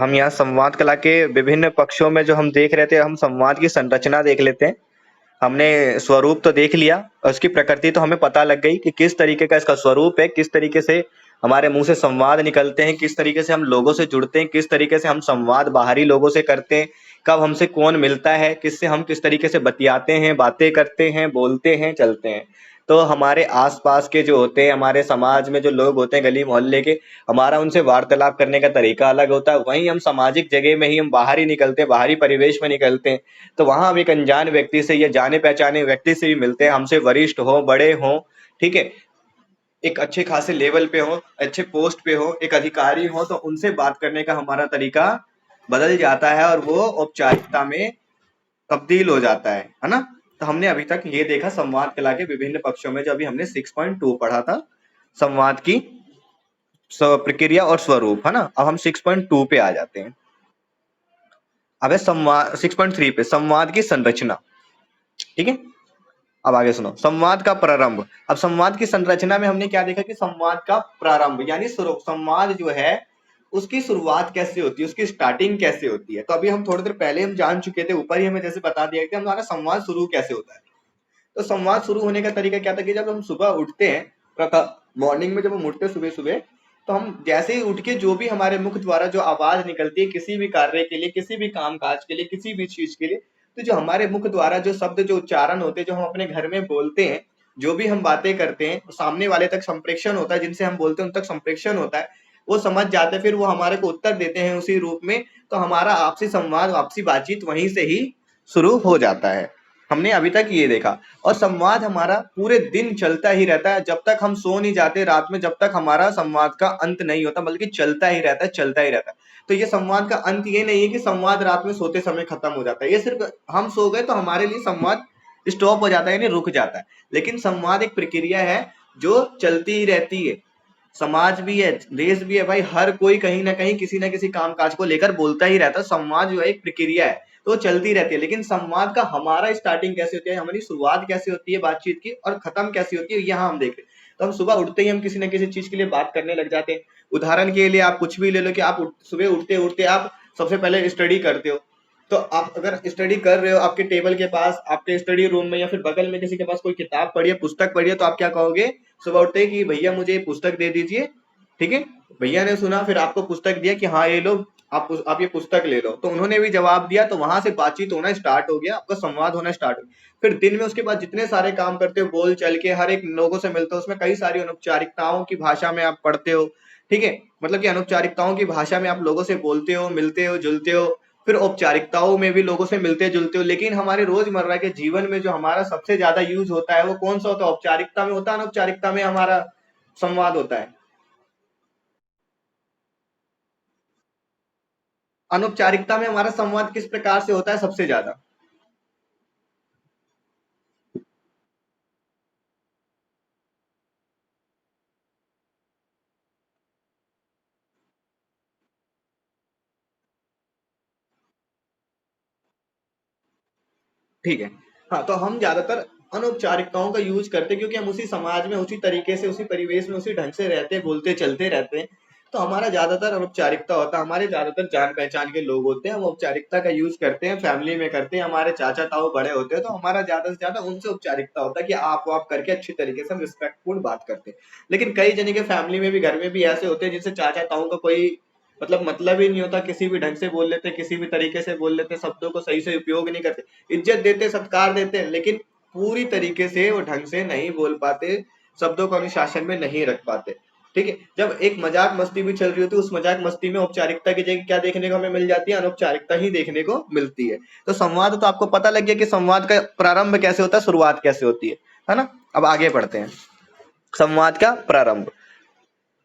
हम यहाँ संवाद कला के विभिन्न पक्षों में जो हम देख रहे थे, हम संवाद की संरचना देख लेते हैं। हमने स्वरूप तो देख लिया और उसकी प्रकृति तो हमें पता लग गई कि किस तरीके का इसका स्वरूप है, किस तरीके से हमारे मुंह से संवाद निकलते हैं, किस तरीके से हम लोगों से जुड़ते हैं, किस तरीके से हम संवाद बाहरी लोगों से करते हैं, कब हमसे कौन मिलता है, किससे हम किस तरीके से बतियाते हैं, बातें करते हैं, बोलते हैं, चलते हैं। तो हमारे आसपास के जो होते हैं, हमारे समाज में जो लोग होते हैं, गली मोहल्ले के, हमारा उनसे वार्तालाप करने का तरीका अलग होता है। वहीं हम सामाजिक जगह में ही हम बाहर ही निकलते हैं, बाहरी परिवेश में निकलते हैं, तो वहां हम एक अनजान व्यक्ति से या जाने पहचाने व्यक्ति से भी मिलते हैं, हमसे वरिष्ठ हो, बड़े हो, ठीक है, एक अच्छे खासे लेवल पे हो, अच्छे पोस्ट पे हो, एक अधिकारी हो, तो उनसे बात करने का हमारा तरीका बदल जाता है और वो औपचारिकता में तब्दील हो जाता है ना। तो हमने अभी तक ये देखा संवाद कला के विभिन्न पक्षों में, जो अभी हमने 6.2 पढ़ा था, संवाद की प्रक्रिया और स्वरूप, है ना। अब हम 6.2 पे आ जाते हैं। अब है संवाद 6.3 पे, संवाद की संरचना। ठीक है, अब आगे सुनो, संवाद का प्रारंभ। अब संवाद की संरचना में हमने क्या देखा कि संवाद का प्रारंभ यानी संवाद जो है उसकी शुरुआत कैसे होती है, उसकी स्टार्टिंग कैसे होती है। तो अभी हम थोड़ी देर पहले हम जान चुके थे, ऊपर ही हमें जैसे बता दिया कि हमारा संवाद शुरू कैसे होता है। तो संवाद शुरू होने का तरीका क्या था कि जब हम सुबह उठते हैं, मॉर्निंग में जब हम उठते सुबह सुबह, तो हम जैसे ही उठ के जो भी हमारे मुख द्वारा जो आवाज निकलती है किसी भी कार्य के लिए, किसी भी काम काज के लिए, किसी भी चीज के लिए, तो जो हमारे मुख द्वारा जो शब्द जो उच्चारण होते हैं, जो हम अपने घर में बोलते हैं, जो भी हम बातें करते हैं, सामने वाले तक संप्रेषण होता है, जिनसे हम बोलते हैं उन तक संप्रेषण होता है, वो समझ जाते हैं, फिर वो हमारे को उत्तर देते हैं उसी रूप में। तो हमारा आपसी संवाद, आपसी बातचीत वहीं से ही शुरू हो जाता है। हमने अभी तक ये देखा। और संवाद हमारा पूरे दिन चलता ही रहता है, जब तक हम सो नहीं जाते रात में, जब तक हमारा संवाद का अंत नहीं होता, बल्कि चलता ही रहता है, चलता ही रहता है। तो ये संवाद का अंत ये नहीं है कि संवाद रात में सोते समय खत्म हो जाता है, ये सिर्फ हम सो गए तो हमारे लिए संवाद स्टॉप हो जाता है, यानी रुक जाता है। लेकिन संवाद एक प्रक्रिया है जो चलती ही रहती है। समाज भी है, देश भी है भाई, हर कोई कहीं ना कहीं किसी ना किसी काम काज को लेकर बोलता ही रहता है। संवाद जो है एक प्रक्रिया है, तो चलती रहती है। लेकिन संवाद का हमारा स्टार्टिंग कैसे होती है, हमारी शुरुआत कैसे होती है बातचीत की, और खत्म कैसे होती है, यहाँ हम देख रहे हैं। तो हम सुबह उठते ही हम किसी ना किसी चीज के लिए बात करने लग जाते हैं। उदाहरण के लिए आप कुछ भी ले लो कि आप सुबह उठते उठते आप सबसे पहले स्टडी करते हो। तो आप अगर स्टडी कर रहे हो, आपके टेबल के पास, आपके स्टडी रूम में या फिर बगल में किसी के पास कोई किताब पढ़ी है, पुस्तक पढ़ी है, तो आप क्या कहोगे सुबह उठते ही कि भैया मुझे ये पुस्तक दे दीजिए। ठीक है, भैया ने सुना, फिर आपको पुस्तक दिया कि हाँ ये लो, आप ये पुस्तक ले लो, तो उन्होंने भी जवाब दिया, तो वहां से बातचीत होना स्टार्ट हो गया, आपका संवाद होना स्टार्ट हो गया। फिर दिन में उसके बाद जितने सारे काम करते हो, बोल चल के हर एक लोगों से मिलते हो, उसमें कई सारी अनौपचारिकताओं की भाषा में आप पढ़ते हो। ठीक है, मतलब कि अनौपचारिकताओं की भाषा में आप लोगों से बोलते हो, मिलते हो, जुलते हो। फिर औपचारिकताओं में भी लोगों से मिलते जुलते हो। लेकिन हमारे रोजमर्रा के जीवन में जो हमारा सबसे ज्यादा यूज होता है वो कौन सा होता है, औपचारिकता में होता है, अनौपचारिकता में हमारा संवाद होता है। अनौपचारिकता में हमारा संवाद किस प्रकार से होता है सबसे ज्यादा। ठीक है, हाँ, तो हम ज्यादातर अनौपचारिकताओं का यूज करते हैं, क्योंकि हम उसी समाज में, उसी तरीके से, उसी परिवेश में, उसी ढंग से रहते, बोलते, चलते रहते हैं। तो हमारा ज्यादातर अनौपचारिकता होता है, हमारे ज्यादातर जान पहचान के लोग होते हैं, हम औपचारिकता का यूज करते हैं, फैमिली में करते हैं, हमारे चाचा ताऊ बड़े होते हैं, तो हमारा ज्यादा से ज्यादा उनसे औपचारिकता होता है कि आप करके अच्छी तरीके से हम रिस्पेक्टफुल बात करते हैं। लेकिन कई जने के फैमिली में भी, घर में भी ऐसे होते हैं जिनसे चाचा ताऊ का कोई मतलब ही नहीं होता, किसी भी ढंग से बोल लेते, किसी भी तरीके से बोल लेते, शब्दों को सही से उपयोग नहीं करते, इज्जत देते, सत्कार देते हैं, लेकिन पूरी तरीके से वो ढंग से नहीं बोल पाते, शब्दों को अनुशासन में नहीं रख पाते। ठीक है, जब एक मजाक मस्ती भी चल रही होती है, उस मजाक मस्ती में औपचारिकता की जगह क्या देखने को हमें मिल जाती है, अनौपचारिकता ही देखने को मिलती है। तो संवाद तो आपको पता लग गया कि संवाद का प्रारंभ कैसे होता है, शुरुआत कैसे होती है ना। अब आगे बढ़ते हैं, संवाद का प्रारंभ।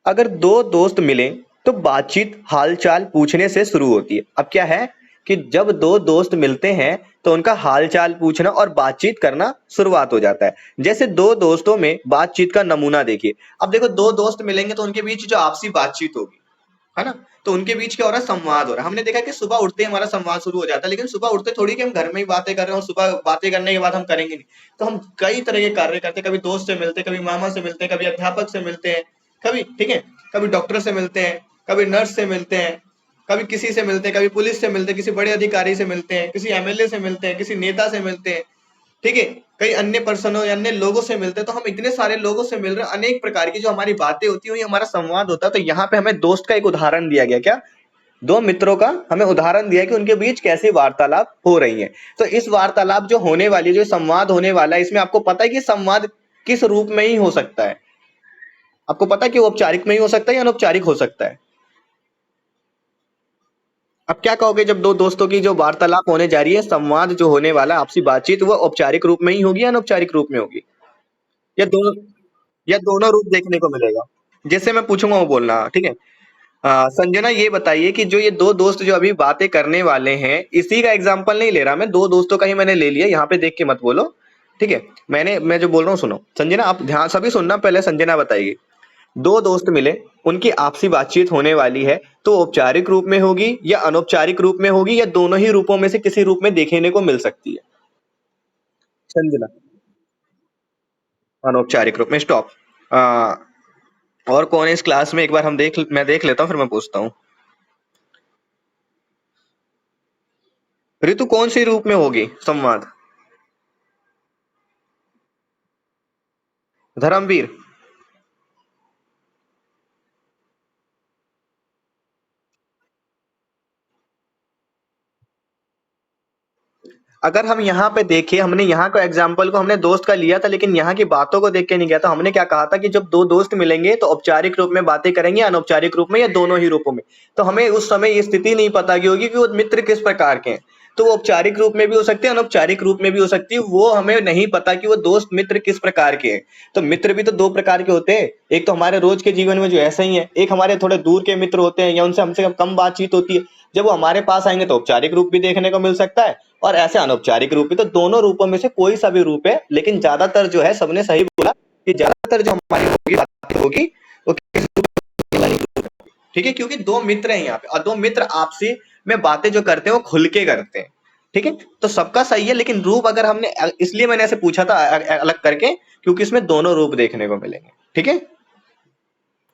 अगर दो दोस्त मिले तो बातचीत हालचाल पूछने से शुरू होती है। अब क्या है कि जब दो दोस्त मिलते हैं तो उनका हालचाल पूछना और बातचीत करना शुरुआत हो जाता है। जैसे दो दोस्तों में बातचीत का नमूना देखिए। अब देखो, दो दोस्त मिलेंगे तो उनके बीच जो आपसी बातचीत होगी, है ना, तो उनके बीच क्या हो रहा है, संवाद हो रहा है। हमने देखा कि सुबह उठते ही हमारा संवाद शुरू हो जाता है, लेकिन सुबह उठते थोड़ी कि हम घर में ही बातें कर रहे हैं और सुबह बातें करने के बाद हम करेंगे नहीं। तो हम कई तरह के कार्य करते हैं, कभी दोस्त से मिलते हैं, कभी मामा से मिलते हैं, कभी अध्यापक से मिलते हैं, कभी, ठीक है, कभी डॉक्टर से मिलते हैं, कभी नर्स से मिलते हैं, कभी किसी से मिलते हैं, कभी पुलिस से मिलते हैं, किसी बड़े अधिकारी से मिलते हैं, किसी एमएलए से मिलते हैं, किसी नेता से मिलते हैं, ठीक है, कई अन्य पर्सनों या अन्य लोगों से मिलते हैं, तो हम इतने सारे लोगों से मिल रहे हैं, अनेक प्रकार की जो हमारी बातें होती हैं, वही हमारा संवाद होता है। तो यहाँ पे हमें दोस्त का एक उदाहरण दिया गया, क्या? दो मित्रों का हमें उदाहरण दिया कि उनके बीच कैसी वार्तालाप हो रही है। तो इस वार्तालाप जो होने वाली, जो संवाद होने वाला है, इसमें आपको पता है कि संवाद किस रूप में ही हो सकता है? आपको पता है कि वो औपचारिक में ही हो सकता है या अनौपचारिक हो सकता है? अब क्या कहोगे जब दो दोस्तों की जो वार्तालाप होने जा रही है, संवाद जो होने वाला है, आपसी बातचीत, वो औपचारिक रूप में ही होगी या अनौपचारिक रूप में होगी? या दोनों, या दोनों रूप देखने को मिलेगा? जैसे मैं पूछूंगा वो बोलना, ठीक है? संजना, ये बताइए कि जो ये दो दोस्त जो अभी बातें करने वाले हैं, इसी का एग्जांपल नहीं ले रहा मैं, दो दोस्तों का ही मैंने ले लिया, यहाँ पे देख के मत बोलो, ठीक है? मैं जो बोल रहा हूँ सुनो। संजना, आप ध्यान सभी सुनना, पहले संजना बताइए। दो दोस्त मिले, उनकी आपसी बातचीत होने वाली है, तो औपचारिक रूप में होगी या अनौपचारिक रूप में होगी, या दोनों ही रूपों में से किसी रूप में देखने को मिल सकती है? संजना, अनौपचारिक रूप में, स्टॉप। और कौन है इस क्लास में? एक बार मैं देख लेता हूँ, फिर मैं पूछता हूँ। ऋतु, कौन सी रूप में होगी संवाद? धर्मवीर, अगर हम यहाँ पे देखें, हमने यहाँ का एग्जाम्पल को हमने दोस्त का लिया था, लेकिन यहाँ की बातों को देख के नहीं गया था। हमने क्या कहा था कि जब दो दोस्त मिलेंगे तो औपचारिक रूप में बातें करेंगे, अनौपचारिक रूप में, या दोनों ही रूपों में। तो हमें उस समय ये स्थिति नहीं पता की होगी कि वो मित्र किस प्रकार के हैं। तो वो औपचारिक रूप में भी हो सकते हैं, अनौपचारिक रूप में भी हो सकती है, वो हमें नहीं पता कि वो दोस्त मित्र किस प्रकार के हैं। तो मित्र भी तो दो प्रकार के होते हैं, एक तो हमारे रोज के जीवन में जो ऐसे ही है, एक हमारे थोड़े दूर के मित्र होते हैं, या उनसे हमसे कम बातचीत होती है। जब वो हमारे पास आएंगे तो औपचारिक रूप भी देखने को मिल सकता है, और ऐसे अनौपचारिक रूप भी। तो दोनों रूपों में से कोई सा भी रूप है, लेकिन ज्यादातर जो है, सबने सही बोला कि ज्यादातर जो हमारी होगी, बात होगी, वो किस रूप की वाली रूप है। ठीक है, क्योंकि दो मित्र हैं यहाँ पे, और दो मित्र आपसी में बातें जो करते हैं वो खुल के करते हैं। ठीक है, तो सबका सही है, लेकिन रूप अगर हमने, इसलिए मैंने ऐसे पूछा था अलग करके, क्योंकि इसमें दोनों रूप देखने को मिलेंगे। ठीक है,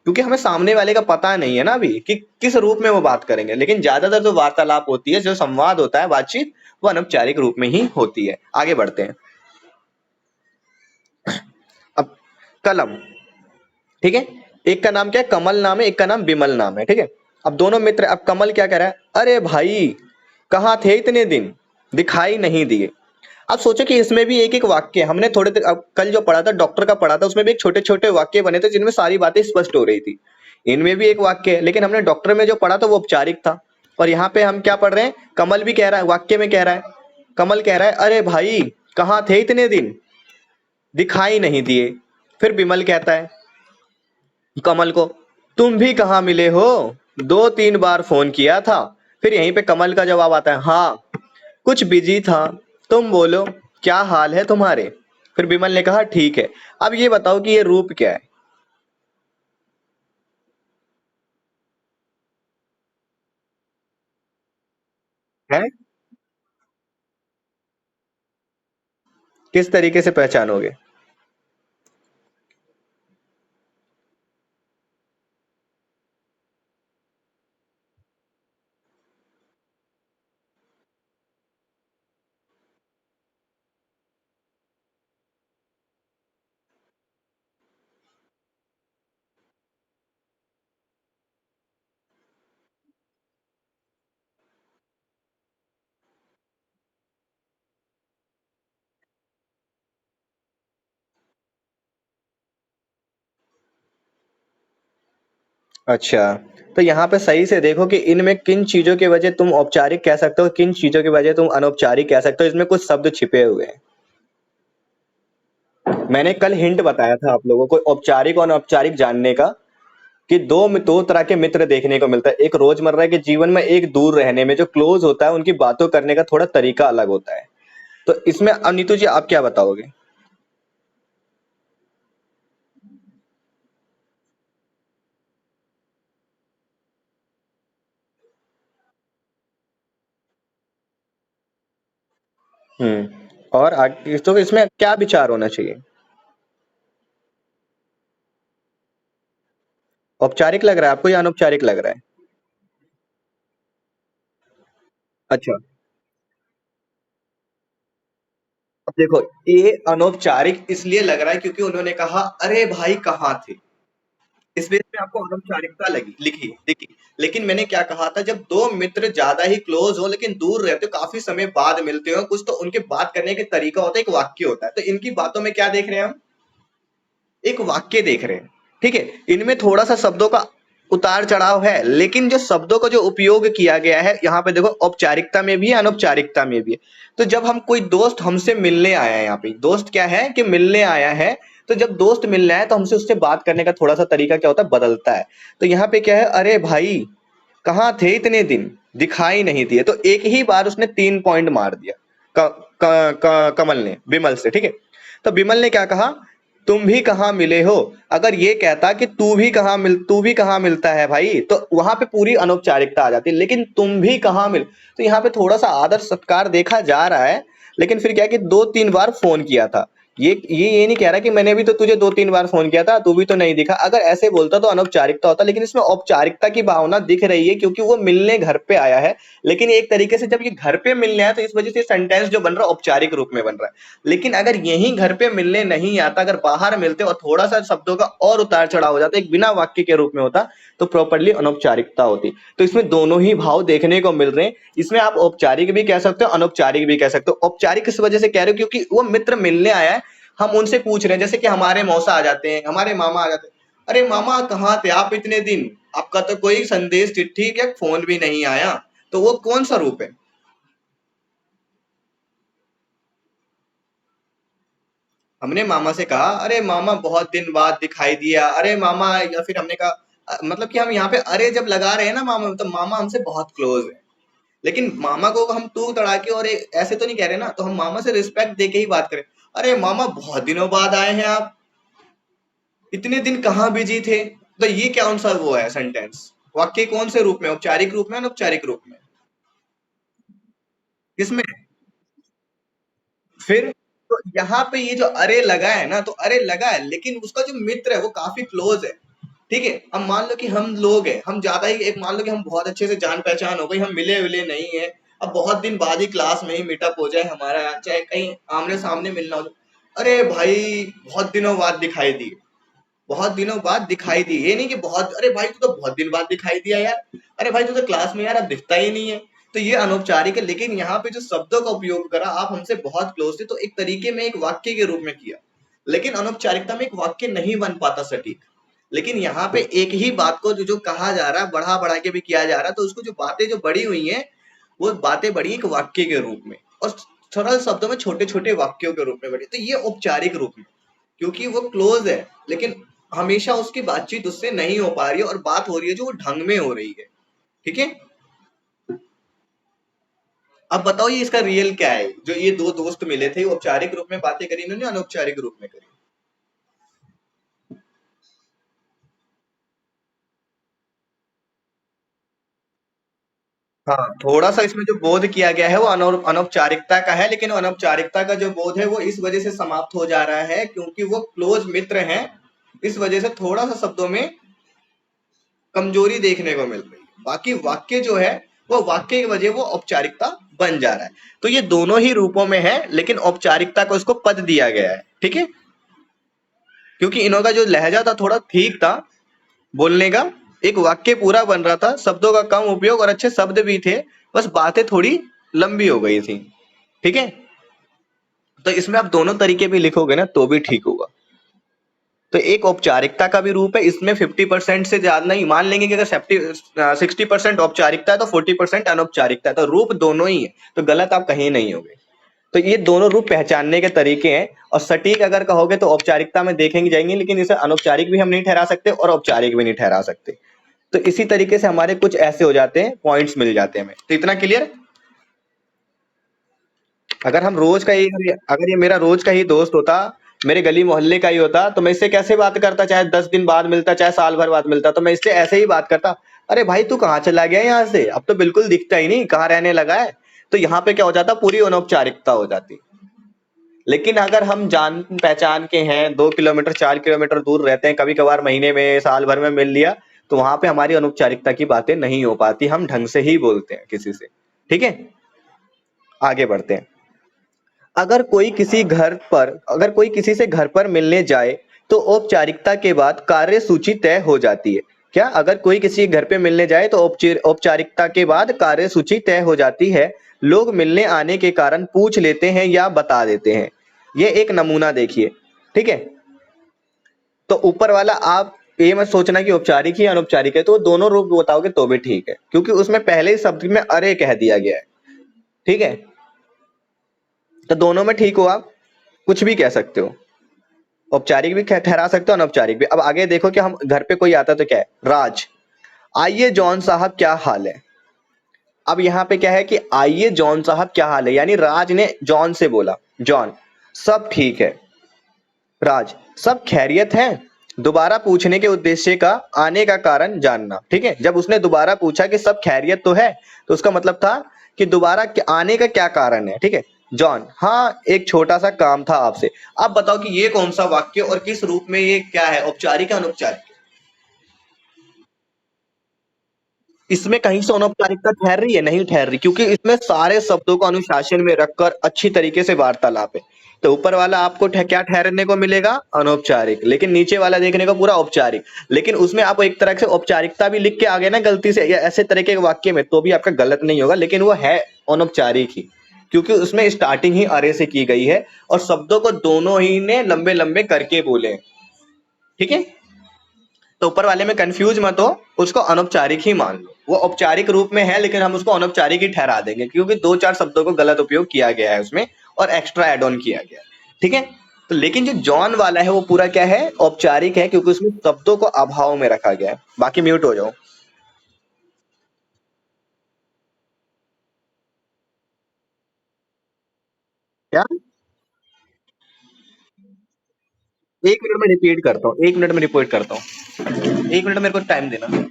क्योंकि हमें सामने वाले का पता नहीं है ना अभी कि किस रूप में वो बात करेंगे, लेकिन ज्यादातर जो वार्तालाप होती है, जो संवाद होता है, बातचीत, वो अनौपचारिक रूप में ही होती है। आगे बढ़ते हैं। अब कलम, ठीक है, एक का नाम क्या है? कमल नाम है, एक का नाम विमल नाम है। ठीक है, अब दोनों मित्र, अब कमल क्या कह रहा है? अरे भाई, कहाँ थे इतने दिन, दिखाई नहीं दिए। अब सोचो कि इसमें भी एक एक वाक्य, हमने थोड़े देर अब कल जो पढ़ा था, डॉक्टर का पढ़ा था, उसमें भी एक छोटे छोटे वाक्य बने थे जिनमें सारी बातें स्पष्ट हो रही थी। इनमें भी एक वाक्य है, लेकिन हमने डॉक्टर में जो पढ़ा था वो औपचारिक था, और यहाँ पे हम क्या पढ़ रहे हैं? कमल भी कह रहा है, वाक्य में कह रहा है, कमल कह रहा है अरे भाई, कहाँ थे इतने दिन, दिखाई नहीं दिए। फिर विमल कहता है कमल को, तुम भी कहाँ मिले हो, दो तीन बार फोन किया था। फिर यहीं पे कमल का जवाब आता है, हाँ कुछ बिजी था, तुम बोलो क्या हाल है तुम्हारे? फिर विमल ने कहा ठीक है। अब ये बताओ कि ये रूप क्या है? है, किस तरीके से पहचानोगे? अच्छा, तो यहाँ पे सही से देखो कि इनमें किन चीजों की वजह तुम औपचारिक कह सकते हो, किन चीजों की वजह तुम अनौपचारिक कह सकते हो। इसमें कुछ शब्द छिपे हुए हैं। मैंने कल हिंट बताया था आप लोगों को औपचारिक और अनौपचारिक जानने का, कि दो तरह के मित्र देखने को मिलता है। एक रोजमर्रा के जीवन में, एक दूर रहने में, जो क्लोज होता है उनकी बातों करने का थोड़ा तरीका अलग होता है। तो इसमें अब नीतू जी आप क्या बताओगे? और आगे तो इसमें क्या विचार होना चाहिए? औपचारिक लग रहा है आपको या अनौपचारिक लग रहा है? अच्छा, अब देखो, ये अनौपचारिक इसलिए लग रहा है क्योंकि उन्होंने कहा अरे भाई कहाँ थे, इस वजह से आपको अनौपचारिकता लगी लिखी दिखी। लेकिन मैंने क्या कहा था, जब दो मित्र ज्यादा ही क्लोज हो लेकिन दूर रहते हो, काफी समय बाद मिलते हो, कुछ तो उनके बात करने के तरीका होता है, एक वाक्य होता है। तो इनकी बातों में क्या देख रहे हैं हम, एक वाक्य देख रहे हैं। ठीक है, इनमें थोड़ा सा शब्दों का उतार चढ़ाव है, लेकिन जो शब्दों का जो उपयोग किया गया है यहाँ पे देखो, औपचारिकता में भी है, अनौपचारिकता में भी है। तो जब हम कोई दोस्त हमसे मिलने आया है, यहाँ पे दोस्त क्या है कि मिलने आया है, तो जब दोस्त मिलने आया तो हमसे उससे बात करने का थोड़ा सा तरीका क्या होता है, बदलता है। तो यहाँ पे क्या है, अरे भाई कहाँ थे इतने दिन, दिखाई नहीं दिए। तो एक ही बार उसने 3 पॉइंट मार दिया। कमल ने विमल से, ठीक है। तो विमल ने क्या कहा, तुम भी कहाँ मिले हो। अगर ये कहता कि तू भी कहाँ मिलता है भाई, तो वहां पे पूरी अनौपचारिकता आ जाती। लेकिन तुम भी कहाँ मिल, तो यहाँ पे थोड़ा सा आदर सत्कार देखा जा रहा है। लेकिन फिर क्या है कि 2-3 बार फोन किया था। ये नहीं कह रहा कि मैंने भी तो तुझे 2-3 बार फोन किया था, तू भी तो नहीं दिखा। अगर ऐसे बोलता तो अनौपचारिकता होता, लेकिन इसमें औपचारिकता की भावना दिख रही है क्योंकि वो मिलने घर पे आया है। लेकिन एक तरीके से जब ये घर पे मिलने आया तो इस वजह से सेंटेंस जो बन रहा है औपचारिक रूप में बन रहा है। लेकिन अगर यही घर पे मिलने नहीं आता, अगर बाहर मिलते और थोड़ा सा शब्दों का और उतार चढ़ाव हो जाता, एक बिना वाक्य के रूप में होता, तो प्रॉपरली अनौपचारिकता होती। तो इसमें दोनों ही भाव देखने को मिल रहे हैं। इसमें आप औपचारिक भी कह सकते हो, अनौपचारिक भी कह सकते हो। औपचारिक इस वजह से कह रहे हो क्योंकि वो मित्र मिलने आया है, हम उनसे पूछ रहे हैं। जैसे कि हमारे मौसा आ जाते हैं, हमारे मामा आ जाते हैं, अरे मामा कहाँ थे आप इतने दिन, आपका तो कोई संदेश चिट्ठी या फोन भी नहीं आया। तो वो कौन सा रूप है। हमने मामा से कहा अरे मामा बहुत दिन बाद दिखाई दिया, अरे मामा, या फिर हमने कहा मतलब कि हम यहाँ पे अरे जब लगा रहे हैं ना मामा, तो मामा हमसे बहुत क्लोज है। लेकिन मामा को हम तू तड़ा के और ऐसे तो नहीं कह रहे ना, तो हम मामा से रिस्पेक्ट दे के ही बात करें। अरे मामा बहुत दिनों बाद आए हैं आप, इतने दिन कहाँ बिजी थे। तो ये कौन सा वो है सेंटेंस, वाक्य कौन से रूप में, औपचारिक रूप में अनौपचारिक रूप में, किसमें। फिर तो यहाँ पे ये जो अरे लगा है ना, तो अरे लगा है लेकिन उसका जो मित्र है वो काफी क्लोज है। ठीक है, अब मान लो कि हम लोग हैं, हम ज्यादा ही एक मान लो कि हम बहुत अच्छे से जान पहचान हो गई, हम मिले विले नहीं है। अब बहुत दिन बाद ही क्लास में ही मीटअप हो जाए हमारा, चाहे कहीं आमने सामने मिलना हो, अरे भाई बहुत दिनों बाद दिखाई दी, बहुत दिनों बाद दिखाई दी। ये नहीं कि बहुत, अरे भाई तू तो बहुत दिन बाद दिखाई दिया यार, अरे भाई तू तो क्लास में यार अब दिखता ही नहीं है। तो ये अनौपचारिक है। लेकिन यहाँ पे जो शब्दों का उपयोग करा, आप हमसे बहुत क्लोज थे, तो एक तरीके में एक वाक्य के रूप में किया। लेकिन अनौपचारिकता में एक वाक्य नहीं बन पाता सटीक। लेकिन यहाँ पे एक ही बात को जो जो कहा जा रहा है, बढ़ा बढ़ा के भी किया जा रहा है, तो उसको जो बातें जो बड़ी हुई हैं, वो बातें बड़ी एक वाक्य के रूप में, और सरल शब्दों में छोटे छोटे वाक्यों के रूप में बड़ी। तो ये औपचारिक रूप में, क्योंकि वो क्लोज है, लेकिन हमेशा उसकी बातचीत उससे नहीं हो पा रही है, और बात हो रही है जो वो ढंग में हो रही है। ठीक है, अब बताओ ये इसका रियल क्या है। जो ये दो दोस्त मिले थे, वो औपचारिक रूप में बातें करी इन्होंने, अनौपचारिक रूप में करी। हाँ, थोड़ा सा इसमें जो बोध किया गया है वो अनौपचारिकता का है। लेकिन वो अनौपचारिकता का जो बोध है वो इस वजह से समाप्त हो जा रहा है क्योंकि वो क्लोज मित्र हैं। इस वजह से थोड़ा सा शब्दों में कमजोरी देखने को मिल रही है। बाकी वाक्य जो है, वो वाक्य की वजह वो औपचारिकता बन जा रहा है। तो ये दोनों ही रूपों में है, लेकिन औपचारिकता को इसको पद दिया गया है। ठीक है, क्योंकि इन्हों का जो लहजा था थोड़ा ठीक था बोलने का, एक वाक्य पूरा बन रहा था, शब्दों का कम उपयोग और अच्छे शब्द भी थे, बस बातें थोड़ी लंबी हो गई थी। ठीक है, तो इसमें आप दोनों तरीके भी लिखोगे ना तो भी ठीक होगा। तो एक औपचारिकता का भी रूप है, इसमें 50% से ज्यादा नहीं मान लेंगे कि अगर 60% औपचारिकता है तो 40% अनौपचारिकता है, तो रूप दोनों ही है, तो गलत आप कहीं नहीं होगे। तो ये दोनों रूप पहचानने के तरीके हैं। और सटीक अगर कहोगे तो औपचारिकता में देखेंगे जाएंगे, लेकिन इसे अनौपचारिक भी हम नहीं ठहरा सकते और औपचारिक भी नहीं ठहरा सकते। तो इसी तरीके से हमारे कुछ ऐसे हो जाते हैं, पॉइंट्स मिल जाते हैं हमें। तो इतना क्लियर। अगर हम रोज का ही, अगर ये मेरा रोज का ही दोस्त होता, मेरे गली मोहल्ले का ही होता, तो मैं इससे कैसे बात करता, चाहे 10 दिन बाद मिलता, चाहे साल भर बाद मिलता, तो मैं इससे ऐसे ही बात करता। अरे भाई तू कहाँ चला गया यहाँ से, अब तो बिल्कुल दिखता ही नहीं, कहाँ रहने लगा है। तो यहाँ पे क्या हो जाता, पूरी अनौपचारिकता हो जाती। लेकिन अगर हम जान पहचान के हैं, 2 किलोमीटर 4 किलोमीटर दूर रहते हैं, कभी कभार महीने में साल भर में मिल लिया, तो वहां पे हमारी अनौपचारिकता की बातें नहीं हो पाती, हम ढंग से ही बोलते हैं किसी से। ठीक है, आगे बढ़ते हैं। अगर कोई किसी से घर पर मिलने जाए तो औपचारिकता के बाद कार्य सूची तय हो जाती है। क्या? अगर कोई किसी घर पे मिलने जाए तो औपचारिकता के बाद कार्य सूची तय हो जाती है। लोग मिलने आने के कारण पूछ लेते हैं या बता देते हैं। ये एक नमूना देखिए। ठीक है, तो ऊपर वाला आप ये मत सोचना कि औपचारिक ही अनौपचारिक है, तो दोनों रूप बताओगे तो भी ठीक है, क्योंकि उसमें पहले ही शब्द में अरे कह दिया गया है। ठीक है, तो दोनों में ठीक हो, आप कुछ भी कह सकते हो, औपचारिक भी ठहरा सकते हो, अनौपचारिक भी। अब आगे देखो कि हम घर पे कोई आता तो क्या है, राज, आइए जॉन साहब क्या हाल है। अब यहाँ पे क्या है कि आइए जॉन साहब क्या हाल है, यानी राज ने जॉन से बोला, जॉन सब ठीक है। राज, सब खैरियत है। दोबारा पूछने के उद्देश्य का आने का कारण जानना। ठीक है, जब उसने दोबारा पूछा कि सब खैरियत तो है, तो उसका मतलब था कि दोबारा आने का क्या कारण है। ठीक है, जॉन, हाँ एक छोटा सा काम था आपसे। अब बताओ कि ये कौन सा वाक्य और किस रूप में ये क्या है, औपचारिक या अनौपचारिक? इसमें कहीं से अनौपचारिकता ठहर रही है? नहीं ठहर रही, क्योंकि इसमें सारे शब्दों को अनुशासन में रखकर अच्छी तरीके से वार्तालाप है। तो ऊपर वाला आपको क्या ठहरने को मिलेगा, अनौपचारिक, लेकिन नीचे वाला देखने को पूरा औपचारिक। लेकिन उसमें आप एक तरह से औपचारिकता भी लिख के आ गए ना गलती से या ऐसे तरीके के वाक्य में, तो भी आपका गलत नहीं होगा, लेकिन वो है अनौपचारिक ही, क्योंकि उसमें स्टार्टिंग ही अरे से की गई है और शब्दों को दोनों ही ने लंबे लंबे करके बोले हैं। ठीक है, तो ऊपर वाले में कंफ्यूज मत हो, उसको अनौपचारिक ही मान लो। वो औपचारिक रूप में है, लेकिन हम उसको अनौपचारिक ही ठहरा देंगे, क्योंकि दो चार शब्दों को गलत उपयोग किया गया है उसमें और एक्स्ट्रा एड ऑन किया गया है। ठीक है, तो लेकिन जो जॉन वाला है वो पूरा क्या है, औपचारिक है, क्योंकि उसमें शब्दों को अभाव में रखा गया है। बाकी म्यूट हो जाओ। क्या? 1 मिनट में रिपीट करता हूँ, 1 मिनट में रिपीट करता हूँ, 1 मिनट मेरे को टाइम देना।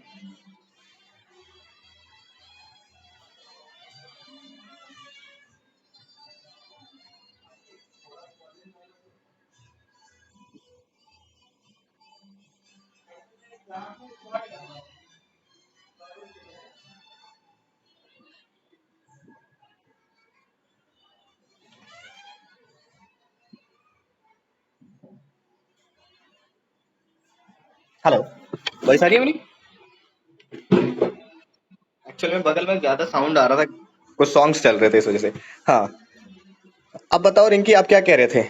हेलो, वॉइस आ रही है मेरी? एक्चुअल में बगल में ज्यादा साउंड आ रहा था, कुछ सॉन्ग्स चल रहे थे इस वजह से। हाँ, अब बताओ रिंकी, आप क्या कह रहे थे?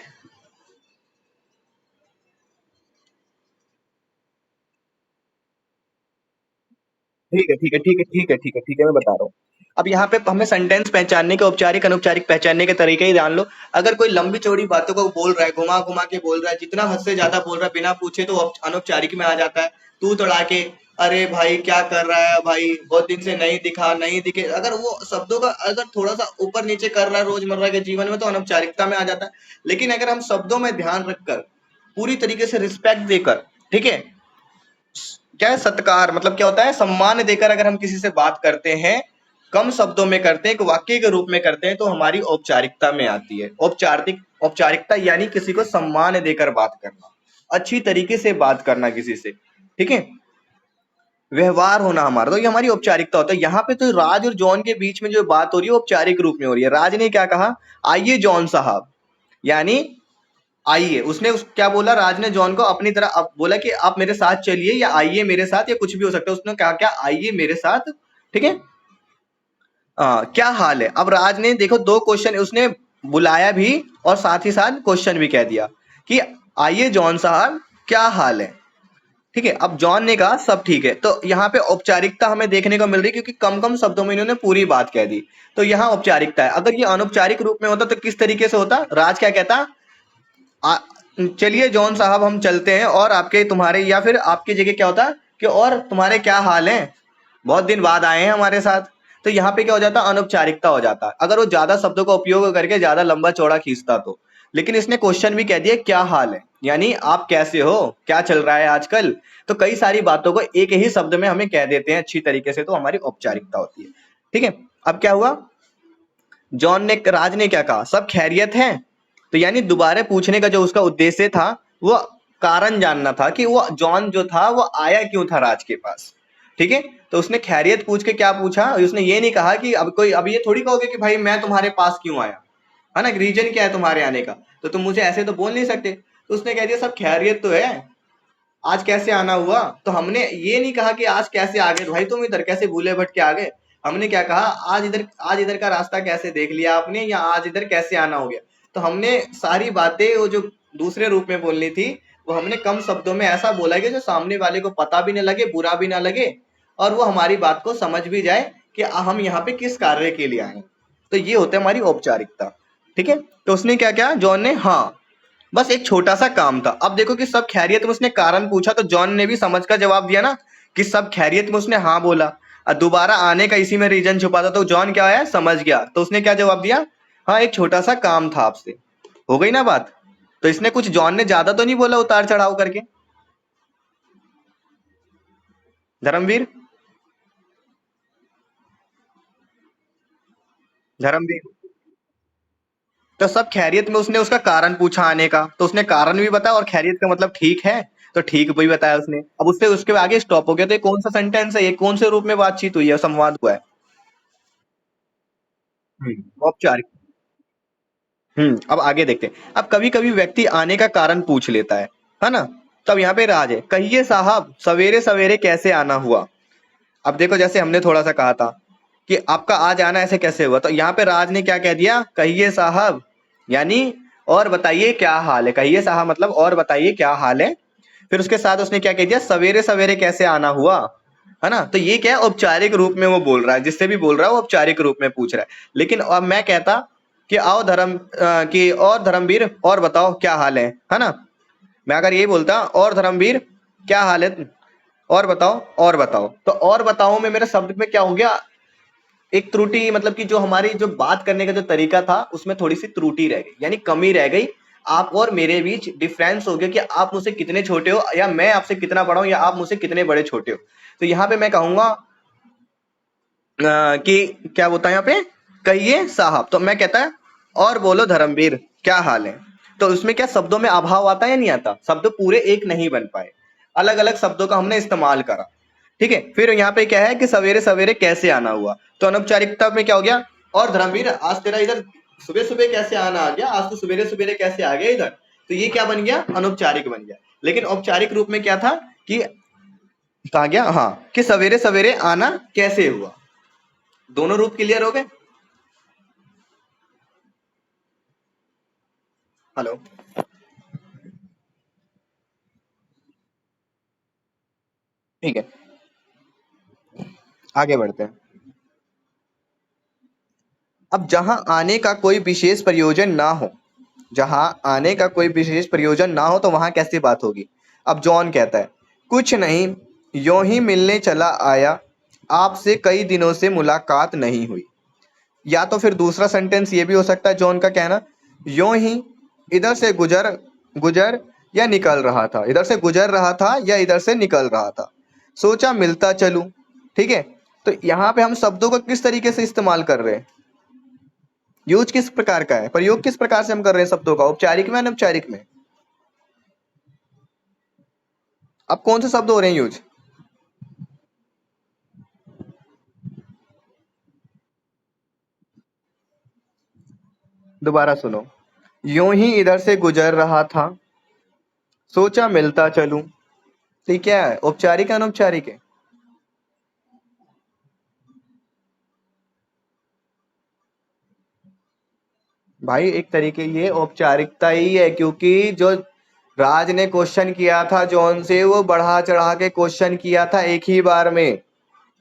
ठीक है ठीक है ठीक है ठीक है ठीक है ठीक है, मैं बता रहा हूँ। अब यहाँ पे हमें सेंटेंस पहचानने के, औपचारिक अनौपचारिक पहचानने के तरीके ही जान लो। अगर कोई लंबी चौड़ी बातों को बोल रहा है, घुमा घुमा के बोल रहा है, जितना हद से ज्यादा बोल रहा है बिना पूछे, तो अनौपचारिक में आ जाता है। तू तड़ा के, अरे भाई क्या कर रहा है भाई, बहुत दिन से नहीं दिखा, नहीं दिखे, अगर वो शब्दों का अगर थोड़ा सा ऊपर नीचे कर रहा है रोजमर्रा के जीवन में, तो अनौपचारिकता में आ जाता है। लेकिन अगर हम शब्दों में ध्यान रखकर, पूरी तरीके से रिस्पेक्ट देकर, ठीक है, क्या है, सत्कार मतलब क्या होता है, सम्मान देकर अगर हम किसी से बात करते हैं, कम शब्दों में करते हैं, एक वाक्य के रूप में करते हैं, तो हमारी औपचारिकता में आती है। औपचारिकता यानी किसी को सम्मान देकर बात करना, अच्छी तरीके से बात करना किसी से। ठीक है, व्यवहार होना हमारा, तो ये हमारी औपचारिकता होता है। यहाँ पे तो राज और जॉन के बीच में जो बात हो रही है औपचारिक रूप में हो रही है। राज ने क्या कहा, आइए जॉन साहब, यानी आइए। उसने क्या बोला, राज ने जॉन को अपनी तरह बोला कि आप मेरे साथ चलिए या आइए मेरे साथ, या कुछ भी हो सकता है। उसने कहा क्या, आइए मेरे साथ। ठीक है, क्या हाल है। अब राज ने देखो दो क्वेश्चन, उसने बुलाया भी और साथ ही साथ क्वेश्चन भी कह दिया कि आइए जॉन साहब क्या हाल है। ठीक है, अब जॉन ने कहा सब ठीक है, तो यहाँ पे औपचारिकता हमें देखने को मिल रही है, क्योंकि कम कम शब्दों में इन्होंने पूरी बात कह दी, तो यहाँ औपचारिकता है। अगर ये अनौपचारिक रूप में होता तो किस तरीके से होता, राज क्या कहता, आ- चलिए जॉन साहब हम चलते हैं, और आपके तुम्हारे या फिर आपकी जगह क्या होता कि और तुम्हारे क्या हाल है, बहुत दिन बाद आए हैं हमारे साथ। तो यहाँ पे क्या हो जाता, अनौपचारिकता हो जाता अगर वो ज्यादा शब्दों का उपयोग करके ज्यादा लंबा चौड़ा खींचता तो। लेकिन इसने क्वेश्चन भी कह दिया क्या हाल है, यानी आप कैसे हो, क्या चल रहा है आजकल। तो कई सारी बातों को एक ही शब्द में हमें कह देते हैं अच्छी तरीके से, तो हमारी औपचारिकता होती है। ठीक है, अब क्या हुआ, राज ने क्या कहा, सब खैरियत है। तो यानी दोबारा पूछने का जो उसका उद्देश्य था, वो कारण जानना था कि वो जॉन जो था वो आया क्यों था राज के पास। ठीक है। तो उसने खैरियत पूछ के क्या पूछा, उसने ये नहीं कहा कि अब ये थोड़ी कहोगे कि भाई मैं तुम्हारे पास क्यों आया, है ना, रीजन क्या है तुम्हारे आने का, तो तुम मुझे ऐसे तो बोल नहीं सकते। तो उसने कह दिया सब खैरियत तो है, आज कैसे आना हुआ। तो हमने ये नहीं कहा कि आज कैसे आ गए भाई तुम इधर, कैसे भूले भटके आ गए। हमने क्या कहा, आज इधर का रास्ता कैसे देख लिया आपने, या आज इधर कैसे आना हो गया। तो हमने सारी बातें वो जो दूसरे रूप में बोलनी थी वो हमने कम शब्दों में ऐसा बोला कि जो सामने वाले को पता भी ना लगे, बुरा भी ना लगे, और वो हमारी बात को समझ भी जाए कि हम यहाँ पे किस कार्य के लिए आए हैं। तो ये होता है हमारी औपचारिकता। ठीक है। तो उसने क्या किया जॉन ने, हाँ बस एक छोटा सा काम था। अब देखो कि सब खैरियत में, उसने कारण पूछा तो जॉन ने भी समझ कर जवाब दिया ना कि सब खैरियत में, उसने हाँ बोला। और दोबारा आने का इसी में रीजन छुपा था, तो जॉन क्या है समझ गया, तो उसने क्या जवाब दिया, हाँ एक छोटा सा काम था आपसे। हो गई ना बात। तो इसने कुछ, जॉन ने ज्यादा तो नहीं बोला उतार चढ़ाव करके। धर्मवीर, धर्मवीर, तो सब खैरियत में उसने उसका कारण पूछा आने का, तो उसने कारण भी बताया, और खैरियत का मतलब ठीक है, तो ठीक भी बताया उसने। अब उससे उसके आगे स्टॉप हो गया। तो ये कौन सा सेंटेंस है, ये कौन से रूप में बातचीत हुई है, संवाद हुआ है। औपचारिक। अब आगे देखते हैं। अब कभी कभी व्यक्ति आने का कारण पूछ लेता है ना। तो अब यहाँ पे राज है, कहिए साहब सवेरे सवेरे कैसे आना हुआ। अब देखो जैसे हमने थोड़ा सा कहा था कि आपका आज आना ऐसे कैसे हुआ, तो यहाँ पे राज ने क्या कह दिया, कहिए साहब, यानी और बताइए क्या हाल है। कहिए साहब मतलब और बताइए क्या हाल है। फिर उसके साथ उसने क्या कह दिया, सवेरे सवेरे कैसे आना हुआ, है ना। तो ये क्या है, औपचारिक रूप में वो बोल रहा है, जिससे भी बोल रहा है वो औपचारिक रूप में पूछ रहा है। लेकिन अब मैं कहता कि आओ कि और धर्मवीर और बताओ क्या हाल है ना। मैं अगर ये बोलता और धर्मवीर क्या हाल है, और बताओ, और बताओ, तो और बताओ में मेरे शब्द में क्या हो गया, एक त्रुटि, मतलब कि जो हमारी जो बात करने का जो तरीका था उसमें थोड़ी सी त्रुटि रह गई, यानी कमी रह गई। आप और मेरे बीच डिफरेंस हो गया कि आप मुझसे कितने छोटे हो, या मैं आपसे कितना बड़ा हूं, या आप मुझसे कितने बड़े छोटे हो। तो यहाँ पे मैं कहूंगा कि क्या बोलता है यहाँ पे, कहिए साहब, तो मैं कहता है और बोलो धर्मवीर क्या हाल है। तो उसमें क्या शब्दों में अभाव आता है या नहीं आता, शब्द पूरे एक नहीं बन पाए, अलग अलग शब्दों का हमने इस्तेमाल करा। ठीक है। फिर यहाँ पे क्या है कि सवेरे सवेरे कैसे आना हुआ, तो अनौपचारिकता में क्या हो गया, और धर्मवीर आज तेरा इधर सुबह सुबह कैसे आना आ गया, आज तो सवेरे सवेरे कैसे आ गया इधर। तो ये क्या बन गया, अनौपचारिक बन गया। लेकिन औपचारिक रूप में क्या था कि कहा गया, हाँ कि सवेरे सवेरे आना कैसे हुआ। दोनों रूप क्लियर हो गए। हेलो। ठीक है, आगे बढ़ते हैं। अब जहां आने का कोई विशेष प्रयोजन ना हो, जहां आने का कोई विशेष प्रयोजन ना हो तो वहां कैसी बात होगी। अब जॉन कहता है, कुछ नहीं, यूं ही मिलने चला आया, आपसे कई दिनों से मुलाकात नहीं हुई। या तो फिर दूसरा सेंटेंस ये भी हो सकता है जॉन का कहना, यूं ही इधर से गुजर गुजर या निकल रहा था, इधर से गुजर रहा था या इधर से निकल रहा था, सोचा मिलता चलूं। ठीक है। तो यहाँ पे हम शब्दों को किस तरीके से इस्तेमाल कर रहे हैं, यूज किस प्रकार का है, प्रयोग किस प्रकार से हम कर रहे हैं शब्दों का, औपचारिक में अनौपचारिक में। अब कौन से शब्द हो रहे हैं यूज। दोबारा सुनो, यूं ही इधर से गुजर रहा था, सोचा मिलता चलूं। तो ये क्या है, औपचारिक है अनौपचारिक है। भाई एक तरीके ये औपचारिकता ही है, क्योंकि जो राज ने क्वेश्चन किया था जॉन से, वो बढ़ा चढ़ा के क्वेश्चन किया था एक ही बार में,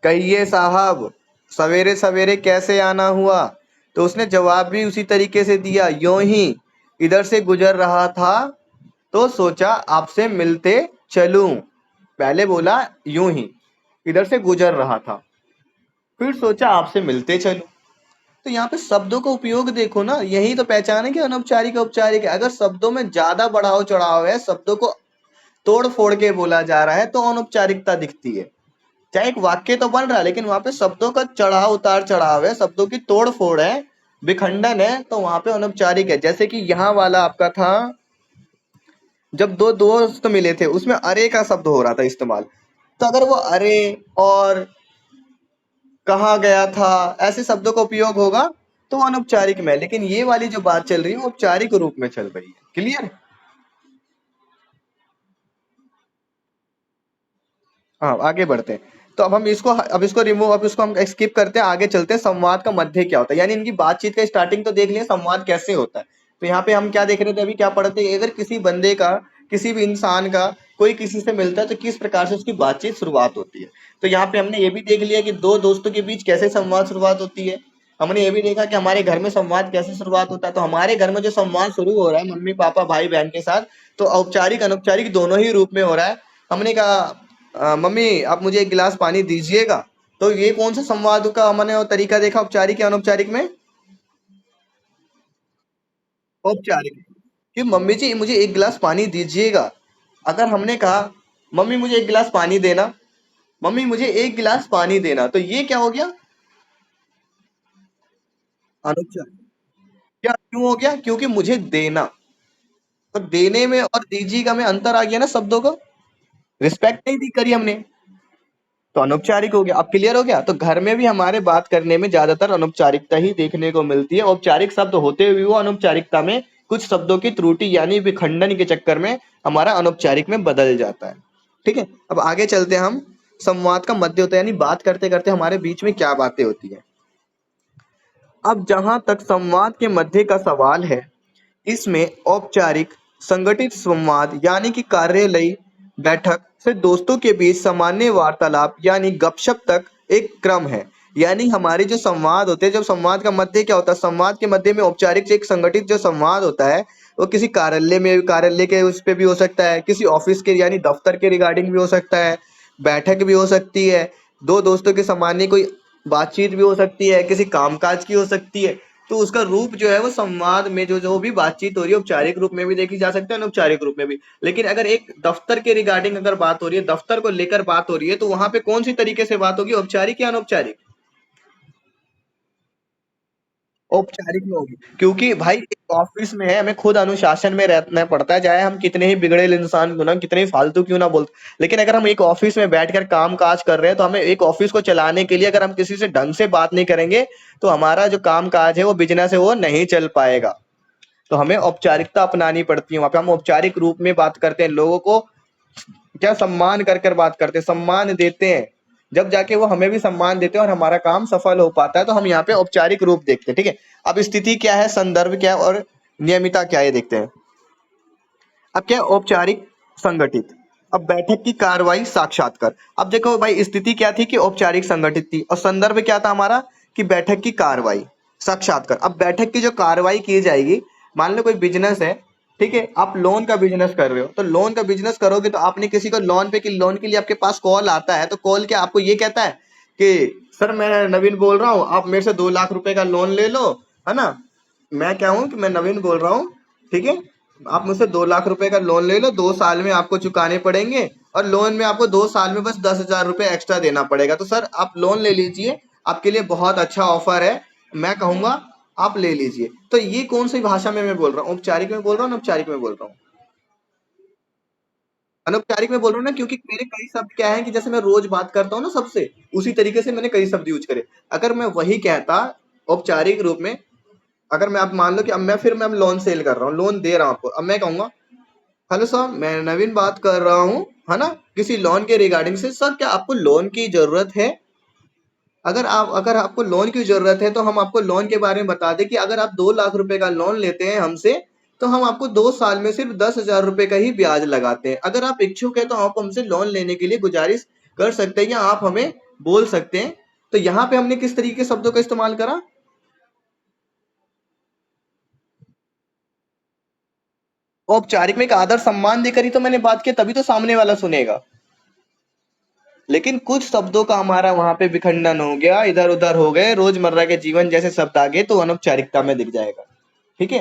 कहिए साहब सवेरे सवेरे कैसे आना हुआ। तो उसने जवाब भी उसी तरीके से दिया, यूं ही इधर से गुजर रहा था तो सोचा आपसे मिलते चलूं। पहले बोला यूं ही इधर से गुजर रहा था, फिर सोचा आपसे मिलते चलूं। तो यहाँ पे शब्दों का उपयोग देखो ना, यही तो पहचान है कि अनौपचारिक औपचारिक है। अगर शब्दों में ज्यादा बढ़ाव चढ़ाव है, शब्दों को तोड़ फोड़ के बोला जा रहा है, तो अनौपचारिकता दिखती है। चाहे एक वाक्य तो बन रहा है, लेकिन वहां पे शब्दों का चढ़ाव उतार चढ़ाव है, शब्दों की तोड़ फोड़ है, विखंडन है, तो वहां पे अनौपचारिक है। जैसे कि यहाँ वाला आपका था, जब दो दोस्त मिले थे उसमें अरे का शब्द हो रहा था इस्तेमाल, तो अगर वो अरे और कहा गया था ऐसे शब्दों का उपयोग होगा तो वो अनौपचारिक में है। लेकिन ये वाली जो बात चल रही है वो औपचारिक रूप में चल रही है। क्लियर? हाँ, आगे बढ़ते हैं। तो अब इसको रिमूव, अब इसको हम स्किप करते हैं, आगे चलते हैं। संवाद का मध्य क्या होता है, यानी इनकी बातचीत का स्टार्टिंग तो देख लिया, संवाद कैसे होता है। तो यहाँ पे हम क्या देख रहे थे, अभी क्या पढ़ते हैं, अगर किसी बंदे का, किसी भी इंसान का कोई किसी से मिलता है तो किस प्रकार से उसकी बातचीत शुरुआत होती है। तो यहाँ पे हमने ये भी देख लिया कि दो दोस्तों के बीच कैसे संवाद शुरुआत होती है। हमने ये भी देखा कि हमारे घर में संवाद कैसे शुरुआत होता है। तो हमारे घर में जो संवाद शुरू हो रहा है मम्मी पापा भाई बहन के साथ, तो औपचारिक अनौपचारिक दोनों ही रूप में हो रहा है। हमने कहा मम्मी आप मुझे एक गिलास पानी दीजिएगा। तो ये कौन सा संवाद का हमने और तरीका देखा, औपचारिक या अनौपचारिक में? औपचारिक। कि मम्मी जी मुझे एक गिलास पानी दीजिएगा। अगर हमने कहा मम्मी मुझे एक गिलास पानी देना, मम्मी मुझे एक गिलास पानी देना, तो ये क्या हो गया? अनौपचारिक। क्या क्यों हो गया? क्योंकि मुझे देना। तो देने में और दीजिएगा में अंतर आ गया ना शब्दों का। रिस्पेक्ट नहीं दी करी हमने, तो अनौपचारिक हो गया। अब क्लियर हो गया? तो घर में भी हमारे बात करने में ज्यादातर अनौपचारिकता ही देखने को मिलती है। औपचारिक शब्द होते हुए वो अनौपचारिकता में कुछ शब्दों की त्रुटि यानी विखंडन के चक्कर में हमारा अनौपचारिक में बदल जाता है। ठीक है, अब आगे चलते हैं हम। संवाद का मध्य होता है, यानी बात करते करते हमारे बीच में क्या बातें होती है। अब जहां तक संवाद के मध्य का सवाल है, इसमें औपचारिक संगठित संवाद यानी कि कार्यालयीय बैठक से दोस्तों के बीच सामान्य वार्तालाप यानी गपशप तक एक क्रम है। यानी हमारे जो संवाद होते हैं, जब संवाद का मध्य क्या होता है, संवाद के मध्य में औपचारिक से एक संगठित जो संवाद होता है वो किसी कार्यालय में, कार्यालय के उस पे भी हो सकता है, किसी ऑफिस के यानी दफ्तर के रिगार्डिंग भी हो सकता है, बैठक भी हो सकती है, दो दोस्तों के सामान्य कोई बातचीत भी हो सकती है, किसी कामकाज की हो सकती है। तो उसका रूप जो है वो संवाद में जो जो भी बातचीत हो रही है औपचारिक रूप में भी देखी जा सकती है, अनौपचारिक रूप में भी। लेकिन अगर एक दफ्तर के रिगार्डिंग अगर बात हो रही है, दफ्तर को लेकर बात हो रही है, तो वहां पे कौन सी तरीके से बात होगी, औपचारिक या अनौपचारिक? औपचारिक में होगी, क्योंकि भाई एक ऑफिस में है, हमें खुद अनुशासन में रहना पड़ता है, चाहे हम कितने ही बिगड़ेल इंसान क्यों ना, कितने ही फालतू क्यों ना बोलते। लेकिन अगर हम एक ऑफिस में बैठकर काम काज कर रहे हैं, तो हमें एक ऑफिस को चलाने के लिए अगर हम किसी से ढंग से बात नहीं करेंगे तो हमारा जो काम काज है वो बिजनेस है वो नहीं चल पाएगा। तो हमें औपचारिकता अपनानी पड़ती है, वहां पे हम औपचारिक रूप में बात करते हैं, लोगों को क्या सम्मान कर कर बात करते हैं, सम्मान देते हैं, जब जाके वो हमें भी सम्मान देते हैं और हमारा काम सफल हो पाता है। तो हम यहाँ पे औपचारिक रूप देखते हैं। ठीक है, अब स्थिति क्या है, संदर्भ क्या है और नियमिता क्या है देखते हैं। अब क्या है, औपचारिक संगठित। अब बैठक की कार्रवाई साक्षात्कार। अब देखो भाई, स्थिति क्या थी कि औपचारिक संगठित थी, और संदर्भ क्या था हमारा कि बैठक की कार्रवाई साक्षात्कार। अब बैठक की जो कार्रवाई की जाएगी, मान लो कोई बिजनेस है, ठीक है, आप लोन का बिजनेस कर रहे हो, तो लोन का बिजनेस करोगे तो आपने किसी को लोन पे, कि लोन के लिए आपके पास कॉल आता है, तो कॉल क्या आपको ये कहता है कि सर मैं नवीन बोल रहा हूँ, आप मेरे से 2 लाख रुपए का लोन ले लो, है ना। मैं क्या हूँ कि मैं नवीन बोल रहा हूँ, ठीक है, आप मुझसे 2 लाख रुपए का लोन ले लो, 2 साल में आपको चुकाने पड़ेंगे, और लोन में आपको 2 साल में बस 10,000 रुपए एक्स्ट्रा देना पड़ेगा। तो सर आप लोन ले लीजिए, आपके लिए बहुत अच्छा ऑफर है, मैं कहूंगा आप ले लीजिए। तो ये कौन सी भाषा में मैं बोल रहा हूँ, औपचारिक में बोल रहा हूँ, अनौपचारिक में बोल रहा हूँ? अनौपचारिक में बोल रहा हूँ ना, क्योंकि मेरे कई शब्द क्या है कि जैसे मैं रोज बात करता हूँ ना सबसे, उसी तरीके से मैंने कई शब्द यूज करे। अगर मैं वही कहता औपचारिक रूप में, अगर मैं, आप मान लो कि अब मैं लोन सेल कर रहा हूँ, लोन दे रहा हूँ आपको, अब मैं कहूंगा हेलो सर मैं नवीन बात कर रहा हूँ, है ना, किसी लोन के रिगार्डिंग से। सर क्या आपको लोन की जरूरत है? अगर आपको लोन की जरूरत है तो हम आपको लोन के बारे में बता दें कि अगर आप 2 लाख रुपए का लोन लेते हैं हमसे, तो हम आपको 2 साल में सिर्फ 10,000 रुपए का ही ब्याज लगाते हैं। अगर आप इच्छुक है तो आप हमसे लोन लेने के लिए गुजारिश कर सकते हैं, या आप हमें बोल सकते हैं। तो यहाँ पे हमने किस तरीके के शब्दों का इस्तेमाल करा? औपचारिक में एक आदर सम्मान देकर ही तो मैंने बात की, तभी तो सामने वाला सुनेगा। लेकिन कुछ शब्दों का हमारा वहां पे विखंडन हो गया, इधर उधर हो गए, रोजमर्रा के जीवन जैसे शब्द आ गए, तो अनौपचारिकता में दिख जाएगा। ठीक है,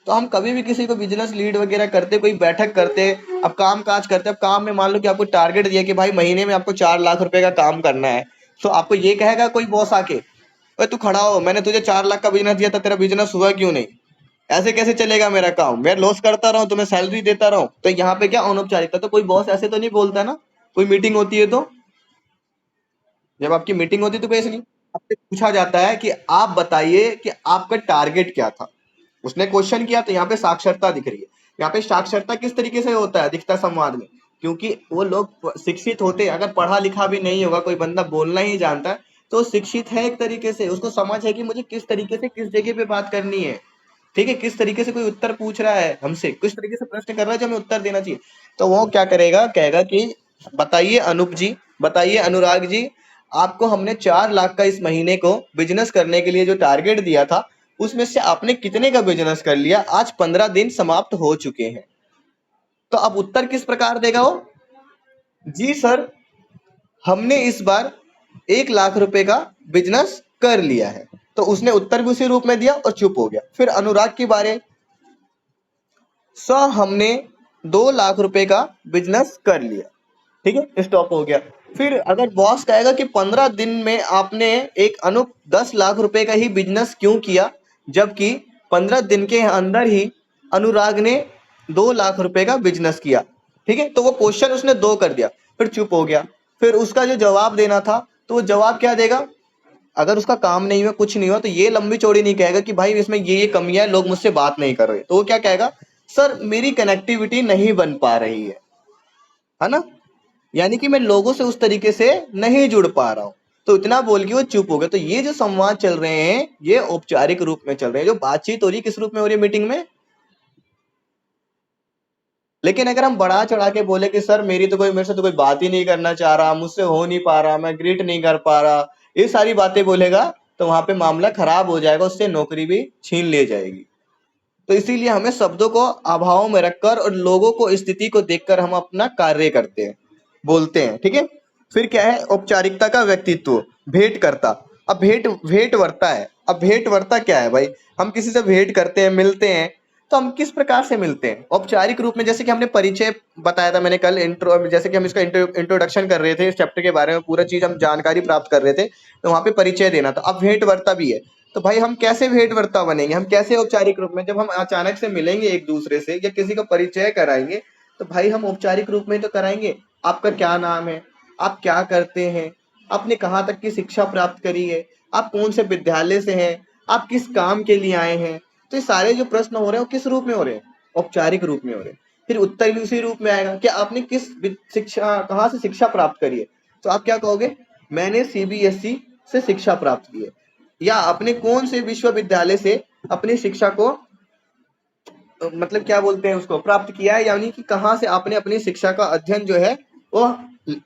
तो हम कभी भी किसी को बिजनेस लीड वगैरह करते, कोई बैठक करते, अब काम काज करते, अब काम में मान लो कि आपको टारगेट दिया कि भाई महीने में आपको 4 लाख रुपए का काम करना है, तो आपको ये कहेगा कोई बॉस आके, अरे तू खड़ा हो, मैंने तुझे 4 लाख का बिजनेस दिया था, तेरा बिजनेस हुआ क्यों नहीं? ऐसे कैसे चलेगा मेरा काम, मैं लॉस करता रहूं, तुम्हें सैलरी देता रहूं? तो यहाँ पे क्या अनौपचारिकता, तो कोई बॉस ऐसे तो नहीं बोलता ना, कोई मीटिंग होती है तो। जब आपकी मीटिंग होती है तो बेसिकली आपसे पूछा जाता है कि आप बताइए कि आपका टारगेट क्या था। उसने क्वेश्चन किया तो यहाँ पे साक्षरता दिख रही है। यहाँ पे साक्षरता किस तरीके से होता है दिखता संवाद में, क्योंकि वो लोग शिक्षित होते हैं। अगर पढ़ा लिखा भी नहीं होगा, कोई बंदा बोलना ही जानता है तो शिक्षित है एक तरीके से, उसको समझ है कि मुझे किस तरीके से किस जगह पे बात करनी है। ठीक है, किस तरीके से कोई उत्तर पूछ रहा है हमसे, किस तरीके से प्रश्न कर रहा है जो हमें उत्तर देना चाहिए। तो वो क्या करेगा, कहेगा कि बताइए अनूप जी, बताइए अनुराग जी, आपको हमने 4 लाख का इस महीने को बिजनेस करने के लिए जो टारगेट दिया था, उसमें से आपने कितने का बिजनेस कर लिया, आज 15 दिन समाप्त हो चुके हैं। तो अब उत्तर किस प्रकार देगा वो, जी सर हमने इस बार 1 लाख रुपए का बिजनेस कर लिया है। तो उसने उत्तर भी उसी रूप में दिया और चुप हो गया। फिर अनुराग की बारे, सर हमने 2 लाख रुपए का बिजनेस कर लिया। ठीक है, स्टॉप हो गया। फिर अगर बॉस कहेगा कि 15 दिन में आपने एक अनुप 10 लाख रुपए का ही बिजनेस क्यों किया, जबकि 15 दिन के अंदर ही अनुराग ने 2 लाख रुपए का बिजनेस किया। ठीक है, तो वो क्वेश्चन उसने दो कर दिया, फिर चुप हो गया। फिर उसका जो जवाब देना था तो वो जवाब क्या देगा, अगर उसका काम नहीं हुआ, कुछ नहीं हुआ, तो ये लंबी चौड़ी नहीं कहेगा कि भाई इसमें ये कमियां है, लोग मुझसे बात नहीं कर रहे। तो वो क्या कहेगा, सर मेरी कनेक्टिविटी नहीं बन पा रही है ना, यानी कि मैं लोगों से उस तरीके से नहीं जुड़ पा रहा हूं। तो इतना बोल के वो चुप हो गया। तो ये जो संवाद चल रहे हैं ये औपचारिक रूप में चल रहे हैं। जो बातचीत हो रही है किस रूप में हो रही है, मीटिंग में। लेकिन अगर हम बढ़ा चढ़ा के बोले कि सर मेरी तो कोई, मेरे से तो कोई बात ही नहीं करना चाह रहा, मुझसे हो नहीं पा रहा, मैं ग्रीट नहीं कर पा रहा, ये सारी बातें बोलेगा, तो वहां पे मामला खराब हो जाएगा, उससे नौकरी भी छीन ली जाएगी। तो इसीलिए हमें शब्दों को अभाव में रखकर और लोगों को स्थिति को देखकर हम अपना कार्य करते हैं, बोलते हैं। ठीक है, फिर क्या है, औपचारिकता का व्यक्तित्व, भेंट करता। अब भेंट भेंट वर्ता है। अब भेंट वर्ता क्या है भाई, हम किसी से भेंट करते हैं, मिलते हैं, तो हम किस प्रकार से मिलते हैं औपचारिक रूप में। जैसे कि हमने परिचय बताया था मैंने कल इंट्रो, जैसे कि हम इसका इंट्रोडक्शन कर रहे थे इस चैप्टर के बारे में, पूरा चीज हम जानकारी प्राप्त कर रहे थे, तो वहां पे परिचय देना था। अब भेंट वर्ता भी है। तो भाई हम कैसे भेंट वर्ता बनेंगे, हम कैसे औपचारिक रूप में, जब हम अचानक से मिलेंगे एक दूसरे से या किसी का परिचय कराएंगे, तो भाई हम औपचारिक रूप में तो कराएंगे। आपका क्या नाम है, आप क्या करते हैं, आपने कहाँ तक की शिक्षा प्राप्त करी है, आप कौन से विद्यालय से हैं, आप किस काम के लिए आए हैं। तो ये सारे जो प्रश्न हो रहे हैं वो किस रूप में हो रहे हैं, औपचारिक रूप में हो रहे हैं। फिर उत्तर भी उसी रूप में आएगा कि आपने किस शिक्षा, कहाँ से शिक्षा प्राप्त करी है। तो आप क्या कहोगे, मैंने सीबीएसई से शिक्षा प्राप्त की है, या अपने कौन से विश्वविद्यालय से अपनी शिक्षा को मतलब क्या बोलते हैं उसको प्राप्त किया है, यानी कि कहाँ से आपने अपनी शिक्षा का अध्ययन जो है वो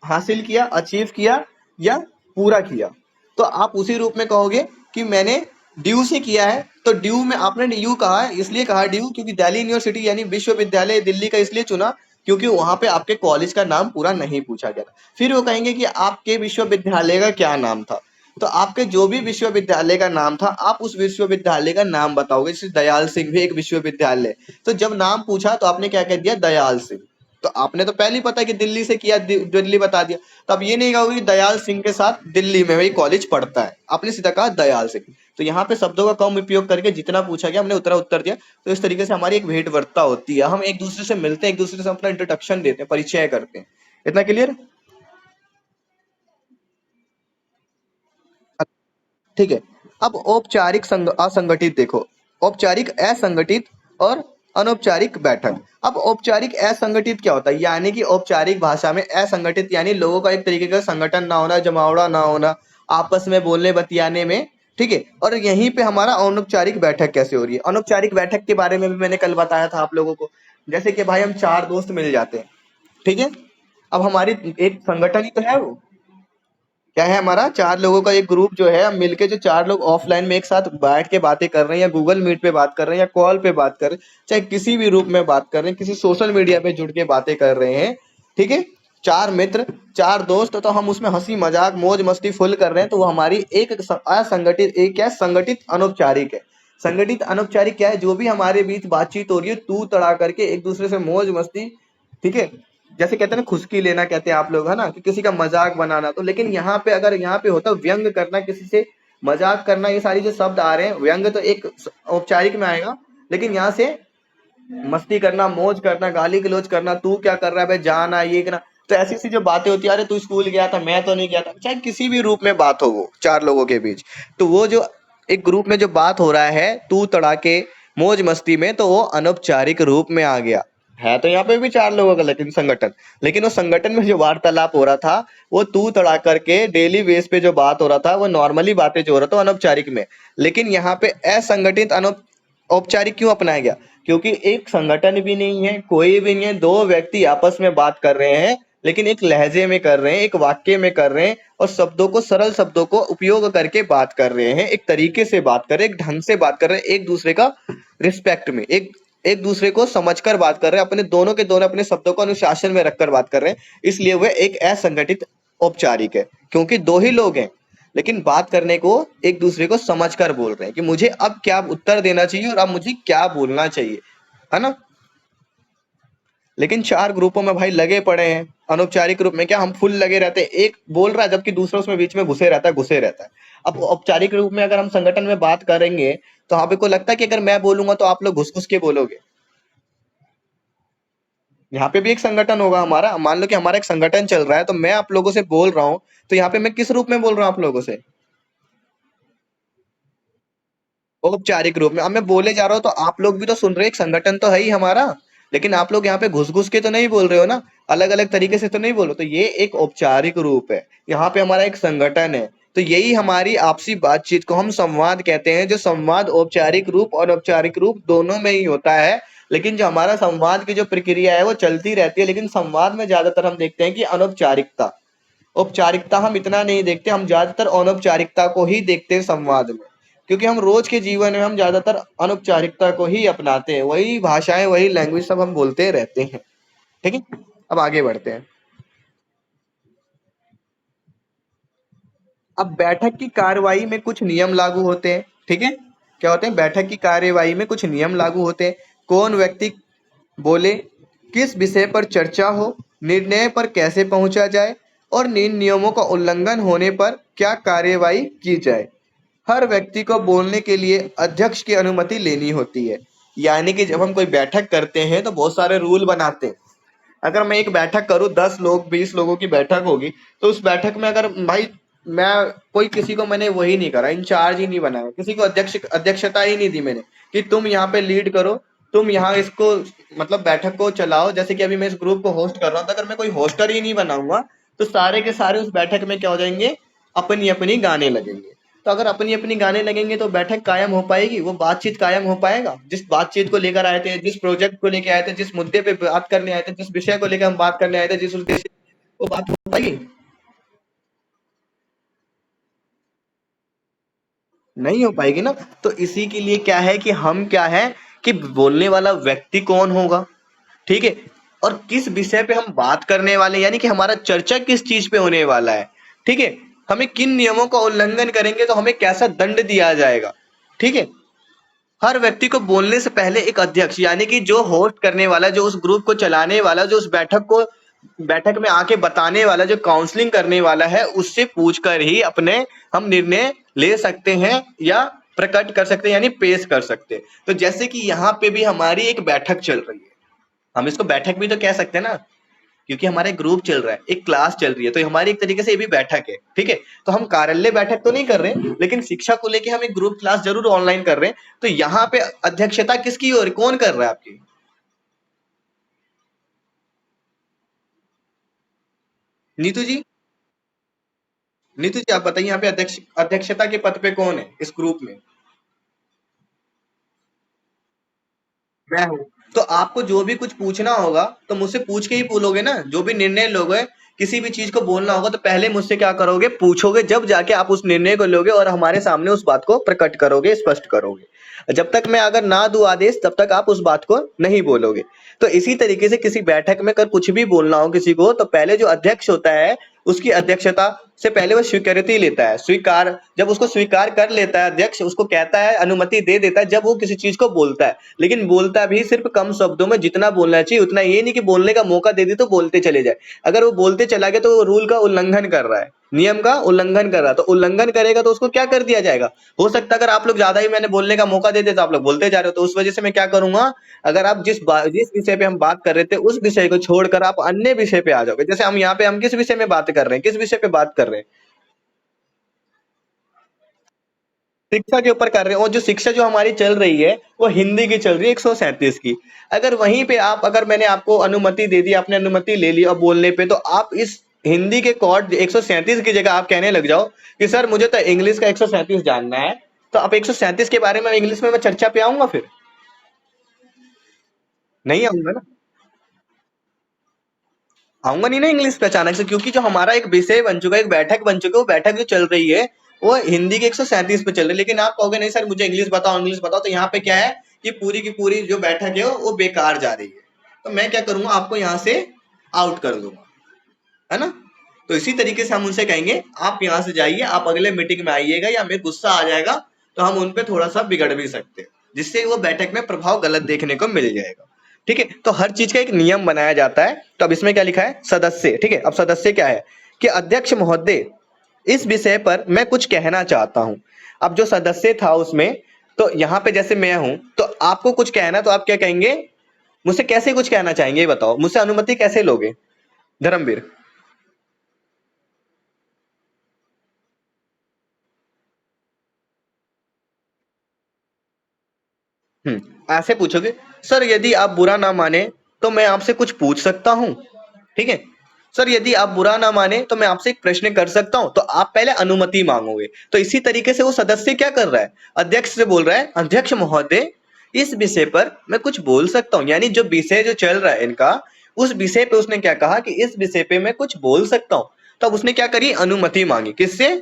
हासिल किया, अचीव किया या पूरा किया। तो आप उसी रूप में कहोगे कि मैंने ड्यू से किया है। तो ड्यू में आपने यू कहा है, इसलिए कहा ड्यू क्योंकि दिल्ली यूनिवर्सिटी यानी विश्वविद्यालय दिल्ली का इसलिए चुना क्योंकि वहां पे आपके कॉलेज का नाम पूरा नहीं पूछा गया था। फिर वो कहेंगे कि आपके विश्वविद्यालय का क्या नाम था, तो आपके जो भी विश्वविद्यालय का नाम था आप उस विश्वविद्यालय का नाम बताओगे। जैसे दयाल सिंह भी एक विश्वविद्यालय, तो जब नाम पूछा तो आपने क्या कह दिया, दयाल सिंह। तो आपने तो पहले ही पता है कि दिल्ली से किया, दिल्ली बता दिया। तो अब ये नहीं कहोगे कि दयाल सिंह के साथ दिल्ली में वही कॉलेज पढ़ता है, आपने सीधा कहा दयाल सिंह। तो यहाँ पे शब्दों का कम उपयोग करके जितना पूछा गया हमने उतना उत्तर दिया। तो इस तरीके से हमारी एक भेंटवार्ता होती है, हम एक दूसरे से मिलते हैं, एक दूसरे से अपना इंट्रोडक्शन देते हैं, परिचय करते हैं। इतना क्लियर। ठीक है, अब औपचारिक असंगठित देखो, औपचारिक असंगठित और अनौपचारिक बैठक। अब औपचारिक असंगठित क्या होता है, यानी कि औपचारिक भाषा में असंगठित यानी लोगों का एक तरीके का संगठन ना होना, जमावड़ा ना होना, आपस में बोलने बतियाने में। ठीक है, और यहीं पे हमारा अनौपचारिक बैठक कैसे हो रही है। अनौपचारिक बैठक के बारे में भी मैंने कल बताया था आप लोगों को। जैसे कि भाई हम 4 दोस्त मिल जाते हैं, ठीक है, अब हमारी एक संगठन ही तो है वो, क्या है हमारा 4 लोगों का एक ग्रुप जो है, हम मिलके जो 4 लोग ऑफलाइन में एक साथ बैठ के बातें कर रहे हैं, या गूगल मीट पे बात कर रहे हैं, या कॉल पे बात कर रहे हैं, चाहे किसी भी रूप में बात कर रहे हैं, किसी सोशल मीडिया पे जुड़ के बातें कर रहे हैं। ठीक है, 4 मित्र 4 दोस्त, तो हम उसमें हंसी मजाक मौज मस्ती फुल कर रहे हैं, तो वो हमारी एक असंगठित, एक क्या संगठित अनौपचारिक है। संगठित अनौपचारिक क्या है, जो भी हमारे बीच बातचीत हो रही है तू तड़ा करके एक दूसरे से मौज मस्ती। ठीक है, जैसे कहते हैं ना खुशकी लेना कहते हैं आप लोग, है ना, कि किसी का मजाक बनाना। तो लेकिन यहाँ पे अगर यहाँ पे होता व्यंग करना, किसी से मजाक करना, ये सारी जो शब्द आ रहे हैं, व्यंग तो एक औपचारिक में आएगा, लेकिन यहाँ से मस्ती करना, मौज करना, गाली गलौज करना, तू क्या कर रहा है भाई, जान आ ये करना, तो ऐसी ऐसी जो बातें होती है, अरे तू स्कूल गया था, मैं तो नहीं गया था, चाहे किसी भी रूप में बात हो, वो चार लोगों के बीच, तो वो जो एक ग्रुप में जो बात हो रहा है तू तड़ाके मौज मस्ती में, तो वो अनौपचारिक रूप में आ गया। है तो यहाँ पे भी चार लोगों का लेकिन संगठन, लेकिन वो संगठन में जो वार्तालाप हो रहा था वो तू तड़ा करके डेली बेस पे जो बात हो रहा था, वो नॉर्मली बातें जो हो रहा था अनौपचारिक में। लेकिन यहाँ पे असंगठित औपचारिक क्यों अपनाया गया? क्योंकि एक संगठन भी नहीं है, कोई भी नहीं है, दो व्यक्ति आपस में बात कर रहे हैं, लेकिन एक लहजे में कर रहे हैं, एक वाक्य में कर रहे हैं, और शब्दों को, सरल शब्दों को उपयोग करके बात कर रहे हैं, एक तरीके से बात कर रहे हैं, एक ढंग से बात कर रहे हैं, एक दूसरे का रिस्पेक्ट में, एक एक दूसरे को समझकर बात कर रहे हैं, अपने दोनों के दोनों अपने शब्दों को अनुशासन में रखकर बात कर रहे हैं, इसलिए वह एक असंगठित औपचारिक है। क्योंकि दो ही लोग हैं, लेकिन बात करने को एक दूसरे को समझकर बोल रहे हैं कि मुझे अब क्या उत्तर देना चाहिए और अब मुझे क्या बोलना चाहिए, है ना। लेकिन चार ग्रुपों में भाई लगे पड़े हैं। अनौपचारिक रूप में क्या हम फुल लगे रहते हैं, एक बोल रहा है जबकि दूसरा उसमें बीच में घुसे रहता है। अब औपचारिक रूप में अगर हम संगठन में बात करेंगे, तो यहाँ पे को लगता है कि अगर मैं बोलूंगा तो आप लोग घुस घुस के बोलोगे। यहाँ पे भी एक संगठन होगा हमारा, मान लो कि हमारा एक संगठन चल रहा है, तो मैं आप लोगों से बोल रहा हूँ, तो यहाँ पे मैं किस रूप में बोल रहा हूँ आप लोगों से? औपचारिक रूप में। अब मैं बोले जा रहा हूँ तो आप लोग भी तो सुन रहे हैं, एक संगठन तो है ही हमारा, लेकिन आप लोग यहाँ पे घुस घुस के तो नहीं बोल रहे हो ना, अलग अलग तरीके से तो नहीं बोलो, तो ये एक औपचारिक रूप है। यहाँ पे हमारा एक संगठन है, तो यही हमारी आपसी बातचीत को हम संवाद कहते हैं, जो संवाद औपचारिक रूप और औपचारिक रूप दोनों में ही होता है। लेकिन जो हमारा संवाद की जो प्रक्रिया है वो चलती रहती है, लेकिन संवाद में ज्यादातर हम देखते हैं कि अनौपचारिकता, औपचारिकता हम इतना नहीं देखते, हम ज्यादातर अनौपचारिकता को ही देखते हैं संवाद में। क्योंकि हम रोज के जीवन में हम ज्यादातर अनौपचारिकता को ही अपनाते हैं, वही भाषाएं, वही लैंग्वेज सब हम बोलते रहते हैं। ठीक है, अब आगे बढ़ते हैं। अब बैठक की कार्यवाही में कुछ नियम लागू होते हैं। ठीक है, क्या होते हैं? बैठक की कार्यवाही में कुछ नियम लागू होते हैं। कौन व्यक्ति बोले, किस विषय पर चर्चा हो, निर्णय पर कैसे पहुंचा जाए, और इन नियमों का उल्लंघन होने पर क्या कार्यवाही की जाए। हर व्यक्ति को बोलने के लिए अध्यक्ष की अनुमति लेनी होती है। यानी कि जब हम कोई बैठक करते हैं तो बहुत सारे रूल बनाते हैं। अगर मैं एक बैठक करूँ, 10 लोग 20 लोगों की बैठक होगी, तो उस बैठक में अगर भाई मैं कोई, किसी को मैंने वही नहीं करा, इंचार्ज ही नहीं बनाया, किसी को अध्यक्षता ही नहीं दी मैंने कि तुम यहाँ पे लीड करो, तुम यहाँ इसको मतलब बैठक को चलाओ। जैसे कि अभी मैं इस ग्रुप को होस्ट कर रहा हूँ, तो अगर मैं कोई होस्टर ही नहीं बनाऊंगा, तो सारे के सारे उस बैठक में क्या हो जाएंगे, अपनी अपनी गाने लगेंगे। तो अगर अपनी अपनी गाने लगेंगे तो बैठक कायम हो पाएगी, वो बातचीत कायम हो पाएगा? जिस बातचीत को लेकर आए थे, जिस प्रोजेक्ट को लेकर आए थे, जिस मुद्दे पे बात करने आए थे, जिस विषय को लेकर हम बात करने आए थे, जिस उद्देश्य, वो बात हो पाएगी? नहीं हो पाएगी ना। तो इसी के लिए क्या है कि हम क्या है कि बोलने वाला व्यक्ति कौन होगा, ठीक है, और किस विषय पे हम बात करने वाले हैं, यानी कि हमारा चर्चा किस चीज पे होने वाला है, ठीक है, हमें किन नियमों का उल्लंघन करेंगे तो हमें कैसा दंड दिया जाएगा। ठीक है, हर व्यक्ति को बोलने से पहले एक अध्यक्ष, यानी कि जो होस्ट करने वाला, जो उस ग्रुप को चलाने वाला, जो उस बैठक को, बैठक में आके बताने वाला, जो काउंसलिंग करने वाला है, उससे पूछकर ही अपने हम निर्णय ले सकते हैं या प्रकट कर सकते हैं, यानी पेश कर सकते हैं। तो जैसे कि यहाँ पे भी हमारी एक बैठक चल रही है, हम इसको बैठक भी तो कह सकते हैं ना, क्योंकि हमारा एक ग्रुप चल रहा है, एक क्लास चल रही है, तो हमारी एक तरीके से ये भी बैठक है। ठीक है, तो हम कार्यालय बैठक तो नहीं कर रहे, लेकिन शिक्षा को लेके हम एक ग्रुप क्लास जरूर ऑनलाइन कर रहे हैं। तो यहाँ पे अध्यक्षता किसकी और कौन कर रहा है आपकी? नीतू जी, नीतू जी आप बताइए, यहाँ पे अध्यक्षता के पद पे कौन है इस ग्रुप में? मैं हूँ। तो आपको जो भी कुछ पूछना होगा तो मुझसे पूछ के ही बोलोगे ना, जो भी निर्णय लोगे, किसी भी चीज को बोलना होगा तो पहले मुझसे क्या करोगे, पूछोगे, जब जाके आप उस निर्णय को लोगे और हमारे सामने उस बात को प्रकट करोगे, स्पष्ट करोगे। जब तक मैं अगर ना दूं आदेश, तब तक आप उस बात को नहीं बोलोगे। तो इसी तरीके से किसी बैठक में अगर कुछ भी बोलना हो किसी को, तो पहले जो अध्यक्ष होता है, उसकी अध्यक्षता से पहले वो स्वीकृति लेता है, स्वीकार, जब उसको स्वीकार कर लेता है अध्यक्ष, उसको कहता है, अनुमति दे देता है, जब वो किसी चीज को बोलता है। लेकिन बोलता भी सिर्फ कम शब्दों में, जितना बोलना चाहिए उतना, ये नहीं कि बोलने का मौका दे दी तो बोलते चले जाए। अगर वो बोलते चला गया तो वो रूल का उल्लंघन कर रहा है, नियम का उल्लंघन कर रहा है, तो उल्लंघन करेगा तो उसको क्या कर दिया जाएगा। हो सकता है अगर आप लोग ज्यादा ही मैंने बोलने का मौका देते तो आप लोग बोलते जा रहे हो, तो उस वजह से मैं क्या करूंगा, अगर आप जिस विषय पे हम बात कर रहे थे उस विषय को छोड़कर आप अन्य विषय पे आ जाओगे। जैसे हम यहाँ पे हम किस विषय में बात कर रहे हैं, किस विषय पे बात कर रहे हैं, शिक्षा के ऊपर कर रहे हैं। और जो शिक्षा जो हमारी चल रही है वो हिंदी की चल रही है 137 की। अगर वहीं पे आप, अगर मैंने आपको अनुमति दे दी, आपने अनुमति ले ली अब बोलने पे, तो आप इस हिंदी के कोड 137 की जगह आप कहने लग जाओ कि सर मुझे तो इंग्लिश का 137 जानना है, तो अब 137 के बारे में इंग्लिश में मैं चर्चा पे आऊंगा, फिर नहीं आऊंगा ना, आऊंगा नहीं ना इंग्लिश पे अचानक से, क्योंकि जो हमारा एक विषय बन चुका है, एक बैठक बन चुकी है, वो बैठक जो चल रही है वो हिंदी के 137 पे चल रही है। लेकिन आप कहोगे नहीं सर मुझे इंग्लिश बताओ, इंग्लिश बताओ, तो यहाँ पे क्या है कि पूरी की पूरी जो बैठक है वो बेकार जा रही है। तो मैं क्या करूंगा, आपको यहाँ से आउट कर दूंगा, है ना। तो इसी तरीके से हम उनसे कहेंगे आप यहाँ से जाइए, आप अगले मीटिंग में आइएगा, या हमें गुस्सा आ जाएगा तो हम उन पे थोड़ा सा बिगड़ भी सकते हैं, जिससे वो बैठक में प्रभाव गलत देखने को मिल जाएगा। ठीक है, तो हर चीज का एक नियम बनाया जाता है। तो अब इसमें क्या लिखा है, सदस्य। ठीक है, अब सदस्य क्या है कि अध्यक्ष महोदय इस विषय पर मैं कुछ कहना चाहता हूं। अब जो सदस्य था उसमें, तो यहाँ पे जैसे मैं हूं, तो आपको कुछ कहना, तो आप क्या कहेंगे, मुझसे कैसे कुछ कहना चाहेंगे, ये बताओ, मुझसे अनुमति कैसे लोगे धर्मवीर। ऐसे पूछोगे, सर यदि आप बुरा ना माने तो मैं आपसे कुछ पूछ सकता हूं। ठीक है, सर यदि आप बुरा ना माने तो मैं आपसे एक प्रश्न कर सकता हूं, तो आप पहले अनुमति मांगोगे। तो इसी तरीके से वो सदस्य क्या कर रहा है, अध्यक्ष से बोल रहा है अध्यक्ष महोदय इस विषय पर मैं कुछ बोल सकता हूं, यानी जो विषय जो चल रहा है इनका, उस विषय पे उसने क्या कहा कि इस विषय पे मैं कुछ बोल सकता हूं। तब उसने क्या करी, अनुमति मांगी, किससे,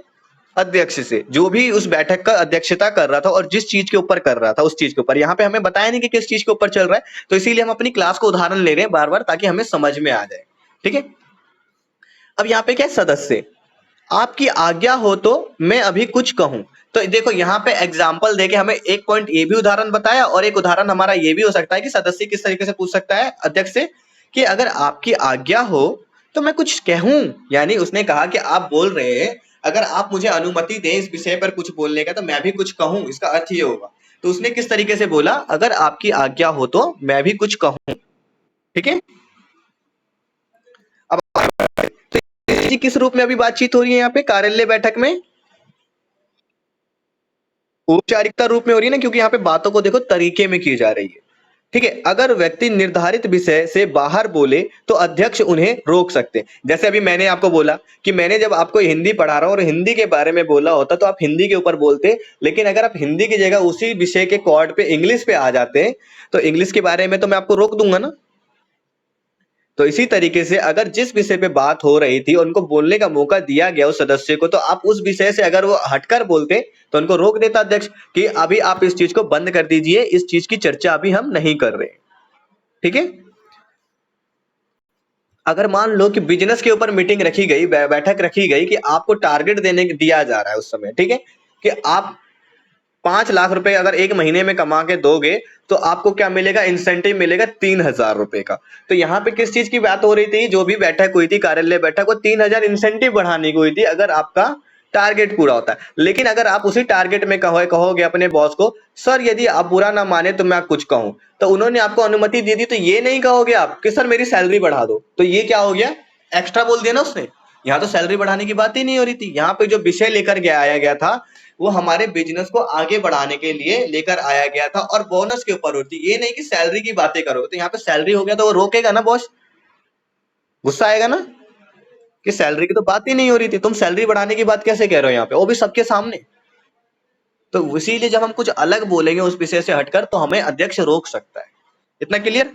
अध्यक्ष से, जो भी उस बैठक का अध्यक्षता कर रहा था और जिस चीज के ऊपर कर रहा था उस चीज के ऊपर। यहाँ पे हमें बताया नहीं कि किस चीज के ऊपर चल रहा है, तो इसीलिए हम अपनी क्लास को उदाहरण ले रहे हैं बार बार, ताकि हमें समझ में आ जाए। ठीक है, अब यहाँ पे क्या है, सदस्य, आपकी आज्ञा हो तो मैं अभी कुछ कहूं। तो देखो यहाँ पे एग्जाम्पल देके हमें एक पॉइंट ये भी उदाहरण बताया, और एक उदाहरण हमारा ये भी हो सकता है कि सदस्य किस तरीके से पूछ सकता है अध्यक्ष से कि अगर आपकी आज्ञा हो तो मैं कुछ कहूं। यानी उसने कहा कि आप बोल रहे हैं अगर आप मुझे अनुमति दें इस विषय पर कुछ बोलने का तो मैं भी कुछ कहूं, इसका अर्थ ये होगा। तो उसने किस तरीके से बोला, अगर आपकी आज्ञा हो तो मैं भी कुछ कहूं। ठीक है, अब तो किस रूप में अभी बातचीत हो रही है यहाँ पे कार्यालय बैठक में, औपचारिकता रूप में हो रही है ना, क्योंकि यहाँ पे बातों को देखो तरीके में की जा रही है। ठीक है, अगर व्यक्ति निर्धारित विषय से बाहर बोले तो अध्यक्ष उन्हें रोक सकते हैं। जैसे अभी मैंने आपको बोला कि मैंने जब आपको हिंदी पढ़ा रहा हूं और हिंदी के बारे में बोला होता तो आप हिंदी के ऊपर बोलते, लेकिन अगर आप हिंदी की जगह उसी विषय के कॉर्ड पे इंग्लिश पे आ जाते तो इंग्लिश के बारे में तो मैं आपको रोक दूंगा ना। तो इसी तरीके से अगर जिस विषय पे बात हो रही थी उनको बोलने का मौका दिया गया उस सदस्य को, तो आप उस विषय से अगर वो हटकर बोलते तो उनको रोक देता अध्यक्ष कि अभी आप इस चीज को बंद कर दीजिए, इस चीज की चर्चा अभी हम नहीं कर रहे। ठीक है, अगर मान लो कि बिजनेस के ऊपर मीटिंग रखी गई, बैठक रखी गई कि आपको टारगेट देने दिया जा रहा है उस समय, ठीक है, कि आप 5 लाख रुपए अगर एक महीने में कमा के दोगे तो आपको क्या मिलेगा, इंसेंटिव मिलेगा 3,000 रुपए का। तो यहाँ पे किस चीज की बात हो रही थी, जो भी बैठक हुई थी कार्यालय बैठक, वो 3,000 इंसेंटिव बढ़ाने की हुई थी अगर आपका टारगेट पूरा होता है। लेकिन अगर आप उसी टारगेट में कहोगे अपने बॉस को सर यदि आप बुरा ना माने तो मैं कुछ कहूं, तो उन्होंने आपको अनुमति दे दी, तो ये नहीं कहोगे आप कि सर मेरी सैलरी बढ़ा दो, तो ये क्या हो गया, एक्स्ट्रा बोल दिया ना उसने। यहाँ तो सैलरी बढ़ाने की बात ही नहीं हो रही थी, यहाँ पे जो विषय लेकर के आया गया था वो हमारे बिजनेस को आगे बढ़ाने के लिए लेकर आया गया था, और बोनस के ऊपर होती, ये नहीं कि सैलरी की बातें करो। तो यहाँ पे सैलरी हो गया तो वो रोकेगा ना बॉस, गुस्सा आएगा ना कि सैलरी की तो बात ही नहीं हो रही थी, तुम सैलरी बढ़ाने की बात कैसे कह रहे हो यहाँ पे, वो भी सबके सामने। तो इसीलिए जब हम कुछ अलग बोलेंगे उस विषय से हटकर तो हमें अध्यक्ष रोक सकता है। इतना क्लियर,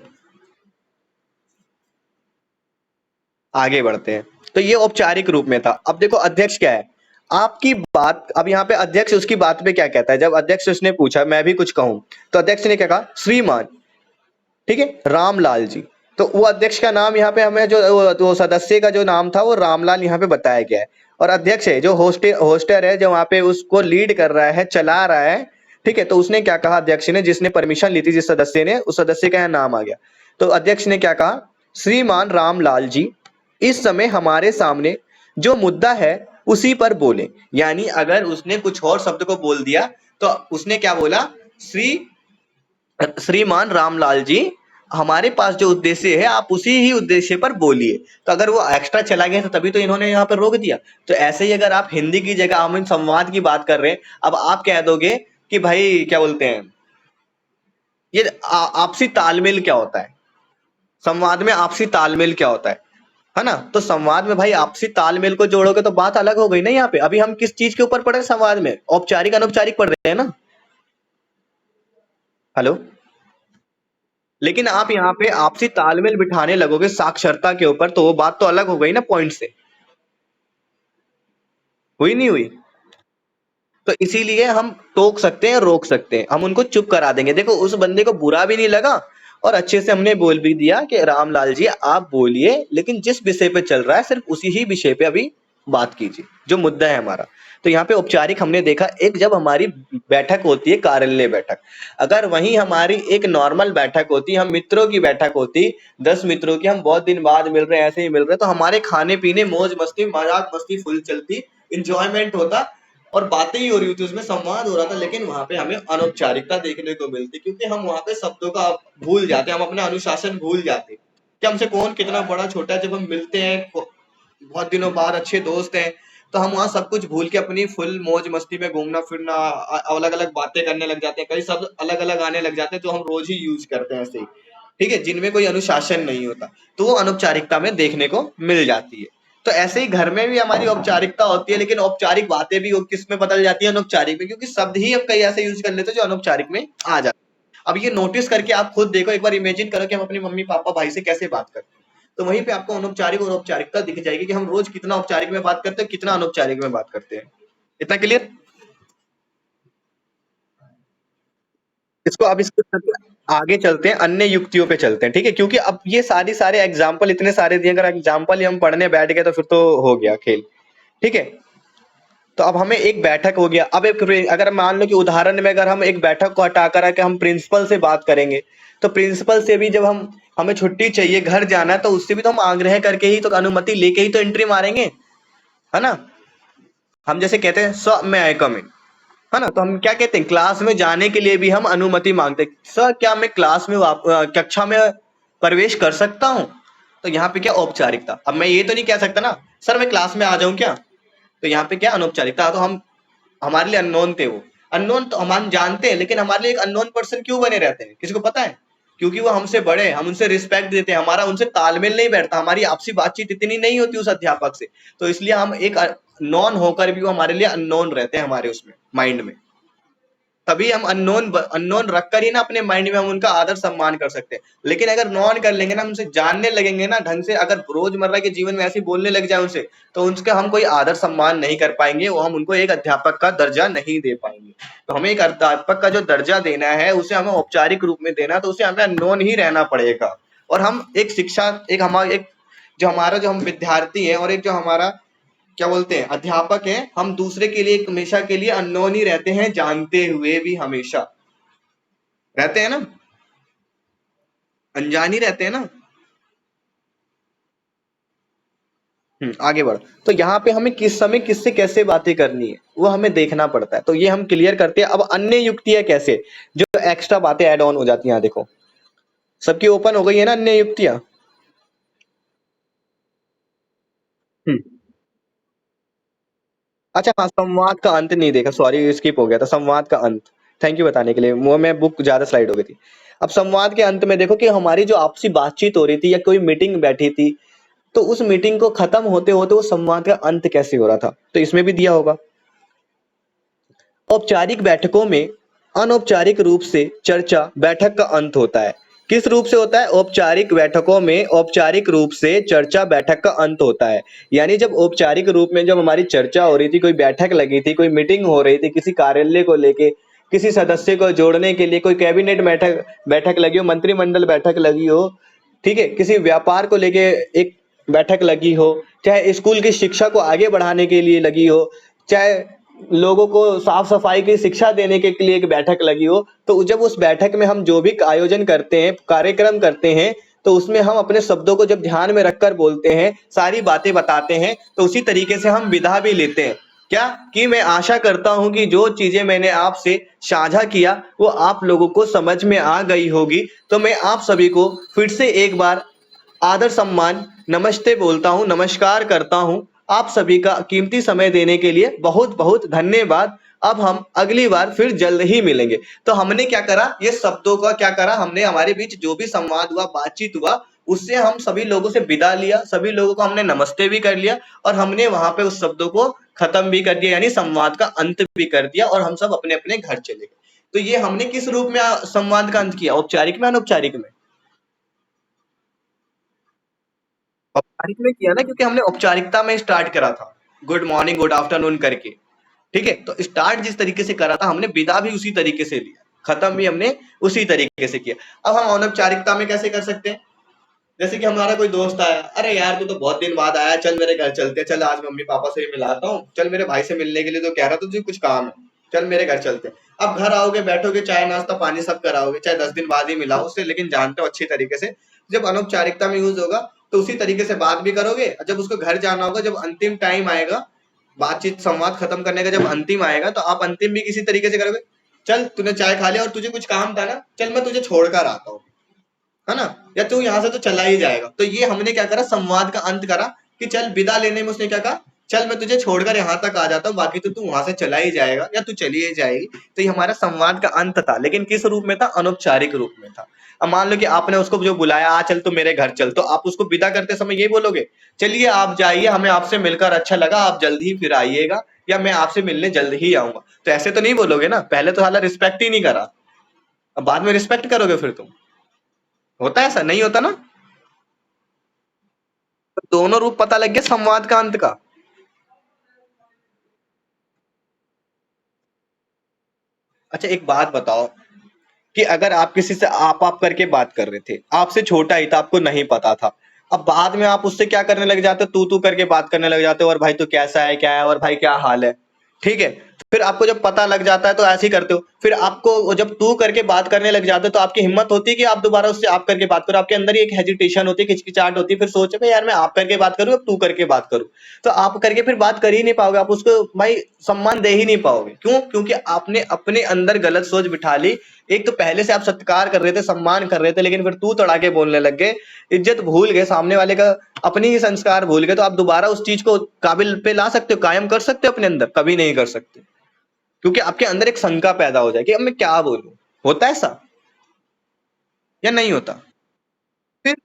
आगे बढ़ते हैं। तो ये औपचारिक रूप में था। अब देखो अध्यक्ष क्या है, आपकी बात, अब यहाँ पे अध्यक्ष उसकी बात पे क्या कहता है, जब अध्यक्ष उसने पूछा मैं भी कुछ कहूं, तो अध्यक्ष ने क्या कहा, श्रीमान, ठीक है, रामलाल जी। तो वो अध्यक्ष का नाम यहाँ पे हमें जो वो सदस्य का जो नाम था वो रामलाल यहाँ पे बताया गया है। और अध्यक्ष है जो होस्टर है जो वहां पे उसको लीड कर रहा है, चला रहा है। ठीक है, तो उसने क्या कहा अध्यक्ष ने, जिसने परमिशन ली थी जिस सदस्य ने, उस सदस्य का यहाँ नाम आ गया। तो अध्यक्ष ने क्या कहा, श्रीमान रामलाल जी, इस समय हमारे सामने जो मुद्दा है उसी पर बोले। यानी अगर उसने कुछ और शब्द को बोल दिया तो उसने क्या बोला, श्री श्रीमान रामलाल जी, हमारे पास जो उद्देश्य है आप उसी ही उद्देश्य पर बोलिए। तो अगर वो एक्स्ट्रा चला गया तो तभी तो इन्होंने यहाँ पर रोक दिया। तो ऐसे ही अगर आप हिंदी की जगह हम संवाद की बात कर रहे हैं, अब आप कह दोगे कि भाई क्या बोलते हैं, ये आपसी तालमेल क्या होता है, संवाद में आपसी तालमेल क्या होता है ना। तो संवाद में भाई आपसी तालमेल को जोड़ोगे तो बात अलग हो गई ना। यहाँ पे अभी हम किस चीज के ऊपर पढ़ रहे हैं संवाद में, औपचारिक अनौपचारिक पढ़ रहे हैं ना। हेलो। लेकिन आप यहाँ पे आपसी तालमेल बिठाने लगोगे साक्षरता के ऊपर, तो वो बात तो अलग हो गई ना पॉइंट से। हुई नहीं हुई। तो इसीलिए हम टोक सकते हैं, रोक सकते हैं, हम उनको चुप करा देंगे। देखो उस बंदे को बुरा भी नहीं लगा और अच्छे से हमने बोल भी दिया कि रामलाल जी आप बोलिए, लेकिन जिस विषय पे चल रहा है सिर्फ उसी ही विषय पे अभी बात कीजिए जो मुद्दा है हमारा। तो यहाँ पे औपचारिक हमने देखा, एक जब हमारी बैठक होती है कार्यालय बैठक, अगर वहीं हमारी एक नॉर्मल बैठक होती, हम मित्रों की बैठक होती, 10 मित्रों की, हम बहुत दिन बाद मिल रहे हैं, ऐसे ही मिल रहे हैं, तो हमारे खाने पीने मौज मस्ती मजाक मस्ती फुल चलती, इंजॉयमेंट होता और बातें ही हो रही होती, उसमें संवाद हो रहा था। लेकिन वहां पे हमें अनौपचारिकता देखने को मिलती, क्योंकि हम वहां पे शब्दों का भूल जाते, हम अपना अनुशासन भूल जाते कि हमसे कौन कितना बड़ा छोटा है। जब हम मिलते हैं बहुत दिनों बाद, अच्छे दोस्त हैं, तो हम वहाँ सब कुछ भूल के अपनी फुल मौज मस्ती में घूमना फिरना, अलग अलग बातें करने लग जाते हैं, कई शब्द अलग अलग आने लग जाते हैं जो हम रोज ही यूज करते हैं ऐसे ही, ठीक है, जिनमें कोई अनुशासन नहीं होता, तो वो अनौपचारिकता में देखने को मिल जाती है। तो ऐसे ही घर में भी हमारी औपचारिकता होती है, लेकिन औपचारिक बातें भी किस में बदल जाती है, अनौपचारिक में, क्योंकि शब्द ही हम कई ऐसे यूज कर लेते हैं जो अनौपचारिक में आ जाते हैं। अब ये नोटिस करके आप खुद देखो, एक बार इमेजिन करो कि हम अपनी मम्मी पापा भाई से कैसे बात करते हैं, तो वहीं पे आपको अनौपचारिक और औपचारिकता दिख जाएगी कि हम रोज कितना औपचारिक में बात करते हैं, कितना अनौपचारिक में बात करते हैं। इतना क्लियर। इसको अब इसके आगे चलते हैं, अन्य युक्तियों पे चलते हैं, ठीक है, क्योंकि अब ये सारे एग्जाम्पल इतने सारे दिए, अगर एग्जाम्पल ही हम पढ़ने बैठ गए तो फिर तो हो गया खेल, ठीक है। तो अब हमें एक बैठक हो गया, अब एक अगर मान लो कि उदाहरण में अगर हम एक बैठक को हटा कर के हम प्रिंसिपल से बात करेंगे, तो प्रिंसिपल से भी जब हम हमें छुट्टी चाहिए, घर जाना है, तो उससे भी तो हम आग्रह करके ही तो, अनुमति लेके ही तो एंट्री मारेंगे, है ना। हम जैसे कहते हैं सर मैं आई कम इन, है ना, तो हम क्या कहते हैं, क्लास में जाने के लिए भी हम अनुमति मांगते हैं, सर क्या मैं क्लास में कक्षा में प्रवेश कर सकता हूँ। तो यहाँ पे क्या औपचारिकता, अब मैं ये तो नहीं कह सकता ना सर मैं क्लास में आ जाऊं क्या, तो यहाँ पे क्या अनौपचारिकता। तो हम, हमारे लिए अननोन थे वो, अननोन तो हम जानते हैं, लेकिन हमारे लिए एक अननोन पर्सन क्यों बने रहते हैं, किसी को पता है। क्योंकि वो हमसे बड़े हैं, हम उनसे रिस्पेक्ट देते हैं, हमारा उनसे तालमेल नहीं बैठता, हमारी आपसी बातचीत इतनी नहीं होती उस अध्यापक से, तो इसलिए हम एक नॉन होकर भी वो हमारे लिए अननोन रहते हैं हमारे उसमें माइंड में। तभी हम अननोन अननोन रखकर ही ना अपने माइंड में हम उनका आदर सम्मान कर सकते हैं। लेकिन अगर नॉन कर लेंगे ना, उनसे जानने लगेंगे ना ढंग से, अगर रोजमर्रा के जीवन में ऐसे बोलने लग जाए उनसे, तो उनका हम कोई आदर सम्मान नहीं कर पाएंगे, वो हम उनको एक अध्यापक का दर्जा नहीं दे पाएंगे। तो हमें एक अध्यापक का जो दर्जा देना है उसे हमें औपचारिक रूप में देना, तो उसे हमें अननोन ही रहना पड़ेगा। और हम एक शिक्षा, एक हमारा एक जो हम विद्यार्थी है और एक जो हमारा क्या बोलते हैं अध्यापक है, हम दूसरे के लिए हमेशा के लिए अननोन ही रहते हैं, जानते हुए भी हमेशा रहते हैं ना, अनजान ही रहते हैं ना। आगे बढ़। तो यहाँ पे हमें किस समय किससे कैसे बातें करनी है वो हमें देखना पड़ता है, तो ये हम क्लियर करते हैं। अब अन्य युक्तियां कैसे, जो एक्स्ट्रा बातें ऐड ऑन हो जाती हैं, यहाँ देखो सबकी ओपन हो गई है ना अन्य युक्तियां। हम्म। अच्छा हाँ, संवाद का अंत नहीं देखा, सॉरी स्किप हो गया था, संवाद का अंत, थैंक यू बताने के लिए, वो मैं बुक ज्यादा स्लाइड हो गई थी। अब संवाद के अंत में देखो कि हमारी जो आपसी बातचीत हो रही थी या कोई मीटिंग बैठी थी, तो उस मीटिंग को खत्म होते होते वो संवाद का अंत कैसे हो रहा था, तो इसमें भी दिया होगा। औपचारिक बैठकों में अनौपचारिक रूप से चर्चा बैठक का अंत होता है। किस रूप से होता है, औपचारिक बैठकों में औपचारिक रूप से चर्चा बैठक का अंत होता है। यानी जब औपचारिक रूप में जब हमारी चर्चा हो रही थी, कोई बैठक लगी थी, कोई मीटिंग हो रही थी, किसी कार्यालय को लेके, किसी सदस्य को जोड़ने के लिए कोई कैबिनेट बैठक बैठक लगी हो, मंत्रिमंडल बैठक लगी हो, ठीक है, किसी व्यापार को लेके एक बैठक लगी हो, चाहे स्कूल की शिक्षा को आगे बढ़ाने के लिए लगी हो, चाहे लोगों को साफ सफाई की शिक्षा देने के लिए एक बैठक लगी हो, तो जब उस बैठक में हम जो भी आयोजन करते हैं, कार्यक्रम करते हैं, तो उसमें हम अपने शब्दों को जब ध्यान में रखकर बोलते हैं, सारी बातें बताते हैं, तो उसी तरीके से हम विदा भी लेते हैं। क्या कि मैं आशा करता हूं कि जो चीजें मैंने आपसे साझा किया वो आप लोगों को समझ में आ गई होगी। तो मैं आप सभी को फिर से एक बार आदर सम्मान नमस्ते बोलता हूँ, नमस्कार करता हूँ। आप सभी का कीमती समय देने के लिए बहुत बहुत धन्यवाद। अब हम अगली बार फिर जल्द ही मिलेंगे। तो हमने क्या करा, ये शब्दों का क्या करा, हमने हमारे बीच जो भी संवाद हुआ, बातचीत हुआ, उससे हम सभी लोगों से विदा लिया, सभी लोगों को हमने नमस्ते भी कर लिया और हमने वहां पे उस शब्दों को खत्म भी कर दिया, यानी संवाद का अंत भी कर दिया और हम सब अपने अपने घर चले गए। तो ये हमने किस रूप में संवाद का अंत किया, औपचारिक में अनौपचारिक में? औपचारिक में किया ना, क्योंकि हमने औपचारिकता में स्टार्ट करा था, गुड मॉर्निंग गुड आफ्टरनून करके। ठीक है, तो स्टार्ट जिस तरीके से करा था हमने, विदा भी उसी तरीके से लिया, खत्म भी हमने उसी तरीके से किया। अब हम अनौपचारिकता में कैसे कर सकते हैं? जैसे कि हमारा कोई दोस्त आया, अरे यार तू तो बहुत दिन बाद आया, चल मेरे घर चलते हैं, चल आज मम्मी पापा से भी मिलाता हूँ, चल मेरे भाई से मिलने के लिए तो कह रहा तुझे कुछ काम है, चल मेरे घर चलते हैं। अब घर आओगे, बैठोगे, चाय नाश्ता पानी सब कराओगे, चाहे 10 दिन बाद ही मिलाओ उससे, लेकिन जानते हो अच्छी तरीके से। जब अनौपचारिकता में यूज होगा तो उसी तरीके से बात भी करोगे, और जब उसको घर जाना होगा, जब अंतिम टाइम आएगा, बातचीत संवाद खत्म करने का जब अंतिम आएगा, तो आप अंतिम भी किसी तरीके से करोगे, चल तूने चाय खा लिया और तुझे कुछ काम था ना, चल मैं तुझे छोड़कर आता हूँ, है ना, या तू यहाँ से तो चला ही जाएगा। तो ये हमने क्या करा, संवाद का अंत करा कि चल विदा लेने में उसने क्या कहा, चल मैं तुझे छोड़कर यहाँ तक आ जाता हूँ, बाकी तो तू वहां से चला ही जाएगा या तू चली ही जाएगी। तो ये हमारा संवाद का अंत था, लेकिन किस रूप में था, अनौपचारिक रूप में था। अब मान लो कि आपने उसको जो बुलाया, आ चल तू मेरे घर चल, तो आप उसको विदा करते समय ये बोलोगे, चलिए आप जाइए, हमें आपसे मिलकर अच्छा लगा, आप जल्द ही फिर आइएगा, या मैं आपसे मिलने जल्द ही आऊंगा। तो ऐसे तो नहीं बोलोगे ना, पहले तो साला रिस्पेक्ट ही नहीं करा, अब बाद में रिस्पेक्ट करोगे फिर तुम? होता है ऐसा, नहीं होता ना? तो दोनों रूप पता लग गया संवाद का अंत का। अच्छा एक बात बताओ, कि अगर आप किसी से आप करके बात कर रहे थे, आपसे छोटा ही था, आपको नहीं पता था, अब बाद में आप उससे क्या करने लग जाते हो, तू करके बात करने लग जाते हो, और भाई तू कैसा है, क्या है, और भाई क्या हाल है, ठीक है। फिर आपको जब पता लग जाता है तो ऐसे ही करते हो, फिर आपको जब तू करके बात करने लग जाते हो तो आपकी हिम्मत होती है कि आप दोबारा उससे आप करके बात करो, आपके अंदर ही एक हेजिटेशन होती है, हिचकिचाहट होती है, फिर सोचो यार मैं आप करके बात करूं, अब तू करके बात करूं। तो आप करके फिर बात कर ही नहीं पाओगे, आप उसको भाई सम्मान दे ही नहीं पाओगे। क्यों? क्योंकि आपने अपने अंदर गलत सोच बिठा ली। एक तो पहले से आप सत्कार कर रहे थे, सम्मान कर रहे थे, लेकिन फिर तू तड़ा के बोलने लग गए, इज्जत भूल गए, सामने वाले का अपनी ही संस्कार भूल गए। तो आप दोबारा उस चीज को काबिल पे ला सकते हो, कायम कर सकते हो अपने अंदर? कभी नहीं कर सकते, क्योंकि आपके अंदर एक शंका पैदा हो जाए कि अब मैं क्या बोलूं। होता है ऐसा या नहीं होता? फिर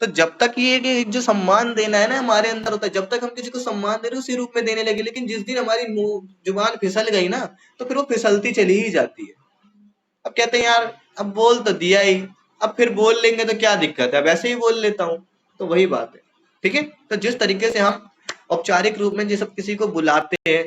तो जब तक ये कि जो सम्मान देना है ना हमारे अंदर होता है, जब तक हम किसी को सम्मान दे रहे हैं उसी रूप में देने लगे, लेकिन जिस दिन हमारी जुबान फिसल गई ना, तो फिर वो फिसलती चली ही जाती है। अब कहते हैं यार अब बोल तो दिया ही, अब फिर बोल लेंगे तो क्या दिक्कत है, अब ऐसे ही बोल लेता हूँ। तो वही बात है, ठीक है। तो जिस तरीके से हम औपचारिक रूप में जिस किसी को बुलाते हैं,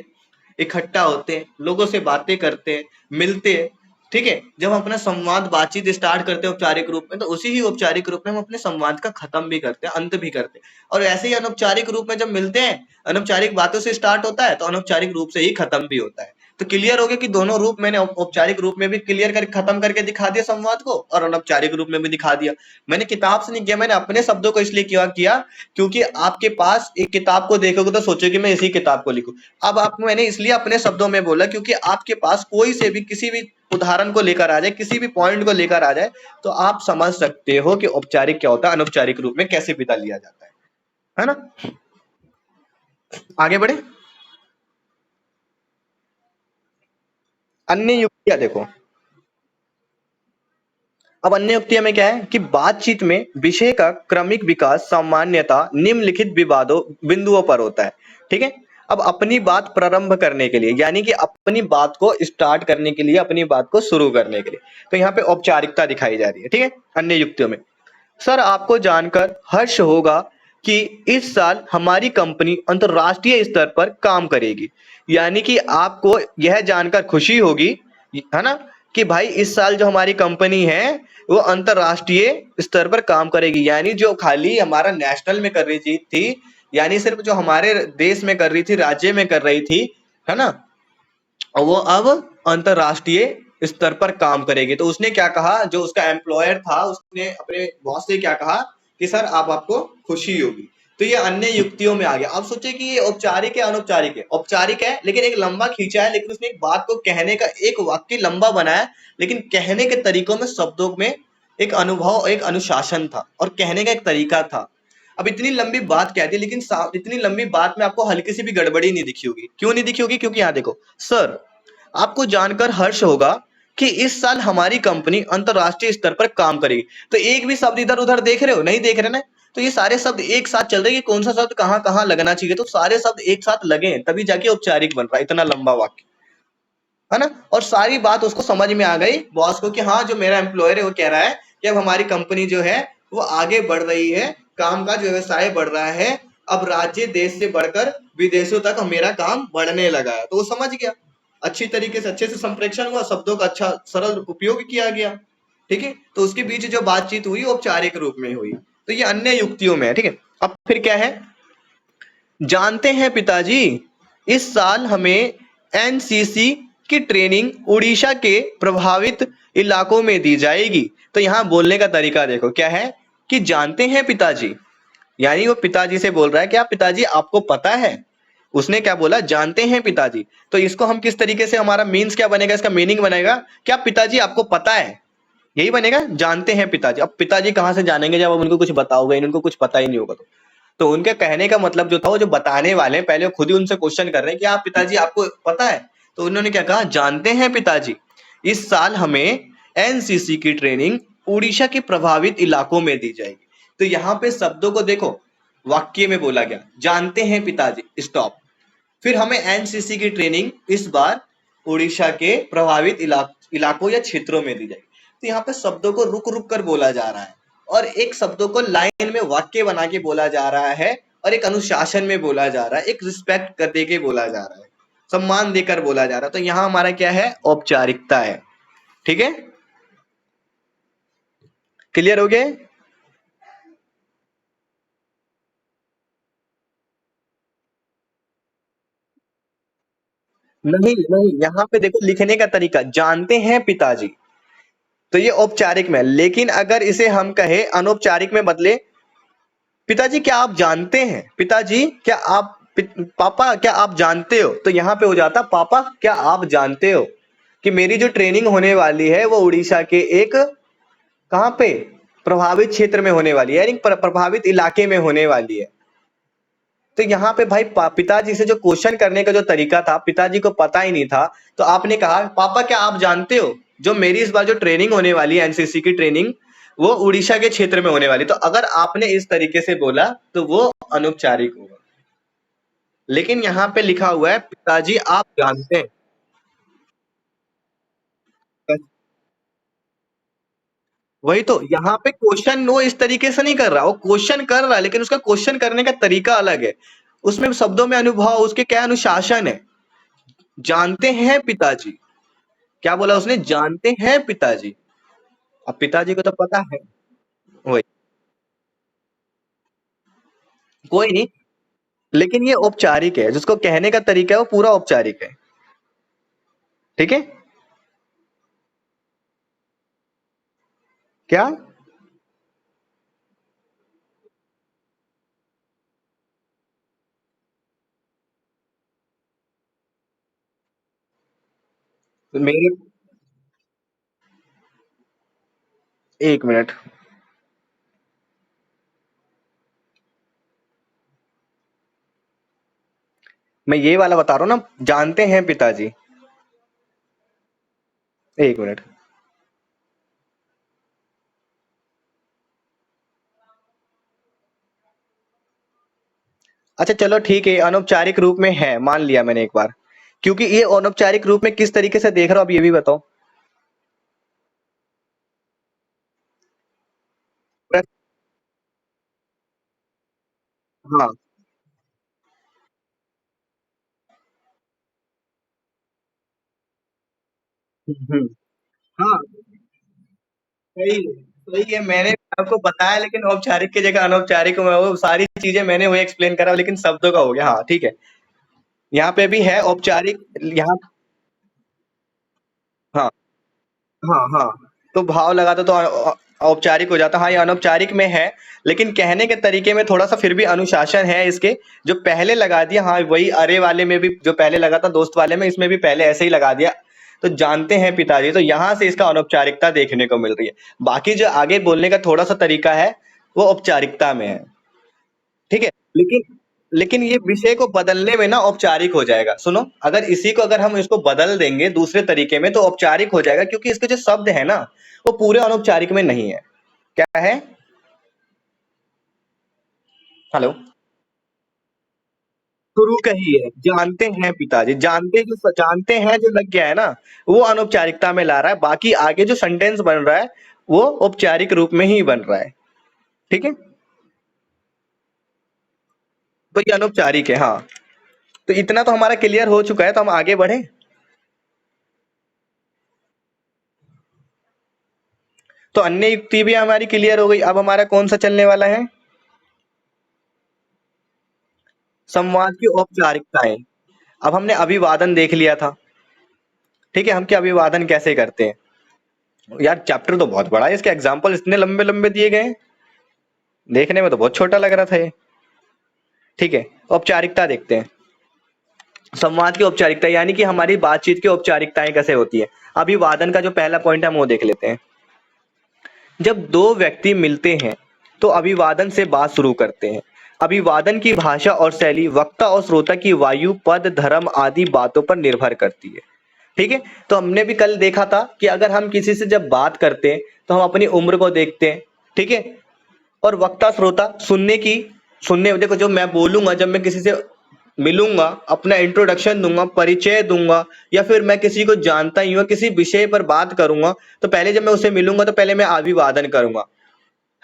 इकट्ठा होते हैं, लोगों से बातें करते हैं, मिलते हैं, ठीक है, जब हम अपना संवाद बातचीत स्टार्ट करते हैं औपचारिक रूप में, तो उसी ही औपचारिक रूप में हम अपने संवाद का खत्म भी करते हैं, अंत भी करते हैं। और ऐसे ही अनौपचारिक रूप में जब मिलते हैं, अनौपचारिक बातों से स्टार्ट होता है, तो अनौपचारिक रूप से ही खत्म भी होता है। तो क्लियर हो गया कि दोनों रूप मैंने औपचारिक रूप में भी क्लियर कर खत्म करके दिखा दिया संवाद को, और अनौपचारिक रूप में भी दिखा दिया। मैंने किताब से नहीं किया, मैंने अपने शब्दों को इसलिए किया क्योंकि आपके पास एक किताब को देखोगे तो सोचो कि मैं इसी किताब को लिखूं। अब आपको मैंने इसलिए अपने शब्दों में बोला क्योंकि आपके पास कोई से भी किसी भी उदाहरण को लेकर आ जाए, किसी भी पॉइंट को लेकर आ जाए, तो आप समझ सकते हो कि औपचारिक क्या होता है, अनौपचारिक रूप में कैसे विदा लिया जाता है ना? आगे बढ़े। अन्य युक्तियां देखो। अब अन्य युक्तियां में क्या है कि बातचीत में विषय का क्रमिक विकास सामान्यतः निम्नलिखित विवादों बिंदुओं पर होता है, ठीक है। अब अपनी बात प्रारंभ करने के लिए, यानी कि अपनी बात को स्टार्ट करने के लिए, अपनी बात को शुरू करने के लिए, तो यहाँ पे औपचारिकता दिखाई जा रही है, ठीक है। अन्य युक्तियों में, सर आपको जानकर हर्ष होगा कि इस साल हमारी कंपनी अंतरराष्ट्रीय स्तर पर काम करेगी। यानी कि आपको यह जानकर खुशी होगी, है ना, कि भाई इस साल जो हमारी कंपनी है वो अंतरराष्ट्रीय स्तर पर काम करेगी। यानी जो खाली हमारा नेशनल में कर रही थी, यानी सिर्फ जो हमारे देश में कर रही थी, राज्य में कर रही थी, है ना, वो अब अंतरराष्ट्रीय स्तर पर काम करेगी। तो उसने क्या कहा, जो उसका एम्प्लॉयर था उसने अपने बॉस से क्या कहा कि सर आप आपको खुशी होगी। तो ये अन्य युक्तियों में आ गया। अब सोचे कि ये औपचारिक है अनौपचारिक है, औपचारिक है लेकिन एक लंबा खींचा है, लेकिन उसने एक बात को कहने का एक वाक्य लंबा बनाया, लेकिन कहने के तरीकों में शब्दों में एक अनुभव एक अनुशासन था और कहने का एक तरीका था। अब इतनी लंबी बात कहती है, लेकिन इतनी लंबी बात में आपको हल्की सी भी गड़बड़ी नहीं दिखी होगी। क्यों नहीं दिखी होगी? क्योंकि यहाँ देखो सर, आपको जानकर हर्ष होगा कि इस साल हमारी कंपनी अंतरराष्ट्रीय स्तर पर काम करेगी। तो एक भी शब्द इधर उधर देख रहे हो? नहीं देख रहे ना। तो ये सारे शब्द एक साथ चल रहे हैं कि कौन सा शब्द कहाँ कहाँ लगना चाहिए। तो सारे शब्द एक साथ लगे हैं तभी जाके औपचारिक बन रहा है इतना लंबा वाक्य, है ना। और सारी बात उसको समझ में आ गई बॉस को कि हाँ जो मेरा एम्प्लॉयर है वो कह रहा है कि अब हमारी कंपनी जो है वो आगे बढ़ रही है, काम का जो व्यवसाय बढ़ रहा है, अब राज्य देश से बढ़कर विदेशों तक मेरा काम बढ़ने लगा है। तो वो समझ गया, अच्छी तरीके से अच्छे से संप्रेषण हुआ, शब्दों का अच्छा सरल उपयोग किया गया। ठीक है, तो उसके बीच जो बातचीत हुई औपचारिक रूप में हुई। तो ये अन्य युक्तियों में है। ठीक है, अब फिर क्या है, जानते हैं पिताजी इस साल हमें एनसीसी की ट्रेनिंग उड़ीसा के प्रभावित इलाकों में दी जाएगी। तो यहाँ बोलने का तरीका देखो क्या है कि जानते हैं पिताजी, यानी वो पिताजी से बोल रहा है कि आप पिताजी आपको पता है। उसने क्या बोला, जानते हैं पिताजी। तो इसको हम किस तरीके से, हमारा मीन्स क्या बनेगा, इसका मीनिंग बनेगा क्या पिताजी आपको पता है, यही बनेगा जानते हैं पिताजी। अब पिताजी कहाँ से जानेंगे जब आप उनको कुछ बताओगे, इनको कुछ पता ही नहीं होगा। तो उनके कहने का मतलब जो था, वो जो बताने वाले हैं पहले खुद ही उनसे क्वेश्चन कर रहे हैं कि आप पिताजी आपको पता है। तो उन्होंने क्या कहा, जानते हैं पिताजी इस साल हमें एनसीसी की ट्रेनिंग उड़ीसा के प्रभावित इलाकों में दी जाएगी। तो यहाँ पे शब्दों को देखो, वाक्य में बोला गया जानते हैं पिताजी स्टॉप, फिर हमें एनसीसी की ट्रेनिंग इस बार उड़ीसा के प्रभावित इलाकों या क्षेत्रों में दी जाएगी। तो यहाँ पे शब्दों को रुक रुक कर बोला जा रहा है और एक शब्दों को लाइन में वाक्य बना के बोला जा रहा है और एक अनुशासन में बोला जा रहा है, एक रिस्पेक्ट कर दे के बोला जा रहा है, सम्मान देकर बोला जा रहा है। तो यहाँ हमारा क्या है, औपचारिकता है। ठीक है, क्लियर हो गया? नहीं नहीं, यहाँ पे देखो लिखने का तरीका, जानते हैं पिताजी, तो ये औपचारिक में है। लेकिन अगर इसे हम कहे अनौपचारिक में बदले, पिताजी क्या आप जानते हैं, पिताजी क्या आप पापा क्या आप जानते हो, तो यहाँ पे हो जाता पापा क्या आप जानते हो कि मेरी जो ट्रेनिंग होने वाली है वो उड़ीसा के एक, कहाँ पे, प्रभावित क्षेत्र में होने वाली है, यानी प्रभावित इलाके में होने वाली है। तो यहाँ पे भाई पिताजी से जो क्वेश्चन करने का जो तरीका था, पिताजी को पता ही नहीं था। तो आपने कहा पापा क्या आप जानते हो जो मेरी इस बार जो ट्रेनिंग होने वाली है एनसीसी की ट्रेनिंग, वो उड़ीसा के क्षेत्र में होने वाली। तो अगर आपने इस तरीके से बोला तो वो अनौपचारिक होगा। लेकिन यहाँ पे लिखा हुआ है पिताजी आप जानते हैं। वही तो, यहाँ पे क्वेश्चन वो इस तरीके से नहीं कर रहा, वो क्वेश्चन कर रहा है लेकिन उसका क्वेश्चन करने का तरीका अलग है। उसमें शब्दों में अनुभव, उसके क्या अनुशासन है। जानते हैं पिताजी, क्या बोला उसने, जानते हैं पिताजी। अब पिताजी को तो पता है। वही, कोई नहीं, लेकिन ये औपचारिक है, जिसको कहने का तरीका है वो पूरा औपचारिक है। ठीक है, क्या, मेरे, एक मिनट, मैं ये वाला बता रहा हूँ ना, जानते हैं पिताजी। एक मिनट, अच्छा चलो ठीक है, अनौपचारिक रूप में है, मान लिया मैंने एक बार। क्योंकि ये अनौपचारिक रूप में किस तरीके से देख रहा हो आप ये भी बताओ। हाँ, हम्म, हाँ, सही सही है, मैंने आपको बताया लेकिन औपचारिक की जगह अनौपचारिक में वो सारी चीजें मैंने वही एक्सप्लेन करा, लेकिन शब्दों का हो गया। हाँ ठीक है, यहाँ पे भी है औपचारिक। यहाँ, हाँ हाँ हाँ, तो भाव लगाता तो औपचारिक हो जाता। हाँ, ये अनौपचारिक में है, लेकिन कहने के तरीके में थोड़ा सा फिर भी अनुशासन है इसके। जो पहले लगा दिया, हाँ वही अरे वाले में भी जो पहले लगा था दोस्त वाले में, इसमें भी पहले ऐसे ही लगा दिया। तो जानते हैं पिताजी, तो यहाँ से इसका अनौपचारिकता देखने को मिल रही है। बाकी जो आगे बोलने का थोड़ा सा तरीका है वो औपचारिकता में है। ठीक है, लेकिन लेकिन ये विषय को बदलने में ना औपचारिक हो जाएगा। सुनो, अगर इसी को अगर हम इसको बदल देंगे दूसरे तरीके में तो औपचारिक हो जाएगा, क्योंकि इसके जो शब्द है ना वो पूरे अनौपचारिक में नहीं है। क्या है? हेलो। शुरू का ही है, जानते हैं पिताजी, जानते हैं जो लग गया है ना, वो अनौपचारिकता में ला रहा है। बाकी आगे जो सेंटेंस बन रहा है वो औपचारिक रूप में ही बन रहा है। ठीक है, तो ये अनौपचारिक है। हाँ, तो इतना तो हमारा क्लियर हो चुका है, तो हम आगे बढ़े। तो अन्य युक्ति भी हमारी क्लियर हो गई। अब हमारा कौन सा चलने वाला है? संवाद की औपचारिकताएं। अब हमने अभिवादन देख लिया था। ठीक है, हम क्या अभिवादन कैसे करते हैं? यार चैप्टर तो बहुत बड़ा है, इसके एग्जाम्पल इतने लंबे लंबे दिए गए हैं, देखने में तो बहुत छोटा लग रहा था ये। ठीक है, औपचारिकता देखते हैं। संवाद की औपचारिकता यानी कि हमारी बातचीत की औपचारिकताएं कैसे होती है। अभिवादन का जो पहला पॉइंट है हम वो देख लेते हैं। जब दो व्यक्ति मिलते हैं तो अभिवादन से बात शुरू करते हैं। अभिवादन की भाषा और शैली वक्ता और श्रोता की वायु, पद, धर्म आदि बातों पर निर्भर करती है। ठीक है, तो हमने भी कल देखा था कि अगर हम किसी से जब बात करते हैं तो हम अपनी उम्र को देखते हैं। ठीक है, और वक्ता श्रोता सुनने देखो, जो मैं बोलूंगा, जब मैं किसी से मिलूंगा, अपना इंट्रोडक्शन दूंगा, परिचय दूंगा, या फिर मैं किसी को जानता ही हूँ किसी विषय पर बात करूंगा, तो पहले जब मैं उससे मिलूंगा तो पहले मैं अभिवादन करूंगा,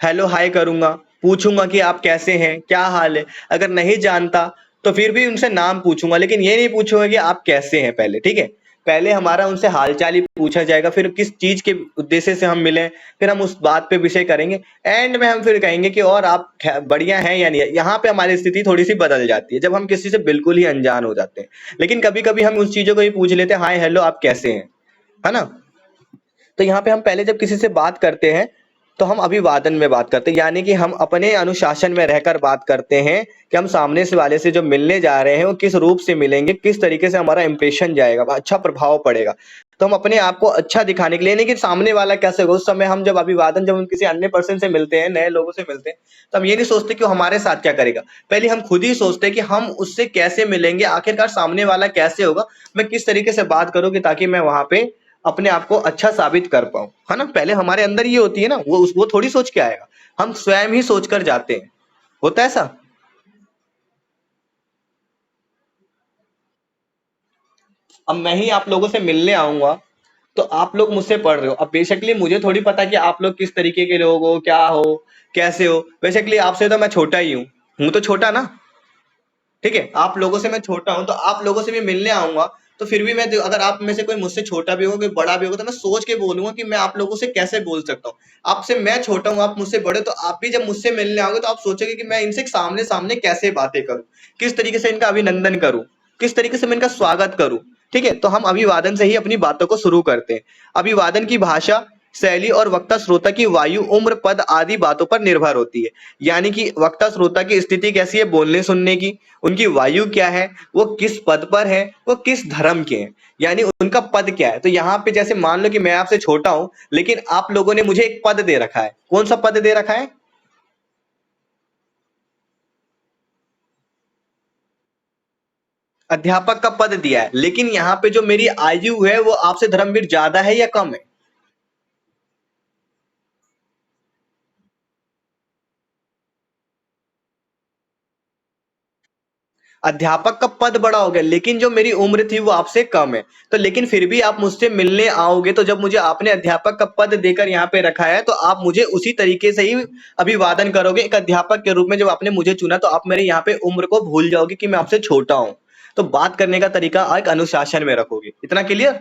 हेलो हाय करूंगा, पूछूंगा कि आप कैसे हैं, क्या हाल है। अगर नहीं जानता तो फिर भी उनसे नाम पूछूंगा, लेकिन ये नहीं पूछूंगा कि आप कैसे हैं पहले। ठीक है, पहले हमारा उनसे हालचाल ही पूछा जाएगा, फिर किस चीज के उद्देश्य से हम मिले, फिर हम उस बात पे विषय करेंगे। एंड में हम फिर कहेंगे कि और आप बढ़िया हैं या नहीं है। यहाँ पे हमारी स्थिति थोड़ी सी बदल जाती है जब हम किसी से बिल्कुल ही अनजान हो जाते हैं। लेकिन कभी कभी हम उस चीजों को ही पूछ लेते हैं, हाय हेलो आप कैसे हैं, है ना। तो यहाँ पे हम पहले जब किसी से बात करते हैं तो हम अभिवादन में बात करते हैं, यानी कि हम अपने अनुशासन में रहकर बात करते हैं कि हम सामने से वाले से जो मिलने जा रहे हैं वो किस रूप से मिलेंगे, किस तरीके से हमारा इंप्रेशन जाएगा, अच्छा प्रभाव पड़ेगा। तो हम अपने आप को अच्छा दिखाने के लिए, नहीं कि सामने वाला कैसे होगा। उस समय हम जब अभिवादन, जब हम किसी अन्य पर्सन से मिलते हैं, नए लोगों से मिलते हैं, तो हम ये नहीं सोचते कि वो हमारे साथ क्या करेगा। पहले हम खुद ही सोचते हैं कि हम उससे कैसे मिलेंगे, आखिरकार सामने वाला कैसे होगा, मैं किस तरीके से बात करूंगी ताकि मैं वहां पे अपने आप को अच्छा साबित कर पाऊं, है ना। पहले हमारे अंदर ये होती है ना, वो थोड़ी सोच के आएगा, हम स्वयं ही सोच कर जाते हैं। होता है ऐसा। अब मैं ही आप लोगों से मिलने आऊंगा तो आप लोग मुझसे पढ़ रहे हो। अब बेसिकली मुझे थोड़ी पता कि आप लोग किस तरीके के लोग हो, क्या हो, कैसे हो। बेसिकली आपसे तो मैं छोटा ही हूँ तो छोटा ना। ठीक है, आप लोगों से मैं छोटा हूं, तो आप लोगों से भी मिलने आऊंगा, तो फिर भी मैं अगर आप में से कोई मुझसे छोटा भी होगा, कोई बड़ा भी होगा, तो मैं सोच के बोलूंगा कि मैं आप लोगों से कैसे बोल सकता हूँ। आपसे मैं छोटा हूँ, आप मुझसे बड़े, तो आप भी जब मुझसे मिलने आओगे तो आप सोचोगे कि मैं इनसे सामने सामने कैसे बातें करूं, किस तरीके से इनका अभिनंदन करूं, किस तरीके से मैं इनका स्वागत करूं। ठीक है, तो हम अभिवादन से ही अपनी बातों को शुरू करते हैं। अभिवादन की भाषा, शैली और वक्ता श्रोता की वायु, उम्र, पद आदि बातों पर निर्भर होती है। यानी कि वक्ता श्रोता की स्थिति कैसी है बोलने सुनने की, उनकी वायु क्या है, वो किस पद पर है, वो किस धर्म के हैं, यानी उनका पद क्या है। तो यहाँ पे जैसे मान लो कि मैं आपसे छोटा हूं, लेकिन आप लोगों ने मुझे एक पद दे रखा है। कौन सा पद दे रखा है? अध्यापक का पद दिया है, लेकिन यहाँ पे जो मेरी आयु है वो आपसे धर्मवीर ज्यादा है या कम है? अध्यापक का पद बड़ा हो गया, लेकिन जो मेरी उम्र थी वो आपसे कम है। तो लेकिन फिर भी आप मुझसे मिलने आओगे, तो जब मुझे आपने अध्यापक का पद देकर यहाँ पे रखा है, तो आप मुझे उसी तरीके से ही अभिवादन करोगे। एक अध्यापक के रूप में जब आपने मुझे चुना, तो आप मेरे यहाँ पे उम्र को भूल जाओगे कि मैं आपसे छोटा हूँ। तो बात करने का तरीका एक अनुशासन में रखोगे। इतना क्लियर?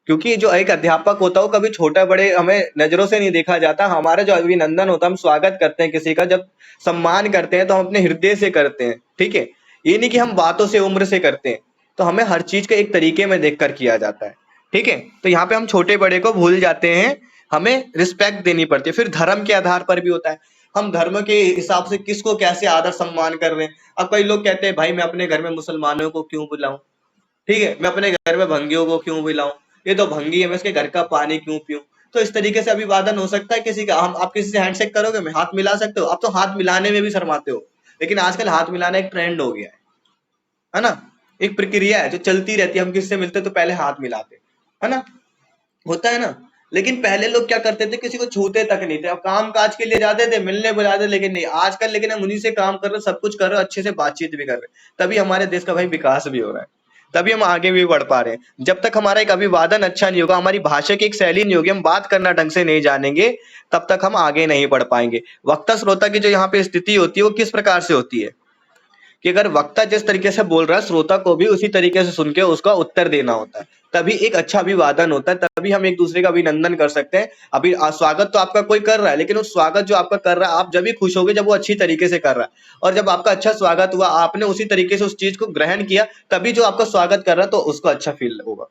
क्योंकि जो एक अध्यापक होता है वो कभी छोटा बड़े हमें नजरों से नहीं देखा जाता। हमारा जो अभिनंदन होता है, हम स्वागत करते हैं किसी का, जब सम्मान करते हैं तो हम अपने हृदय से करते हैं। ठीक है, ये नहीं कि हम बातों से, उम्र से करते हैं। तो हमें हर चीज के एक तरीके में देखकर किया जाता है। ठीक है, तो यहाँ पे हम छोटे बड़े को भूल जाते हैं, हमें रिस्पेक्ट देनी पड़ती है। फिर धर्म के आधार पर भी होता है, हम धर्म के हिसाब से किसको कैसे आदर सम्मान कर रहे हैं। अब कई लोग कहते हैं भाई मैं अपने घर में मुसलमानों को क्यों बुलाऊं, ठीक है, मैं अपने घर में भंगियों को क्यों बुलाऊं, ये तो भंगी है, मैं इसके घर का पानी क्यों पीऊं। तो इस तरीके से अभिवादन हो सकता है किसी का। हम आप किसी से हैंडशेक करोगे, मैं हाथ मिला सकते हो, अब तो हाथ मिलाने में भी शर्माते हो, लेकिन आजकल हाथ मिलाना एक ट्रेंड हो गया है ना। एक प्रक्रिया है जो चलती रहती है, हम किससे मिलते तो पहले हाथ मिलाते, है ना, होता है ना। लेकिन पहले लोग क्या करते थे, किसी को छूते तक नहीं थे। अब काम काज के लिए जाते थे, मिलने बुलाते, लेकिन नहीं आजकल। लेकिन हम उन्हीं से काम कर रहे, सब कुछ कर रहे, अच्छे से बातचीत भी कर रहे, तभी हमारे देश का भाई विकास भी हो रहा है, तभी हम आगे भी बढ़ पा रहे हैं। जब तक हमारा एक अभिवादन अच्छा नहीं होगा, हमारी भाषा की एक शैली नहीं होगी, हम बात करना ढंग से नहीं जानेंगे, तब तक हम आगे नहीं बढ़ पाएंगे। वक्ता श्रोता की जो यहाँ पे स्थिति होती है वो किस प्रकार से होती है कि अगर वक्ता जिस तरीके से बोल रहा है, श्रोता को भी उसी तरीके से सुन के उसका उत्तर देना होता है, तभी एक अच्छा अभिवादन होता है, तभी हम एक दूसरे का अभिनंदन कर सकते हैं। अभी स्वागत तो आपका कोई कर रहा है, लेकिन उस स्वागत जो आपका कर रहा है, आप जब भी खुश होगे जब वो अच्छी तरीके से कर रहा है, और जब आपका अच्छा स्वागत हुआ, आपने उसी तरीके से उस चीज को ग्रहण किया, तभी जो आपका स्वागत कर रहा है तो उसको अच्छा फील होगा।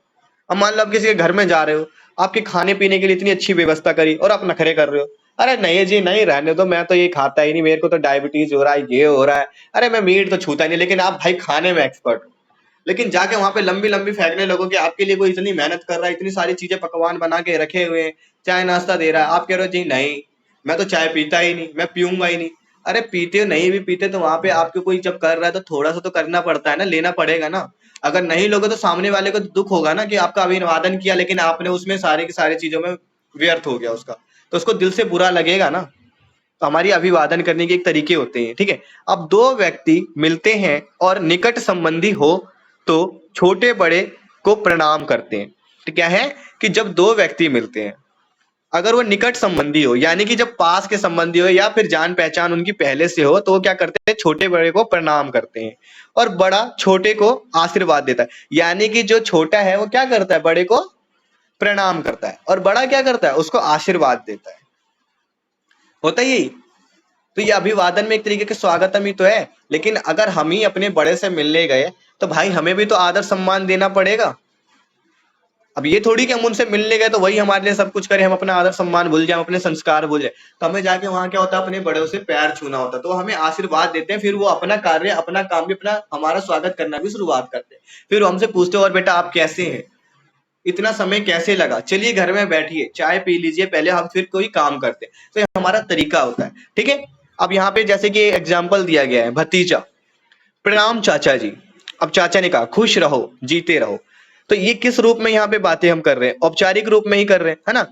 अब मान लो आप किसी के घर में जा रहे हो, आपके खाने पीने के लिए इतनी अच्छी व्यवस्था करी और आप नखरे कर रहे हो, अरे नहीं जी नहीं, रहने दो, मैं तो ये खाता ही नहीं, मेरे को तो डायबिटीज हो रहा है, ये हो रहा है, अरे मैं मीट तो छूता ही नहीं, लेकिन आप भाई खाने में एक्सपर्ट हो। लेकिन जाके वहां पे लंबी लंबी फेंकने लगो कि आपके लिए कोई इतनी मेहनत कर रहा है, इतनी सारी चीजें पकवान बना के रखे हुए हैं, चाय नाश्ता दे रहा है, आप कह रहे हो जी नहीं मैं तो चाय पीता ही नहीं, मैं पीऊंगा ही नहीं। अरे पीते हो नहीं भी पीते तो वहां पे आपको कोई जब कर रहा है तो थोड़ा सा तो करना पड़ता है ना, लेना पड़ेगा ना। अगर नहीं लोगे तो सामने वाले को दुख होगा ना कि आपका अभिवादन किया, लेकिन आपने उसमें सारी की सारी चीजों में व्यर्थ हो गया उसका, तो उसको दिल से बुरा लगेगा ना। तो हमारी अभिवादन करने के एक तरीके होते हैं, ठीक है। अब दो व्यक्ति मिलते हैं और निकट संबंधी हो तो छोटे बड़े को प्रणाम करते हैं। तो क्या है कि जब दो व्यक्ति मिलते हैं, अगर वो निकट संबंधी हो, यानी कि जब पास के संबंधी हो या फिर जान पहचान उनकी पहले से हो, तो वो क्या करते हैं, छोटे बड़े को प्रणाम करते हैं, और बड़ा छोटे को आशीर्वाद देता है। यानी कि जो छोटा है वो क्या करता है, बड़े को प्रणाम करता है, और बड़ा क्या करता है, उसको आशीर्वाद देता है। होता ही यही। तो ये अभिवादन में एक तरीके के स्वागतम ही तो है। लेकिन अगर हम ही अपने बड़े से मिलने गए तो भाई हमें भी तो आदर सम्मान देना पड़ेगा। अब ये थोड़ी कि हम उनसे मिलने गए तो वही हमारे लिए सब कुछ करे, हम अपना आदर सम्मान भूल जाए, हम अपने संस्कार भूल जाए। तो हमें जाके वहां क्या होता है, अपने बड़ों से पैर छूना होता है, तो हमें आशीर्वाद देते हैं, फिर वो अपना कार्य अपना काम भी अपना हमारा स्वागत करना भी शुरुआत करते हैं। फिर वो हमसे पूछते हैं और बेटा आप कैसे हैं, इतना समय कैसे लगा, चलिए घर में बैठिए चाय पी लीजिए पहले, हम फिर कोई काम करते हैं। तो ये हमारा तरीका होता है, ठीक है। अब यहाँ पे जैसे कि एग्जाम्पल दिया गया है, भतीजा, प्रणाम चाचा जी। अब चाचा ने कहा खुश रहो जीते रहो। तो ये किस रूप में यहाँ पे बातें हम कर रहे हैं, औपचारिक रूप में ही कर रहे हैं, है ना।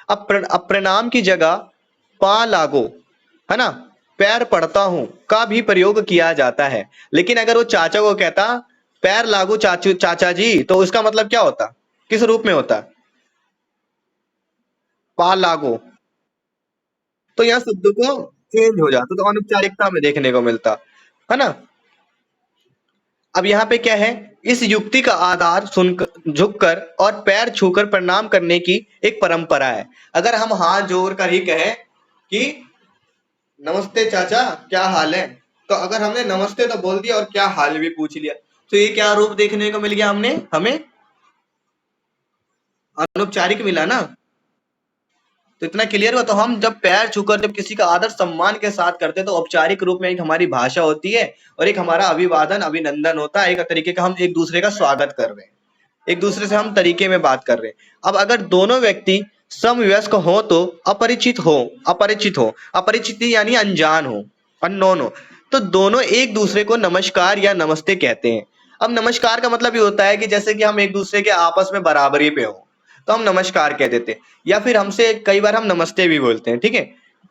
अब प्रणाम की जगह पा लागो, है ना, पैर पड़ता हूं का भी प्रयोग किया जाता है। लेकिन अगर वो चाचा को कहता पैर लागू चाचू चाचा जी, तो उसका मतलब क्या होता, किस रूप में होता, पा लागो। तो यहाँ शब्द को चेंज हो जाता, तो अनौपचारिकता में देखने को मिलता, है ना। अब यहाँ पे क्या है, इस युक्ति का आधार सुनकर झुककर और पैर छूकर प्रणाम करने की एक परंपरा है। अगर हम हाथ जोड़ कर ही कहें कि नमस्ते चाचा क्या हाल है, तो अगर हमने नमस्ते तो बोल दिया और क्या हाल भी पूछ लिया, तो ये क्या रूप देखने को मिल गया, हमने हमें अनौपचारिक मिला ना। तो इतना क्लियर हुआ। तो हम जब पैर छूकर जब किसी का आदर सम्मान के साथ करते हैं तो औपचारिक रूप में एक हमारी भाषा होती है, और एक हमारा अभिवादन अभिनंदन होता है, एक तरीके का हम एक दूसरे का स्वागत कर रहे हैं, एक दूसरे से हम तरीके में बात कर रहे हैं। अब अगर दोनों व्यक्ति समवयस्क हो तो अपरिचित यानी अनजान हो, अननोन हो, तो दोनों एक दूसरे को नमस्कार या नमस्ते कहते हैं। अब नमस्कार का मतलब ये होता है कि जैसे कि हम एक दूसरे के आपस में बराबरी पे हो तो हम नमस्कार कह देते हैं, या फिर हमसे कई बार हम नमस्ते भी बोलते हैं, ठीक है।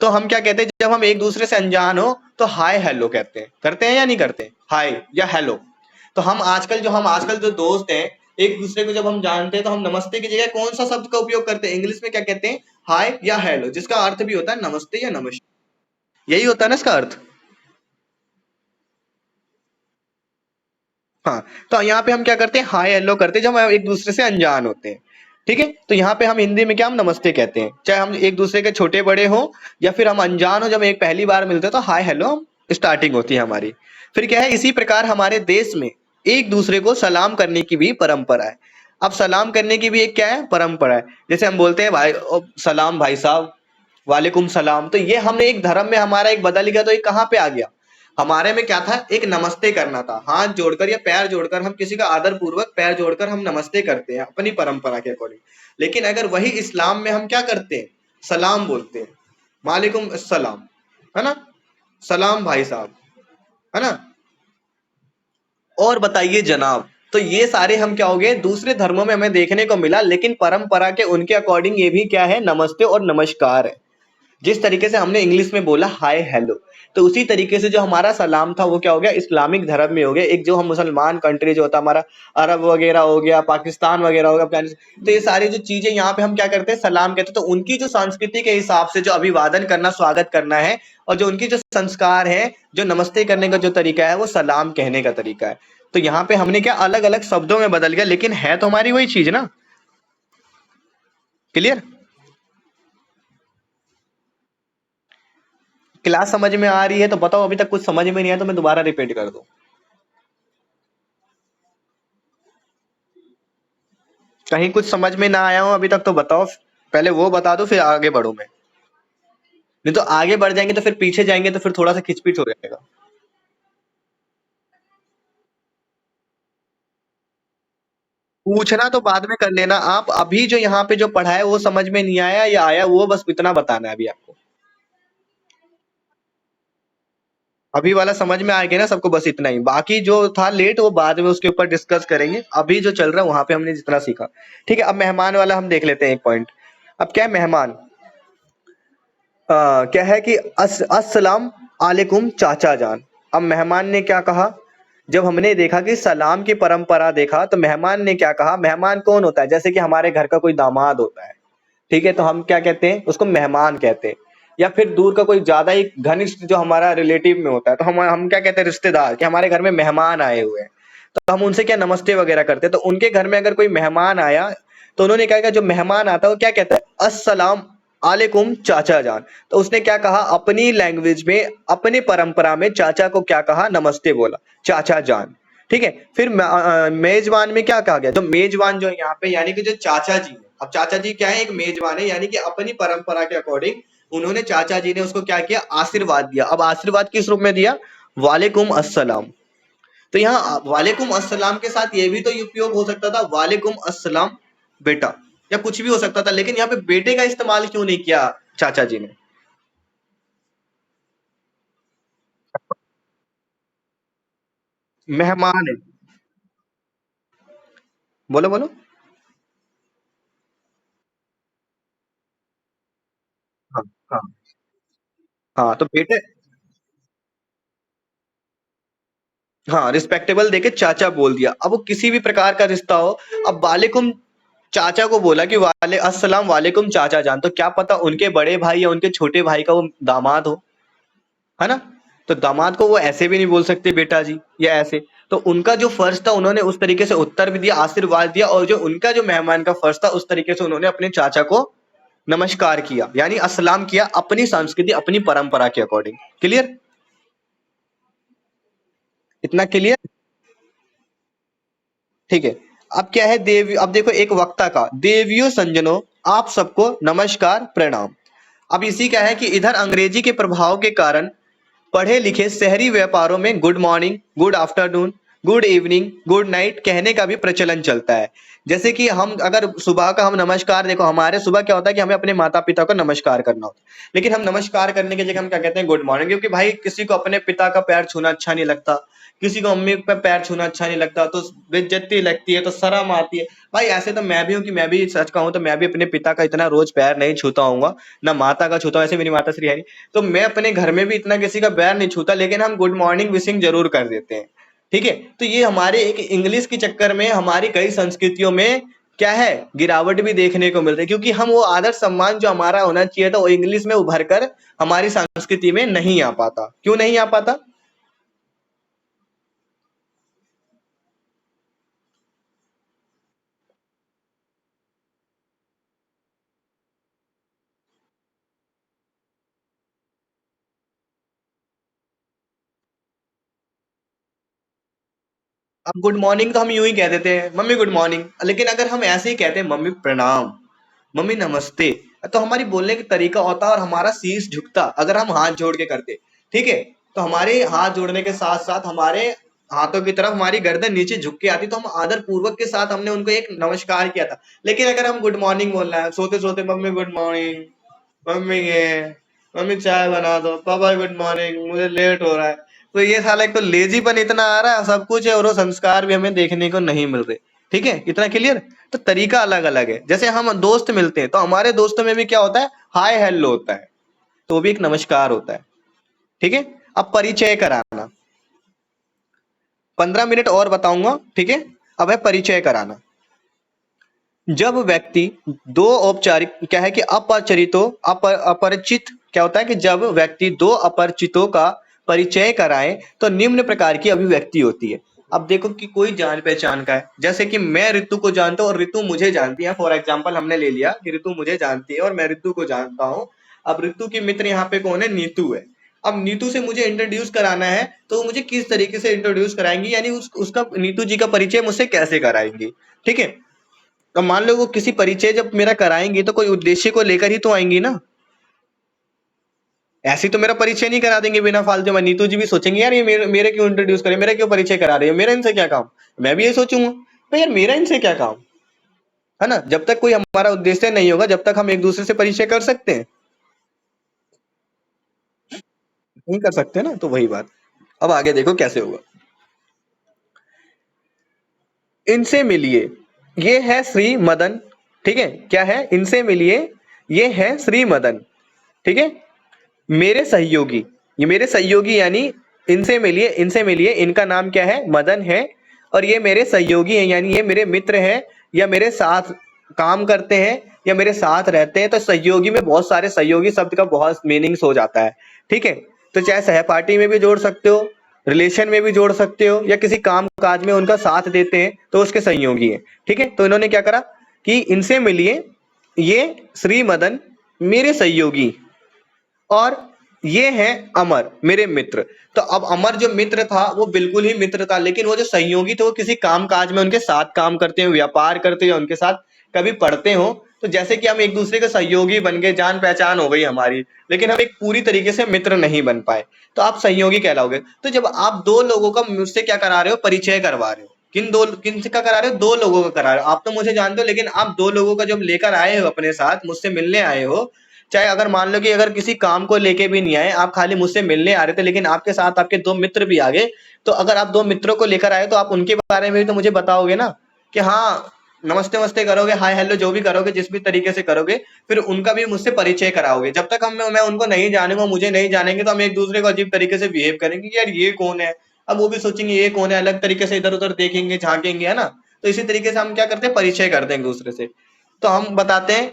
तो हम क्या कहते हैं, जब हम एक दूसरे से अनजान हो तो हाय हेलो कहते हैं, करते हैं या नहीं करते, हाय या हेलो। तो हम आजकल जो दोस्त हैं, एक दूसरे को जब हम जानते हैं तो हम नमस्ते की जगह कौन सा शब्द का उपयोग करते हैं, इंग्लिश में क्या कहते हैं, हाय या हेलो, जिसका अर्थ भी होता है नमस्ते या नमस्ते, यही होता है ना इसका अर्थ। हाँ, तो यहाँ पे हम क्या करते हैं, हाय हेलो करते हैं जब हम एक दूसरे से अनजान होते हैं, ठीक है। तो यहाँ पे हम हिंदी में क्या, हम नमस्ते कहते हैं, चाहे हम एक दूसरे के छोटे बड़े हो या फिर हम अनजान हो, जब एक पहली बार मिलते हैं तो हाय हेलो स्टार्टिंग होती है हमारी। फिर क्या है, इसी प्रकार हमारे देश में एक दूसरे को सलाम करने की भी परंपरा है। अब सलाम करने की भी एक क्या है, परंपरा है। जैसे हम बोलते हैं भाई सलाम भाई साहब, वालेकुम सलाम, तो ये हमने एक धर्म में हमारा एक बदल गया, तो ये कहाँ पे आ गया? हमारे में क्या था, एक नमस्ते करना था, हाथ जोड़कर या पैर जोड़कर हम किसी का आदर पूर्वक पैर जोड़कर हम नमस्ते करते हैं अपनी परंपरा के अकॉर्डिंग। लेकिन अगर वही इस्लाम में हम क्या करते हैं, सलाम बोलते हैं, वालेकुम अस्सलाम, है ना, सलाम भाई साहब, है ना। और बताइए जनाब, तो ये सारे हम क्या हो गए, दूसरे धर्मों में हमें देखने को मिला, लेकिन परंपरा के उनके अकॉर्डिंग ये भी क्या है, नमस्ते और नमस्कार है। जिस तरीके से हमने इंग्लिश में बोला हाय हेलो, तो उसी तरीके से जो हमारा सलाम था वो क्या हो गया, इस्लामिक धर्म में हो गया। एक जो हम मुसलमान कंट्री जो होता है हमारा, अरब वगैरह हो गया, पाकिस्तान वगैरह हो गया, अफगानिस्तान, तो ये सारी जो चीजें यहाँ पे हम क्या करते हैं, सलाम कहते हैं। तो उनकी जो संस्कृति के हिसाब से जो अभिवादन करना, स्वागत करना है, और जो उनकी जो संस्कार है, जो नमस्ते करने का जो तरीका है, वो सलाम कहने का तरीका है। तो यहाँ पे हमने क्या अलग अलग शब्दों में बदल गया, लेकिन है तो हमारी वही चीज ना। क्लियर? क्लास समझ में आ रही है तो बताओ, अभी तक कुछ समझ में नहीं आया तो मैं दोबारा रिपीट कर दूं। कहीं कुछ समझ में ना आया हो अभी तक तो बताओ, पहले वो बता दो फिर आगे बढ़ूं मैं। नहीं तो आगे बढ़ जाएंगे तो फिर पीछे जाएंगे तो फिर थोड़ा सा खिचपिच हो जाएगा। पूछना तो बाद में कर लेना, आप अभी जो यहाँ पे जो पढ़ा है वो समझ में नहीं आया या आया, वो बस इतना बताना है अभी आपको। अभी वाला समझ में आ गया ना सबको, बस इतना ही। बाकी जो था लेट वो बाद में उसके ऊपर डिस्कस करेंगे, अभी जो चल रहा है वहां पे हमने जितना सीखा। ठीक है, अब मेहमान वाला हम देख लेते हैं एक पॉइंट। अब क्या है मेहमान, क्या है कि अस्सलाम आलेकुम चाचा जान। अब मेहमान ने क्या कहा, जब हमने देखा कि सलाम की परंपरा देखा, तो मेहमान ने क्या कहा, मेहमान कौन होता है, जैसे कि हमारे घर का कोई दामाद होता है, ठीक है, तो हम क्या कहते हैं, उसको मेहमान कहते हैं। या फिर दूर का कोई ज्यादा ही घनिष्ठ जो हमारा रिलेटिव में होता है, तो हम क्या कहते हैं, रिश्तेदार, कि हमारे घर में मेहमान आए हुए हैं, तो हम उनसे क्या नमस्ते वगैरह करते हैं। तो उनके घर में अगर कोई मेहमान आया, तो उन्होंने क्या किया, जो मेहमान आता है वो क्या कहता है, अस्सलाम आलेकुम चाचा जान। तो उसने क्या कहा, अपनी लैंग्वेज में, अपनी परंपरा में चाचा को क्या कहा, नमस्ते बोला, चाचा जान। ठीक है, फिर मेजबान में क्या कहा गया, तो मेजबान जो है यहाँ पे, यानी कि जो चाचा जी है, अब चाचा जी क्या है, एक मेजबान है, यानी कि अपनी परंपरा के अकॉर्डिंग उन्होंने, चाचा जी ने उसको क्या किया, आशीर्वाद दिया। अब आशीर्वाद किस रूप में दिया, वालेकुम अस्सलाम। तो यहाँ वालेकुम अस्सलाम के साथ ये भी तो उपयोग हो सकता था, वालेकुम अस्सलाम बेटा, या कुछ भी हो सकता था, लेकिन यहाँ पे बेटे का इस्तेमाल क्यों नहीं किया चाचा जी ने? मेहमान है। बोलो बोलो। हाँ हाँ। हाँ तो बेटे, हाँ रिस्पेक्टेबल देके चाचा बोल दिया। अब वो किसी भी प्रकार का रिश्ता हो, अब वालेकुम चाचा को बोला कि वाले अस्सलाम वालेकुम चाचा जान, तो क्या पता उनके बड़े भाई या उनके छोटे भाई का वो दामाद हो, है ना। तो दामाद को वो ऐसे भी नहीं बोल सकते बेटा जी या ऐसे। तो उनका जो फर्ज था उन्होंने उस तरीके से उत्तर भी दिया, आशीर्वाद दिया, और जो उनका जो मेहमान का फर्ज था उस तरीके से उन्होंने अपने चाचा को नमस्कार किया, यानी अस्सलाम किया, अपनी संस्कृति अपनी परंपरा के अकॉर्डिंग। क्लियर? इतना क्लियर? ठीक है। अब क्या है, देव, अब देखो एक वक्ता का, देवियों संजनों आप सबको नमस्कार प्रणाम। अब इसी क्या है कि इधर अंग्रेजी के प्रभाव के कारण पढ़े लिखे शहरी व्यापारों में good morning, good afternoon, good evening, good night कहने का भी प्रचलन चलता है। जैसे कि हम अगर सुबह का हम नमस्कार, देखो हमारे सुबह क्या होता है कि हमें अपने माता पिता को नमस्कार करना होता है, लेकिन हम नमस्कार करने की जगह हम क्या कहते हैं, गुड मॉर्निंग, क्योंकि भाई किसी को अपने पिता का पैर छूना अच्छा नहीं लगता, किसी को मम्मी का पैर छूना अच्छा नहीं लगता, तो बेइज्जती लगती है, तो शर्म आती है। भाई ऐसे तो मैं भी हूँ, कि मैं भी सच कहूँ तो मैं भी अपने पिता का इतना रोज पैर नहीं छूता हूँ, ना माता का छूता हूँ, ऐसे मेरी माता श्री है नहीं। तो मैं अपने घर में भी इतना किसी का पैर नहीं छूता, लेकिन हम गुड मॉर्निंग विशिंग जरूर कर देते हैं। ठीक है, तो ये हमारे एक इंग्लिश के चक्कर में हमारी कई संस्कृतियों में क्या है, गिरावट भी देखने को मिल रही है, क्योंकि हम वो आदर सम्मान जो हमारा होना चाहिए था वो इंग्लिश में उभर कर हमारी संस्कृति में नहीं आ पाता। क्यों नहीं आ पाता? अब गुड मॉर्निंग तो हम यूं ही कह देते हैं, मम्मी गुड मॉर्निंग, लेकिन अगर हम ऐसे ही कहते हैं मम्मी प्रणाम, मम्मी नमस्ते, तो हमारी बोलने का तरीका होता और हमारा शीश झुकता अगर हम हाथ जोड़ के करते। ठीक है, तो हमारे हाथ जोड़ने के साथ साथ हमारे हाथों की तरफ हमारी गर्दन नीचे झुक के आती, तो हम आदर पूर्वक के साथ हमने उनको एक नमस्कार किया था। लेकिन अगर हम गुड मॉर्निंग बोल रहे हैं सोते सोते, मम्मी गुड मॉर्निंग, मम्मी ये, मम्मी चाय बना दो, पापा गुड मॉर्निंग, मुझे लेट हो रहा है, तो ये साला एक तो लेजीपन इतना आ रहा है, सब कुछ है, और वो संस्कार भी हमें देखने को नहीं मिल रहे। ठीक है, इतना क्लियर। तो तरीका अलग अलग है। जैसे हम दोस्त मिलते हैं तो हमारे दोस्तों में भी क्या होता है, हाय हेलो होता है, तो वो भी एक नमस्कार होता है। ठीक है, अब परिचय कराना, 15 मिनट और बताऊंगा। ठीक है, अब है परिचय कराना। जब व्यक्ति दो औपचारिक, क्या है कि अपरिचितों अपरिचित, क्या होता है कि जब व्यक्ति दो अपरिचितों का परिचय कराए तो निम्न प्रकार की अभिव्यक्ति होती है। अब देखो कि कोई जान पहचान का है, जैसे कि मैं ऋतु को जानता हूँ और ऋतु मुझे जानती है। फॉर एग्जाम्पल हमने ले लिया कि ऋतु मुझे जानती है और मैं ऋतु को जानता हूँ। अब ऋतु की मित्र यहाँ पे कौन है, नीतू है। अब नीतू से मुझे इंट्रोड्यूस कराना है, तो वो मुझे किस तरीके से इंट्रोड्यूस कराएंगी, यानी उसका नीतू जी का परिचय मुझसे कैसे कराएंगी। ठीक है, तो मान लो वो किसी परिचय जब मेरा कराएंगी तो कोई उद्देश्य को लेकर ही तो आएंगी ना, ऐसी तो मेरा परिचय नहीं करा देंगे बिना फालतू में। नीतू जी भी सोचेंगे यार ये मेरे क्यों इंट्रोड्यूस करे, मेरा क्यों परिचय करा रही है, मेरा इनसे क्या काम। मैं भी ये सोचूंगा भाई यार मेरा इनसे क्या काम, है ना। जब तक कोई हमारा उद्देश्य नहीं होगा, जब तक हम एक दूसरे से परिचय कर सकते हैं, नहीं कर सकते ना, तो वही बात। अब आगे देखो कैसे होगा। इनसे मिलिए, ये है श्री मदन। ठीक है, क्या है, इनसे मिलिए, ये है श्री मदन। ठीक है, मेरे सहयोगी, ये मेरे सहयोगी यानी इनसे मिलिए, इनसे मिलिए, इनका नाम क्या है, मदन है, और ये मेरे सहयोगी हैं, यानी ये मेरे मित्र हैं, या मेरे साथ काम करते हैं, या मेरे साथ रहते हैं। तो सहयोगी में बहुत सारे, सहयोगी शब्द का बहुत मीनिंग्स हो जाता है। ठीक है, तो चाहे सहपाठी में भी जोड़ सकते हो, रिलेशन में भी जोड़ सकते हो, या किसी काम काज में उनका साथ देते हैं तो उसके सहयोगी हैं। ठीक है, तो इन्होंने क्या करा कि इनसे मिलिए, ये श्री मदन मेरे सहयोगी, और ये है अमर मेरे मित्र। तो अब अमर जो मित्र था वो बिल्कुल ही मित्र था, लेकिन वो जो सहयोगी थे वो किसी काम काज में उनके साथ काम करते हो, व्यापार करते हो, उनके साथ कभी पढ़ते हो। तो जैसे कि हम एक दूसरे के सहयोगी बन गए, जान पहचान हो गई हमारी, लेकिन हम एक पूरी तरीके से मित्र नहीं बन पाए, तो आप सहयोगी कहलाओगे। तो जब आप दो लोगों का मुझसे क्या करा रहे हो, परिचय करवा रहे हो, किन से का करा रहे हो, दो लोगों का करा रहे हो। आप तो मुझे जानते हो, लेकिन आप दो लोगों का जब लेकर आए हो अपने साथ, मुझसे मिलने आए हो, चाहे अगर मान लो कि अगर किसी काम को लेके भी नहीं आए, आप खाली मुझसे मिलने आ रहे थे, लेकिन आपके साथ आपके दो मित्र भी आ गए, तो अगर आप दो मित्रों को लेकर आए तो आप उनके बारे में भी तो मुझे बताओगे ना, कि हाँ नमस्ते वमस्ते करोगे, हाय हेलो जो भी करोगे, जिस भी तरीके से करोगे, फिर उनका भी मुझसे परिचय कराओगे। जब तक मैं उनको नहीं जानूंगा, मुझे नहीं जानेंगे, तो हम एक दूसरे को अजीब तरीके से बिहेव करेंगे कि यार ये कौन है। अब वो भी सोचेंगे ये कौन है, अलग तरीके से इधर उधर देखेंगे, झांकेंगे, है ना। तो इसी तरीके से हम क्या करते हैं, परिचय करते हैं एक दूसरे से। तो हम बताते हैं,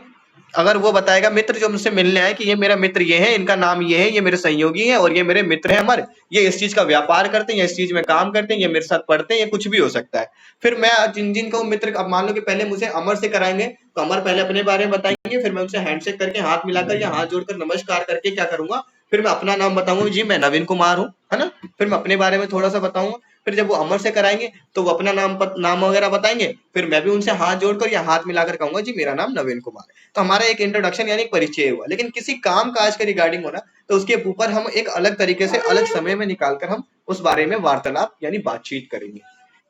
अगर वो बताएगा मित्र जो मुझसे मिलने आए कि ये मेरा मित्र ये है, इनका नाम ये है, ये मेरे सहयोगी है, और ये मेरे मित्र हैं अमर, ये इस चीज का व्यापार करते हैं, ये इस चीज में काम करते हैं, ये मेरे साथ पढ़ते हैं, ये कुछ भी हो सकता है। फिर मैं जिन जिन को मित्र, अब मान लो कि पहले मुझे अमर से कराएंगे, तो अमर पहले अपने बारे में बताएंगे, फिर मैं उनसे हैंडशेक करके, हाथ मिलाकर या हाथ जोड़कर नमस्कार करके क्या करूंगा, फिर मैं अपना नाम बताऊंगा, जी मैं नवीन कुमार हूँ, है ना। फिर मैं अपने बारे में थोड़ा सा बताऊंगा। फिर जब वो अमर से कराएंगे तो वो अपना नाम वगैरह बताएंगे, फिर मैं भी उनसे हाथ जोड़कर या हाथ मिलाकर कहूंगा जी मेरा नाम नवीन कुमार है। तो हमारा एक इंट्रोडक्शन यानी परिचय हुआ। लेकिन किसी काम काज के रिगार्डिंग होना, तो उसके ऊपर हम एक अलग तरीके से अलग समय में निकालकर हम उस बारे में वार्तालाप यानी बातचीत करेंगे।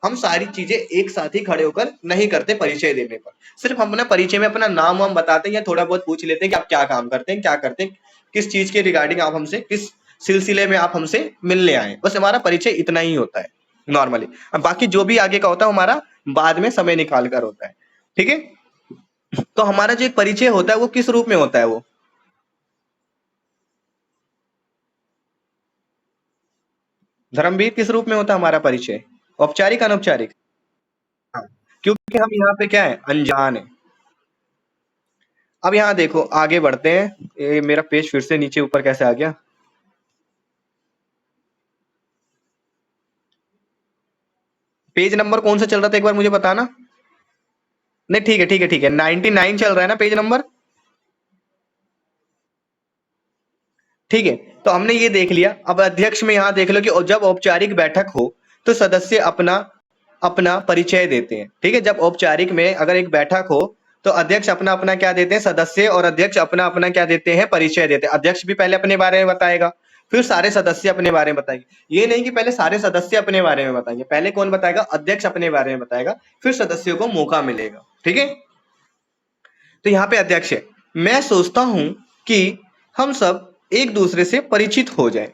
हम सारी चीजें एक साथ ही खड़े होकर नहीं करते परिचय देने पर। सिर्फ हम अपना परिचय में अपना नाम वाम बताते हैं, या थोड़ा बहुत पूछ लेते हैं कि आप क्या काम करते हैं, क्या करते हैं, किस चीज के रिगार्डिंग आप हमसे, किस सिलसिले में आप हमसे मिलने आए, बस हमारा परिचय इतना ही होता है नॉर्मली। अब बाकी जो भी आगे का होता है हमारा बाद में समय निकाल कर होता है। ठीक है, तो हमारा जो एक परिचय होता है वो किस रूप में होता है, वो धर्मवीर किस रूप में होता है हमारा परिचय, औपचारिक अनौपचारिक। हाँ, क्योंकि हम यहाँ पे क्या है, अनजान है। अब यहाँ देखो आगे बढ़ते हैं, ये मेरा पेज फिर से नीचे ऊपर कैसे आ गया। पेज नंबर कौन सा चल रहा था एक बार मुझे बताना। नहीं ठीक है ठीक है ठीक है, 99 चल रहा है ना पेज नंबर। ठीक है, तो हमने ये देख लिया। अब अध्यक्ष में यहाँ देख लो कि जब औपचारिक बैठक हो तो सदस्य अपना अपना परिचय देते हैं। ठीक है, जब औपचारिक में अगर एक बैठक हो तो अध्यक्ष अपना अपना क्या देते हैं, सदस्य और अध्यक्ष अपना अपना क्या देते हैं, परिचय देते हैं। अध्यक्ष भी पहले अपने बारे में बताएगा, फिर सारे सदस्य अपने बारे में बताएंगे। ये नहीं कि पहले सारे सदस्य अपने बारे में बताएंगे, पहले कौन बताएगा, अध्यक्ष अपने बारे में बताएगा, फिर सदस्यों को मौका मिलेगा। ठीक है, तो यहाँ पे अध्यक्ष है। मैं सोचता हूं कि हम सब एक दूसरे से परिचित हो जाएं।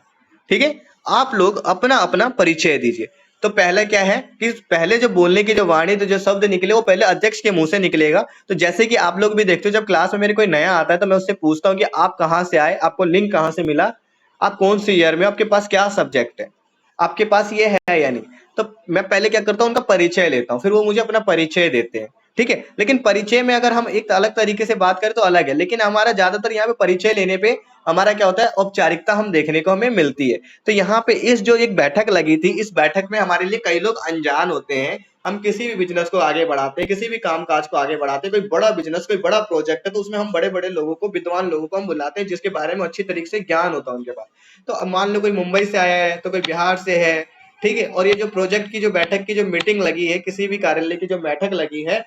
ठीक है, आप लोग अपना अपना परिचय दीजिए। तो पहला क्या है कि पहले जो बोलने की जो वाणी तो जो शब्द निकले वो पहले अध्यक्ष के मुंह से निकलेगा। तो जैसे कि आप लोग भी देखते हो, जब क्लास में मेरे कोई नया आता है तो मैं उससे पूछता हूँ कि आप कहाँ से आए, आपको लिंक कहाँ से मिला, आप कौन सी ईयर में, आपके पास क्या सब्जेक्ट है, आपके पास ये है या नहीं। तो मैं पहले क्या करता हूँ, उनका परिचय लेता हूँ, फिर वो मुझे अपना परिचय देते हैं। ठीक है, लेकिन परिचय में अगर हम एक अलग तरीके से बात करें तो अलग है, लेकिन हमारा ज्यादातर यहाँ पे परिचय लेने पे हमारा क्या होता है, औपचारिकता हम देखने को हमें मिलती है। तो यहाँ पे इस जो एक बैठक लगी थी, इस बैठक में हमारे लिए कई लोग अनजान होते हैं। हम किसी भी बिजनेस को आगे बढ़ाते हैं, किसी भी काम काज को आगे बढ़ाते हैं, कोई बड़ा बिजनेस, कोई बड़ा प्रोजेक्ट है, तो उसमें हम बड़े बड़े लोगों को, विद्वान लोगों को हम बुलाते हैं जिसके बारे में अच्छी तरीके से ज्ञान होता है उनके पास। तो अब मान लो कोई मुंबई से आया है, तो कोई बिहार से है। ठीक है, और ये जो प्रोजेक्ट की जो बैठक की जो मीटिंग लगी है, किसी भी कार्यालय की जो बैठक लगी है,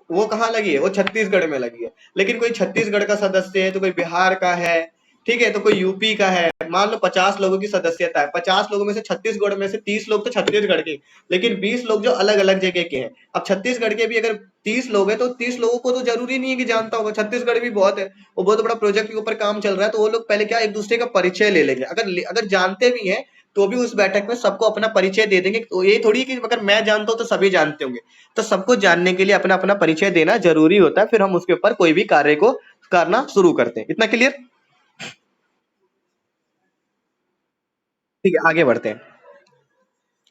वो कहाँ लगी है, वो छत्तीसगढ़ में लगी है। लेकिन कोई छत्तीसगढ़ का सदस्य है, तो कोई बिहार का है, ठीक है, तो कोई यूपी का है। मान लो 50 लोगों की सदस्यता है, 50 लोगों में से छत्तीसगढ़ में से 30 लोग तो छत्तीसगढ़ के, लेकिन 20 लोग जो अलग अलग जगह के हैं। अब छत्तीसगढ़ के भी अगर 30 लोग हैं तो 30 लोगों को तो जरूरी नहीं है कि जानता होगा, छत्तीसगढ़ भी बहुत है, वो बहुत बड़ा प्रोजेक्ट के ऊपर काम चल रहा है, तो वो लोग पहले क्या एक दूसरे का परिचय ले लेंगे। अगर जानते भी हैं तो भी उस बैठक में सबको अपना परिचय दे देंगे। तो ये थोड़ी कि अगर मैं जानता हूं तो सभी जानते होंगे, तो सबको जानने के लिए अपना अपना परिचय देना जरूरी होता है, फिर हम उसके ऊपर कोई भी कार्य को करना शुरू करते हैं। इतना क्लियर? ठीक है, आगे बढ़ते हैं।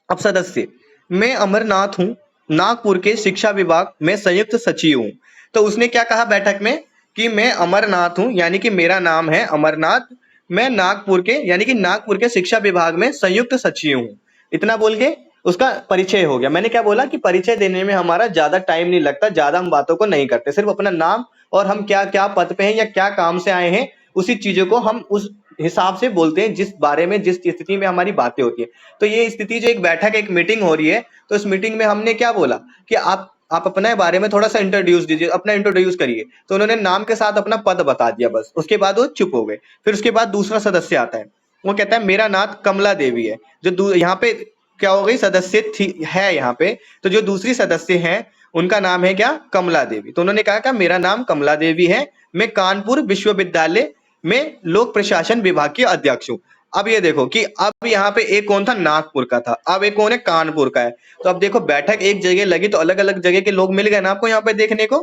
अब सदस्य, मैं अमरनाथ हूं, नागपुर के शिक्षा विभाग में संयुक्त सचिव हूं। तो उसने क्या कहा बैठक में कि मैं अमरनाथ हूं, यानी कि मेरा नाम है अमरनाथ, मैं नागपुर के यानी कि नागपुर के शिक्षा विभाग में संयुक्त सचिव हूं। इतना बोल के उसका परिचय हो गया। मैंने क्या बोला कि परिचय देने में हमारा ज्यादा टाइम नहीं लगता, ज्यादा हम बातों को नहीं करते, सिर्फ अपना नाम और हम क्या क्या पद पे हैं या क्या काम से आए हैं उसी चीजों को हम उस हिसाब से बोलते हैं, जिस बारे में जिस स्थिति में हमारी बातें होती है। तो ये स्थिति जो एक बैठक एक मीटिंग हो रही है, तो इस मीटिंग में हमने क्या बोला कि आप अपने बारे में थोड़ा सा इंट्रोड्यूस दीजिए, अपना इंट्रोड्यूस करिए। तो उन्होंने नाम के साथ अपना पद बता दिया बस, उसके बाद वो चुप हो गए। फिर उसके बाद दूसरा सदस्य आता है, वो कहता है मेरा नाम कमला देवी है। जो यहाँ पे क्या हो गई, सदस्य थी है यहाँ पे, तो जो दूसरी सदस्य है उनका नाम है क्या, कमला देवी। तो उन्होंने कहा कि मेरा नाम कमला देवी है, मैं कानपुर विश्वविद्यालय में लोक प्रशासन विभाग की अध्यक्ष हूँ। अब ये देखो कि अब यहाँ पे एक कौन था, नागपुर का था, अब एक कौन है, कानपुर का है। तो अब देखो बैठक एक जगह लगी तो अलग अलग जगह के लोग मिल गए ना आपको यहाँ पे देखने को,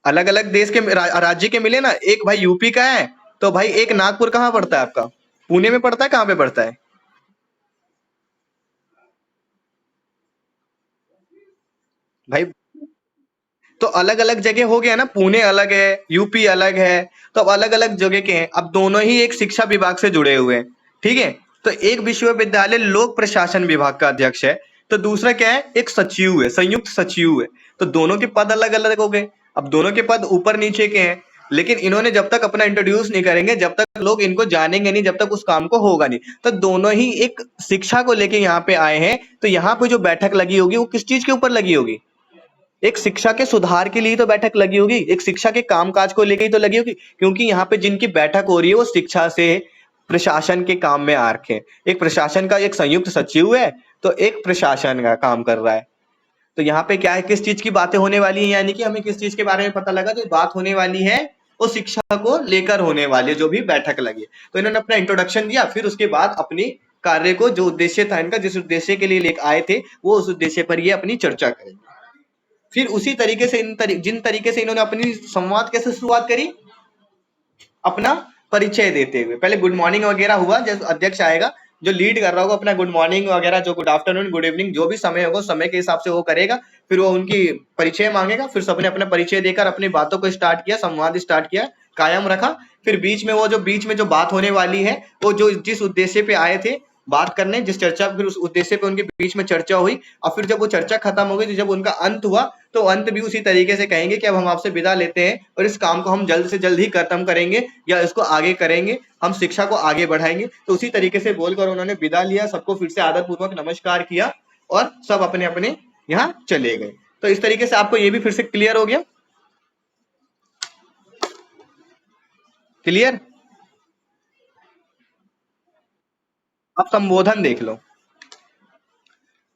अलग अलग देश के राज्य के मिले ना। एक भाई यूपी का है, तो भाई एक नागपुर कहाँ पड़ता है आपका, पुणे में पड़ता है, कहाँ पे पड़ता है भाई। तो अलग अलग जगह हो गया ना, पुणे अलग है, यूपी अलग है, तो अब अलग अलग जगह के हैं। अब दोनों ही एक शिक्षा विभाग से जुड़े हुए हैं। ठीक है, तो एक विश्वविद्यालय लोक प्रशासन विभाग का अध्यक्ष है, तो दूसरा क्या है, एक सचिव है, संयुक्त सचिव है। तो दोनों के पद अलग अलग हो गए। अब दोनों के पद ऊपर नीचे के हैं, लेकिन इन्होंने जब तक अपना इंट्रोड्यूस नहीं करेंगे, जब तक लोग इनको जानेंगे नहीं, जब तक उस काम को होगा नहीं। तो दोनों ही एक शिक्षा को लेके यहाँ पे आए हैं। तो यहाँ पे जो बैठक लगी होगी वो किस चीज के ऊपर लगी होगी, एक शिक्षा के सुधार के लिए तो बैठक लगी होगी, एक शिक्षा के कामकाज को लेकर ही तो लगी होगी, क्योंकि यहाँ पे जिनकी बैठक हो रही है वो शिक्षा से प्रशासन के काम में आ रखे हैं। एक प्रशासन का एक संयुक्त सचिव है, तो एक प्रशासन का काम कर रहा है। तो यहाँ पे क्या है, किस चीज की बातें होने वाली है, यानी कि हमें किस चीज के बारे में पता लगा, जो बात होने वाली है वो शिक्षा को लेकर होने वाली है, जो भी बैठक लगी है। तो इन्होंने अपना इंट्रोडक्शन दिया, फिर उसके बाद अपनी कार्य को, जो उद्देश्य था इनका, जिस उद्देश्य के लिए लेकर आए थे, वो उस उद्देश्य पर ये अपनी चर्चा करेंगे। फिर उसी तरीके से जिन तरीके से इन्होंने अपनी संवाद कैसे शुरुआत करी, अपना परिचय देते हुए। पहले गुड मॉर्निंग वगैरह हुआ, जब अध्यक्ष आएगा जो लीड कर रहा होगा अपना गुड मॉर्निंग वगैरह, जो गुड आफ्टरनून गुड इवनिंग जो भी समय होगा समय के हिसाब से वो करेगा। फिर वो उनकी परिचय मांगेगा, फिर सबने अपना परिचय देकर अपनी बातों को स्टार्ट किया, संवाद स्टार्ट किया, कायम रखा। फिर बीच में जो बात होने वाली है, वो जो जिस उद्देश्य पे आए थे बात करने, जिस चर्चा फिर उस उद्देश्य पे उनके बीच में चर्चा हुई, और फिर जब वो चर्चा खत्म हो गई, तो जब उनका अंत हुआ, तो अंत भी उसी तरीके से कहेंगे कि अब हम आपसे विदा लेते हैं और इस काम को हम जल्द से जल्द ही खत्म करेंगे या इसको आगे करेंगे, हम शिक्षा को आगे बढ़ाएंगे। तो उसी तरीके से बोलकर उन्होंने विदा लिया, सबको फिर से आदर पूर्वक नमस्कार किया और सब अपने अपने यहाँ चले गए। तो इस तरीके से आपको ये भी फिर से क्लियर हो गया। क्लियर। अब संबोधन देख लो।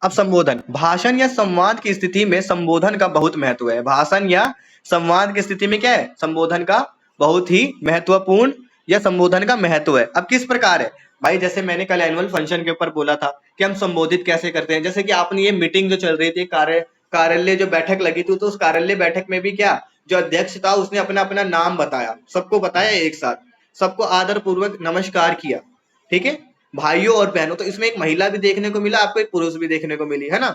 अब संबोधन, भाषण या संवाद की स्थिति में संबोधन का बहुत महत्व है। भाषण या संवाद की स्थिति में क्या है, संबोधन का बहुत ही महत्वपूर्ण या संबोधन का महत्व है। अब किस प्रकार है भाई, जैसे मैंने कल एनुअल फंक्शन के ऊपर बोला था कि हम संबोधित कैसे करते हैं। जैसे कि आपने ये मीटिंग जो चल रही थी, कार्यालय जो बैठक लगी थी, तो उस कार्यालय बैठक में भी क्या, जो अध्यक्ष था उसने अपना अपना नाम बताया, सबको बताया एक साथ, सबको आदर पूर्वक नमस्कार किया। ठीक है भाइयों और बहनों, तो इसमें एक महिला भी देखने को मिला, आपको एक पुरुष भी देखने को मिली, है ना।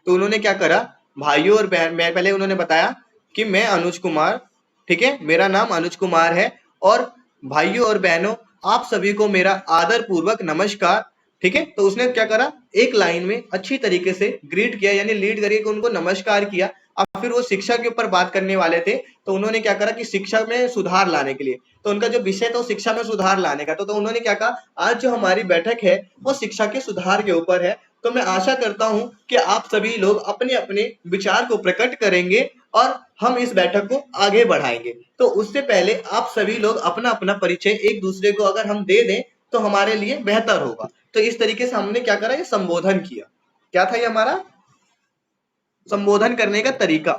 तो उन्होंने क्या करा, भाइयों और बहन, मैं पहले उन्होंने बताया कि मैं अनुज कुमार, ठीक है, मेरा नाम अनुज कुमार है, और भाइयों और बहनों आप सभी को मेरा आदर पूर्वक नमस्कार। ठीक है, तो उसने क्या करा, एक लाइन में अच्छी तरीके से ग्रीट किया, यानी लीड करके उनको नमस्कार किया। अब फिर वो शिक्षा के ऊपर बात करने वाले थे, तो उन्होंने क्या करा कि शिक्षा में सुधार लाने के लिए, तो उनका जो विषय था वो शिक्षा में सुधार लाने का, तो उन्होंने क्या कहा, आज जो हमारी बैठक है वो शिक्षा के सुधार के ऊपर है, तो मैं आशा करता हूं कि आप सभी लोग अपने अपने विचार को प्रकट करेंगे और हम इस बैठक को आगे बढ़ाएंगे। तो उससे पहले आप सभी लोग अपना अपना परिचय एक दूसरे को अगर हम दे दें तो हमारे लिए बेहतर होगा। तो इस तरीके से हमने क्या करा, ये संबोधन किया। क्या था ये हमारा संबोधन करने का तरीका,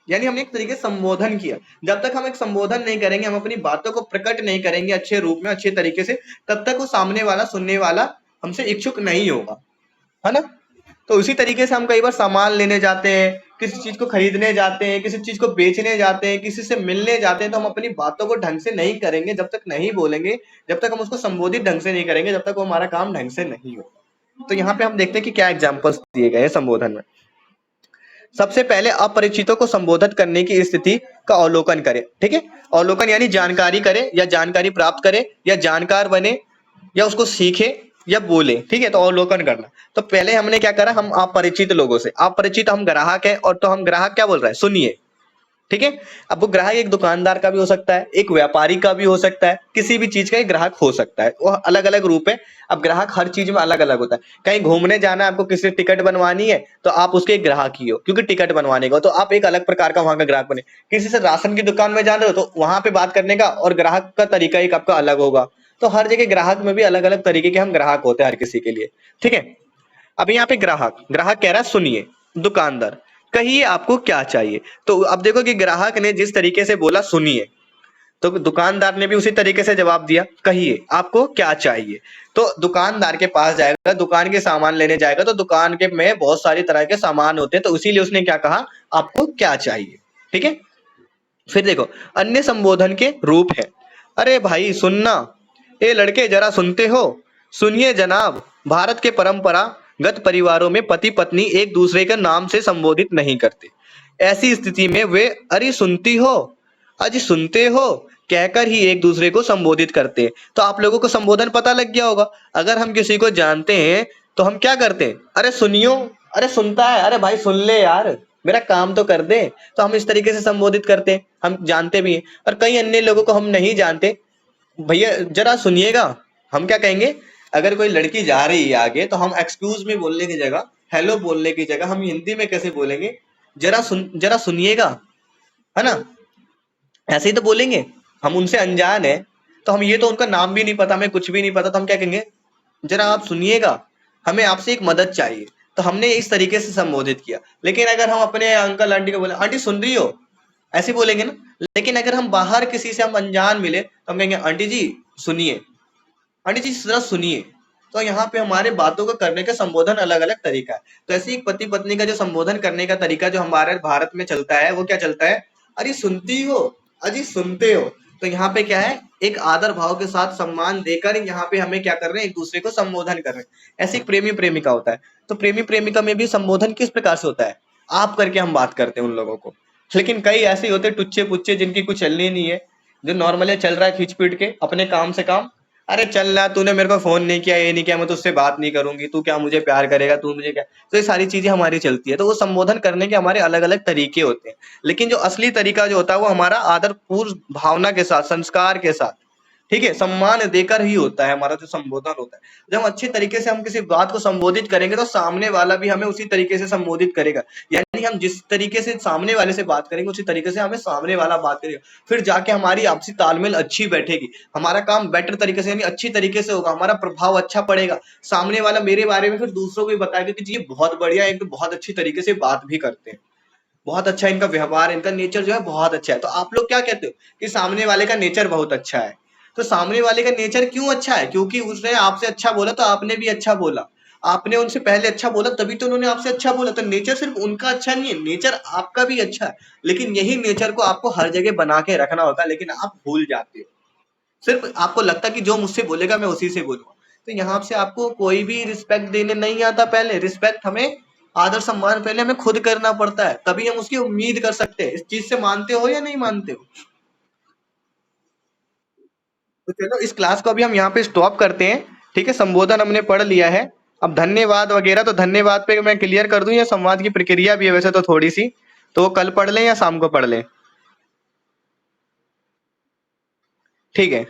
यानी हमने एक तरीके से संबोधन किया। जब तक हम एक संबोधन नहीं करेंगे, हम अपनी बातों को प्रकट नहीं करेंगे अच्छे रूप में, अच्छे तरीके से, तब तक वो सामने वाला, सुनने वाला हमसे इच्छुक नहीं होगा, है ना। तो उसी तरीके से हम कई बार सामान लेने जाते हैं, किसी चीज को खरीदने जाते हैं, किसी चीज को बेचने जाते हैं, किसी से मिलने जाते हैं, तो हम अपनी बातों को ढंग से नहीं करेंगे, जब तक नहीं बोलेंगे, जब तक हम उसको संबोधित ढंग से नहीं करेंगे, जब तक वो हमारा काम ढंग से नहीं होगा। तो यहाँ पे हम देखते हैं कि क्या एग्जाम्पल्स दिए गए हैं संबोधन में। सबसे पहले अपरिचितों को संबोधित करने की स्थिति का अवलोकन करें। ठीक है, अवलोकन यानी जानकारी करे या जानकारी प्राप्त करे या जानकार बने या उसको सीखे या बोले। ठीक है, तो अवलोकन करना। तो पहले हमने क्या करा, हम अपरिचित लोगों से, अपरिचित हम ग्राहक है, और तो हम ग्राहक क्या बोल रहा है, सुनिए। ठीक है, अब वो ग्राहक एक दुकानदार का भी हो सकता है, एक व्यापारी का भी हो सकता है, किसी भी चीज का एक ग्राहक हो सकता है, वो अलग अलग रूप है। अब ग्राहक हर चीज में अलग अलग होता है। कहीं घूमने जाना है, आपको किसी से टिकट बनवानी है, तो आप उसके एक ग्राहक ही हो, क्योंकि टिकट बनवाने का, तो आप एक अलग प्रकार का वहां का ग्राहक बने। किसी से राशन की दुकान में जा रहे हो, तो वहां पे बात करने का और ग्राहक का तरीका एक आपका अलग होगा। तो हर जगह ग्राहक में भी अलग अलग तरीके के हम ग्राहक होते हैं हर किसी के लिए। ठीक है, अब यहाँ पे ग्राहक, ग्राहक कह रहा है सुनिए। दुकानदार, कहिए आपको क्या चाहिए। तो अब देखो कि ग्राहक ने जिस तरीके से बोला सुनिए, तो दुकानदार ने भी उसी तरीके से जवाब दिया, कहिए आपको क्या चाहिए। तो दुकानदार के पास जाएगा, दुकान के सामान लेने जाएगा, तो दुकान के में बहुत सारी तरह के सामान होते हैं, तो इसीलिए उसने क्या कहा, आपको क्या चाहिए। ठीक है, फिर देखो अन्य संबोधन के रूप है। अरे भाई सुनना, ए लड़के जरा सुनते हो, सुनिए जनाब, भारत के परंपरागत परिवारों में पति पत्नी एक दूसरे के नाम से संबोधित नहीं करते। ऐसी स्थिति में वे अरे सुनती हो, अजी सुनते हो कहकर ही एक दूसरे को संबोधित करते हैं। तो आप लोगों को संबोधन पता लग गया होगा। अगर हम किसी को जानते हैं तो हम क्या करते हैं, अरे सुनियो, अरे सुनता है, अरे भाई सुन ले यार, मेरा काम तो कर दे। तो हम इस तरीके से संबोधित करते हैं, हम जानते भी हैं। और कई अन्य लोगों को हम नहीं जानते, भैया जरा सुनिएगा, हम क्या कहेंगे, अगर कोई लड़की जा रही है आगे, तो हम एक्सक्यूज में बोलने की जगह, हेलो बोलने की जगह, हम हिंदी में कैसे बोलेंगे, जरा सुनिएगा, है ना। ऐसे ही तो बोलेंगे। हम उनसे अनजान है, तो हम ये तो उनका नाम भी नहीं पता, हमें कुछ भी नहीं पता, तो हम क्या कहेंगे, जरा आप सुनिएगा, हमें आपसे एक मदद चाहिए। तो हमने इस तरीके से संबोधित किया। लेकिन अगर हम अपने अंकल आंटी को बोले, आंटी सुन रही हो, ऐसे बोलेंगे ना। लेकिन अगर हम बाहर किसी से हम अनजान मिले, तो हम कहेंगे आंटी जी सुनिए, आंटी जी जरा सुनिए। तो यहाँ पे हमारे बातों को करने का संबोधन अलग अलग तरीका है। तो ऐसे ही पति पत्नी का जो संबोधन करने का तरीका जो हमारे भारत में चलता है, वो क्या चलता है, अरे सुनती हो, अजी सुनते हो। तो यहाँ पे क्या है, एक आदर भाव के साथ सम्मान देकर यहाँ पे हमें क्या कर रहे हैं, एक दूसरे को संबोधन कर रहे हैं। ऐसे एक प्रेमी प्रेमिका होता है, तो प्रेमी प्रेमिका में भी संबोधन किस प्रकार से होता है, आप करके हम बात करते हैं उन लोगों को। लेकिन कई ऐसे होते हैं टुच्चे पुच्चे, जिनकी कुछ चलनी नहीं है, जो नॉर्मली चल रहा है खींच पीट के अपने काम से काम, अरे चल ना, तूने मेरे को फोन नहीं किया, ये नहीं किया, मैं तुझसे बात नहीं करूंगी, तू क्या मुझे प्यार करेगा, तू मुझे क्या। तो ये सारी चीजें हमारी चलती है, तो वो संबोधन करने के हमारे अलग अलग तरीके होते हैं। लेकिन जो असली तरीका जो होता है वो हमारा आदर पूर्ण भावना के साथ, संस्कार के साथ, ठीक है, सम्मान देकर ही होता है हमारा जो संबोधन होता है। जब हम अच्छे तरीके से हम किसी बात को संबोधित करेंगे तो सामने वाला भी हमें उसी तरीके से संबोधित करेगा। यानी हम जिस तरीके से सामने वाले से बात करेंगे उसी तरीके से हमें सामने वाला बात करेगा। फिर जाके हमारी आपसी तालमेल अच्छी बैठेगी, हमारा काम बेटर तरीके से यानी अच्छी तरीके से होगा, हमारा प्रभाव अच्छा पड़ेगा। सामने वाला मेरे बारे में फिर दूसरों को भी बताएगा कि जी ये बहुत बढ़िया, एक तो बहुत अच्छी तरीके से बात भी करते हैं, बहुत अच्छा इनका व्यवहार, इनका नेचर जो है बहुत अच्छा है। तो आप लोग क्या कहते हो कि सामने वाले का नेचर बहुत अच्छा है। तो सामने वाले का नेचर क्यों अच्छा है? क्योंकि उसने आपसे अच्छा बोला तो आपने भी अच्छा बोला, आपने उनसे पहले अच्छा बोला तभी तो उन्होंने आपसे अच्छा बोला। तो नेचर सिर्फ उनका अच्छा नहीं है, नेचर आपका भी अच्छा है। लेकिन यही नेचर को आपको हर जगह बना के रखना होता है, लेकिन आप भूल जाते हो। सिर्फ आपको लगता है कि जो मुझसे बोलेगा मैं उसी से बोलूंगा। तो यहाँ से आपको कोई भी रिस्पेक्ट देने नहीं आता। पहले रिस्पेक्ट हमें, आदर सम्मान पहले हमें खुद करना पड़ता है, तभी हम उसकी उम्मीद कर सकते हैं। इस चीज से मानते हो या नहीं मानते हो? तो चलो इस क्लास को अभी हम यहाँ पे स्टॉप करते हैं। ठीक है, संबोधन हमने पढ़ लिया है। अब धन्यवाद वगैरह, तो धन्यवाद पे मैं क्लियर कर दूं, या संवाद की प्रक्रिया भी है वैसे तो थोड़ी सी, तो वो कल पढ़ लें या शाम को पढ़ लें? ठीक है।